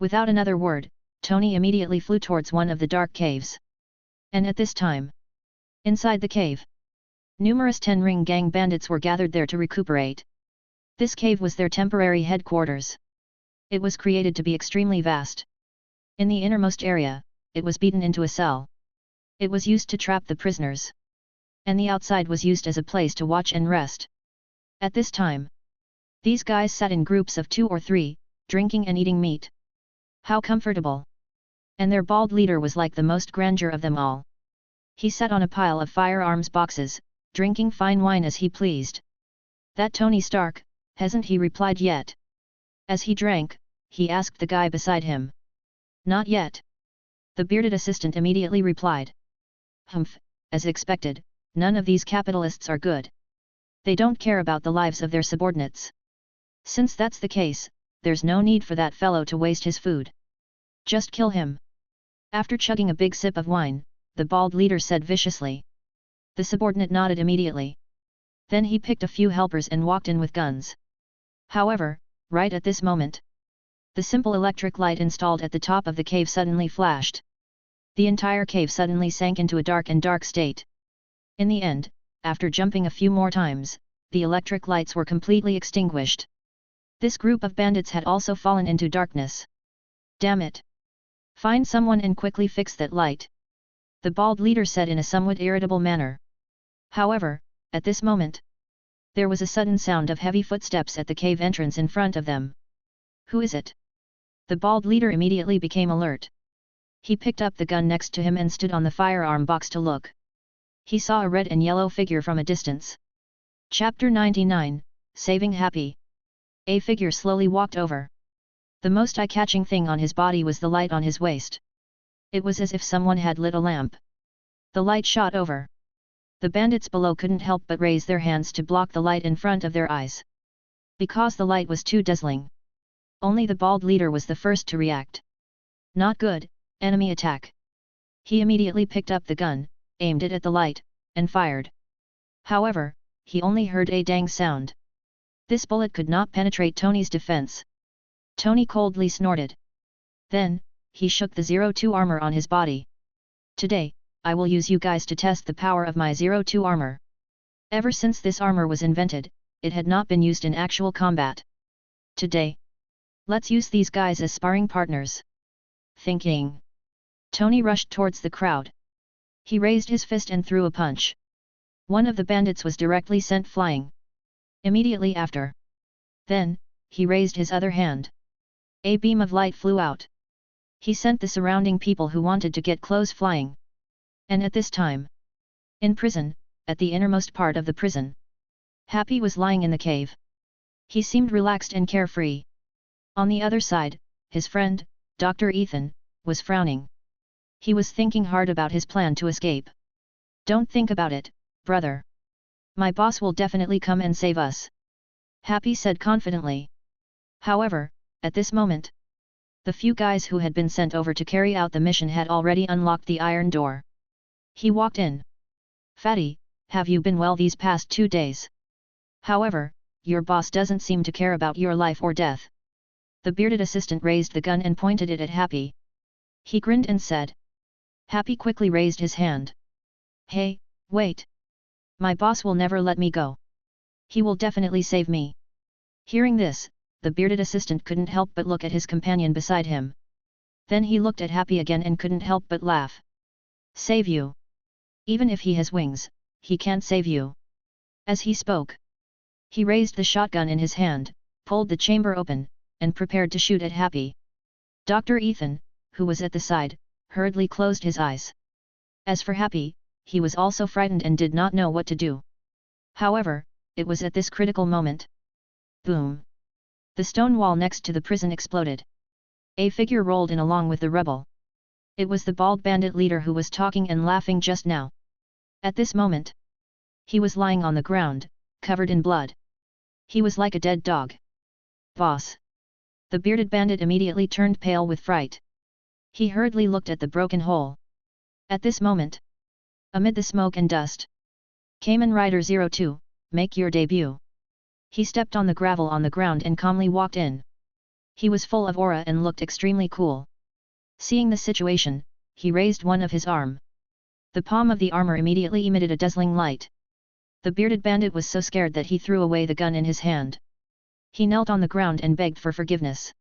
Without another word, Tony immediately flew towards one of the dark caves. And at this time, inside the cave, numerous 10-ring gang bandits were gathered there to recuperate. This cave was their temporary headquarters. It was created to be extremely vast. In the innermost area, it was beaten into a cell. It was used to trap the prisoners. And the outside was used as a place to watch and rest. At this time, these guys sat in groups of 2 or 3, drinking and eating meat. How comfortable! And their bald leader was like the most grandeur of them all. He sat on a pile of firearms boxes, drinking fine wine as he pleased. That Tony Stark, hasn't he replied yet? As he drank, he asked the guy beside him. Not yet. The bearded assistant immediately replied. Humph, as expected, none of these capitalists are good. They don't care about the lives of their subordinates. Since that's the case, there's no need for that fellow to waste his food. Just kill him. After chugging a big sip of wine, the bald leader said viciously. The subordinate nodded immediately. Then he picked a few helpers and walked in with guns. However, right at this moment, the simple electric light installed at the top of the cave suddenly flashed. The entire cave suddenly sank into a dark state. In the end, after jumping a few more times, the electric lights were completely extinguished. This group of bandits had also fallen into darkness. Damn it! Find someone and quickly fix that light. The bald leader said in a somewhat irritable manner. However, at this moment, there was a sudden sound of heavy footsteps at the cave entrance in front of them. Who is it? The bald leader immediately became alert. He picked up the gun next to him and stood on the firearm box to look. He saw a red and yellow figure from a distance. Chapter 99, Saving Happy. A figure slowly walked over. The most eye-catching thing on his body was the light on his waist. It was as if someone had lit a lamp. The light shot over. The bandits below couldn't help but raise their hands to block the light in front of their eyes. Because the light was too dazzling. Only the bald leader was the first to react. Not good, enemy attack. He immediately picked up the gun, aimed it at the light, and fired. However, he only heard a dang sound. This bullet could not penetrate Tony's defense. Tony coldly snorted. Then, he shook the 02 armor on his body. Today, I will use you guys to test the power of my 02 armor. Ever since this armor was invented, it had not been used in actual combat. Today, let's use these guys as sparring partners. Thinking. Tony rushed towards the crowd. He raised his fist and threw a punch. One of the bandits was directly sent flying. Immediately after. Then, he raised his other hand. A beam of light flew out. He sent the surrounding people who wanted to get close flying. And at this time, in prison, at the innermost part of the prison, Happy was lying in the cave. He seemed relaxed and carefree. On the other side, his friend, Dr. Ethan, was frowning. He was thinking hard about his plan to escape. Don't think about it, brother. My boss will definitely come and save us. Happy said confidently. However, at this moment, the few guys who had been sent over to carry out the mission had already unlocked the iron door. He walked in. Fatty, have you been well these past 2 days? However, your boss doesn't seem to care about your life or death. The bearded assistant raised the gun and pointed it at Happy. He grinned and said. Happy quickly raised his hand. Hey, wait. My boss will never let me go. He will definitely save me. Hearing this, the bearded assistant couldn't help but look at his companion beside him. Then he looked at Happy again and couldn't help but laugh. Save you? Even if he has wings, he can't save you. As he spoke, he raised the shotgun in his hand, pulled the chamber open, and prepared to shoot at Happy. Dr. Ethan, who was at the side, hurriedly closed his eyes. As for Happy, he was also frightened and did not know what to do. However, it was at this critical moment. Boom! The stone wall next to the prison exploded. A figure rolled in along with the rebel. It was the bald bandit leader who was talking and laughing just now. At this moment, he was lying on the ground, covered in blood. He was like a dead dog. Boss! The bearded bandit immediately turned pale with fright. He hurriedly looked at the broken hole. At this moment, amid the smoke and dust, Kamen Rider 02, make your debut. He stepped on the gravel on the ground and calmly walked in. He was full of aura and looked extremely cool. Seeing the situation, he raised one of his arm. The palm of the armor immediately emitted a dazzling light. The bearded bandit was so scared that he threw away the gun in his hand. He knelt on the ground and begged for forgiveness.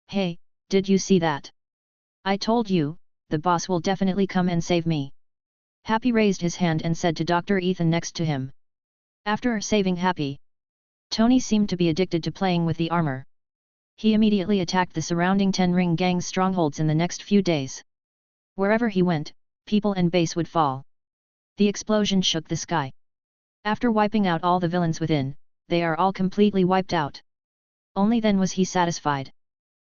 Hey, did you see that? I told you, the boss will definitely come and save me. Happy raised his hand and said to Dr. Ethan next to him. After saving Happy, Tony seemed to be addicted to playing with the armor. He immediately attacked the surrounding Ten-Ring Gang's strongholds in the next few days. Wherever he went, people and base would fall. The explosion shook the sky. After wiping out all the villains within, they are all completely wiped out. Only then was he satisfied.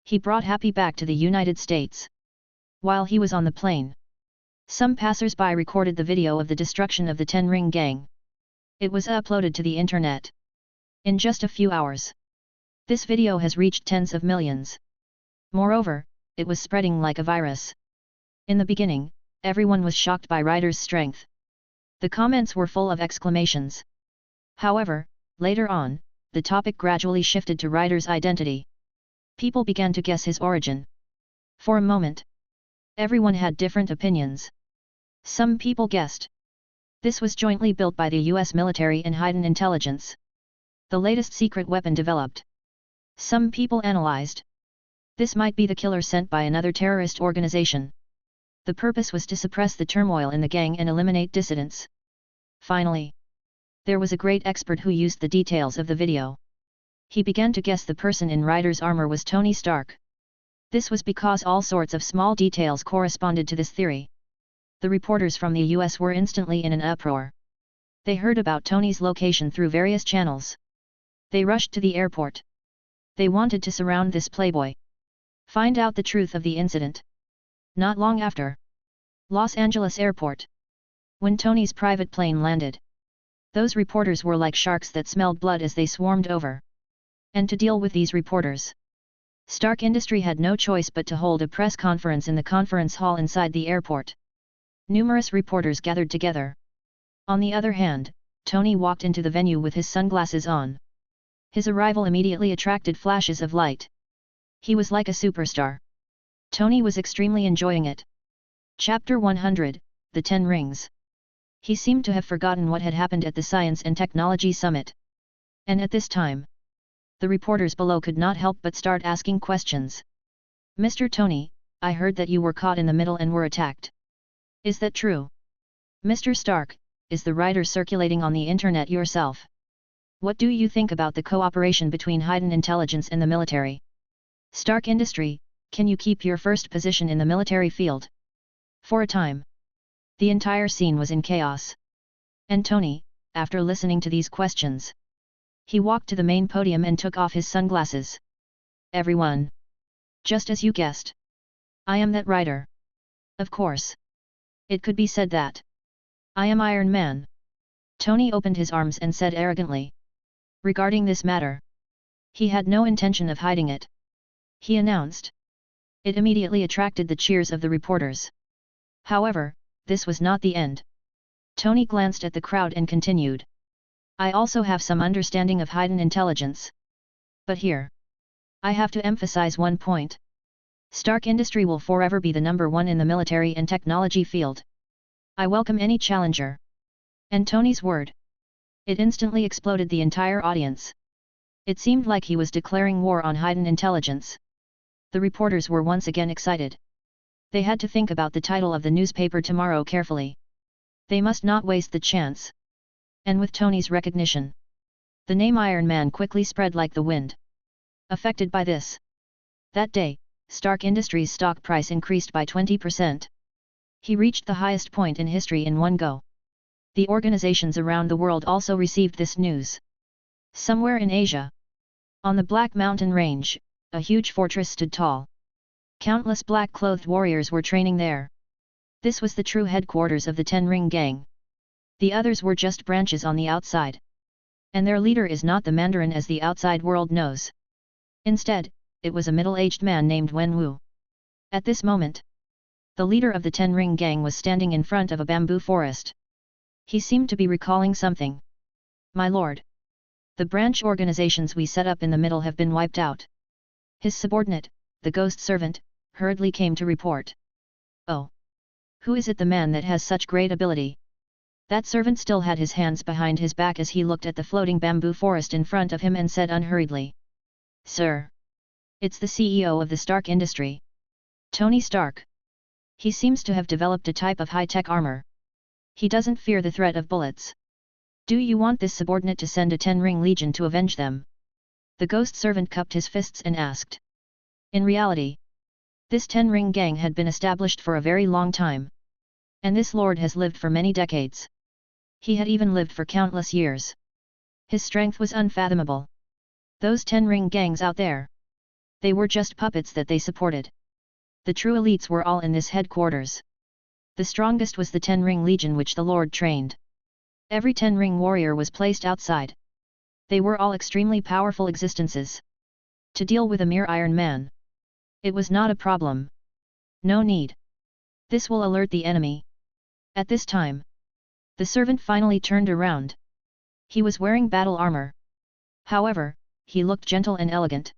He brought Happy back to the United States. While he was on the plane, some passers-by recorded the video of the destruction of the Ten-Ring Gang. It was uploaded to the internet. In just a few hours, this video has reached tens of millions. Moreover, it was spreading like a virus. In the beginning, everyone was shocked by Rider's strength. The comments were full of exclamations. However, later on, the topic gradually shifted to Rider's identity. People began to guess his origin. For a moment, everyone had different opinions. Some people guessed this was jointly built by the US military and Hiden Intelligence, the latest secret weapon developed. Some people analyzed this might be the killer sent by another terrorist organization. The purpose was to suppress the turmoil in the gang and eliminate dissidents. Finally, there was a great expert who used the details of the video. He began to guess the person in Rider's armor was Tony Stark. This was because all sorts of small details corresponded to this theory. The reporters from the US were instantly in an uproar. They heard about Tony's location through various channels. They rushed to the airport. They wanted to surround this playboy. Find out the truth of the incident. Not long after, Los Angeles Airport, when Tony's private plane landed, those reporters were like sharks that smelled blood as they swarmed over. And to deal with these reporters, Stark Industry had no choice but to hold a press conference in the conference hall inside the airport. Numerous reporters gathered together. On the other hand, Tony walked into the venue with his sunglasses on. His arrival immediately attracted flashes of light. He was like a superstar. Tony was extremely enjoying it. Chapter 100, The 10 Rings. He seemed to have forgotten what had happened at the Science and Technology Summit. And at this time, the reporters below could not help but start asking questions. Mr. Tony, I heard that you were caught in the middle and were attacked. Is that true? Mr. Stark, is the writer circulating on the internet yourself? What do you think about the cooperation between Hiden Intelligence and the military? Stark Industry, can you keep your first position in the military field? For a time, the entire scene was in chaos. And Tony, after listening to these questions, he walked to the main podium and took off his sunglasses. Everyone! Just as you guessed. I am that writer. Of course. It could be said that I am Iron Man. Tony opened his arms and said arrogantly. Regarding this matter, he had no intention of hiding it. He announced. It immediately attracted the cheers of the reporters. However, this was not the end. Tony glanced at the crowd and continued. I also have some understanding of Hiden Intelligence. But here, I have to emphasize one point. Stark Industry will forever be the #1 in the military and technology field. I welcome any challenger. And Tony's word. It instantly exploded the entire audience. It seemed like he was declaring war on Hiden Intelligence. The reporters were once again excited. They had to think about the title of the newspaper tomorrow carefully. They must not waste the chance. And with Tony's recognition, the name Iron Man quickly spread like the wind. Affected by this, that day, Stark Industries' stock price increased by 20%. He reached the highest point in history in one go. The organizations around the world also received this news. Somewhere in Asia, On the Black Mountain Range, a huge fortress stood tall. Countless black-clothed warriors were training there. This was the true headquarters of the Ten Ring Gang. The others were just branches on the outside. And their leader is not the Mandarin as the outside world knows. Instead, it was a middle-aged man named Wen Wu. At this moment, the leader of the Ten Ring Gang was standing in front of a bamboo forest. He seemed to be recalling something. My lord. The branch organizations we set up in the middle have been wiped out. His subordinate, the ghost servant, hurriedly came to report. Oh! Who is it, the man that has such great ability? That servant still had his hands behind his back as he looked at the floating bamboo forest in front of him and said unhurriedly. Sir! It's the CEO of the Stark Industry. Tony Stark. He seems to have developed a type of high-tech armor. He doesn't fear the threat of bullets. Do you want this subordinate to send a Ten-Ring Legion to avenge them? The ghost servant cupped his fists and asked. In reality, this Ten-Ring Gang had been established for a very long time. And this lord has lived for many decades. He had even lived for countless years. His strength was unfathomable. Those Ten-Ring Gangs out there, they were just puppets that they supported. The true elites were all in this headquarters. The strongest was the Ten-Ring Legion which the lord trained. Every Ten-Ring warrior was placed outside. They were all extremely powerful existences. To deal with a mere Iron Man, it was not a problem. No need. This will alert the enemy. At this time, the servant finally turned around. He was wearing battle armor. However, he looked gentle and elegant.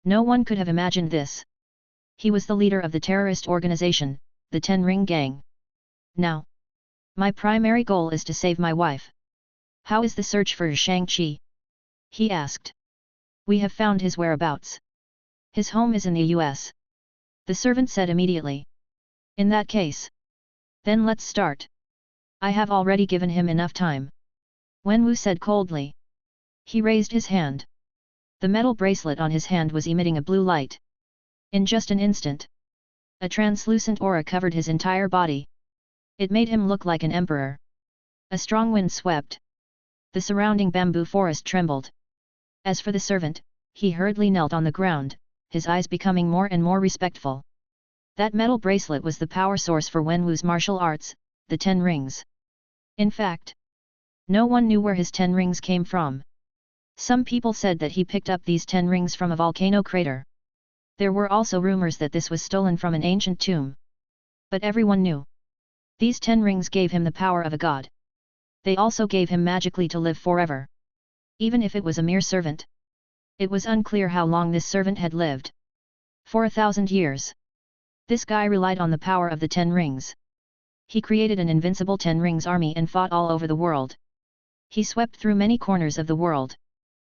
No one could have imagined this. He was the leader of the terrorist organization, the Ten Ring Gang. Now, my primary goal is to save my wife. How is the search for Shang-Chi? He asked. We have found his whereabouts. His home is in the US. The servant said immediately. In that case, then let's start. I have already given him enough time. Wen Wu said coldly. He raised his hand. The metal bracelet on his hand was emitting a blue light. In just an instant, a translucent aura covered his entire body. It made him look like an emperor. A strong wind swept. The surrounding bamboo forest trembled. As for the servant, he hurriedly knelt on the ground, his eyes becoming more and more respectful. That metal bracelet was the power source for Wen Wu's martial arts, the 10 rings. In fact, no one knew where his 10 rings came from. Some people said that he picked up these 10 rings from a volcano crater. There were also rumors that this was stolen from an ancient tomb. But everyone knew. These 10 rings gave him the power of a god. They also gave him magically to live forever. Even if it was a mere servant. It was unclear how long this servant had lived. For 1,000 years. This guy relied on the power of the 10 rings. He created an invincible 10 rings army and fought all over the world. He swept through many corners of the world.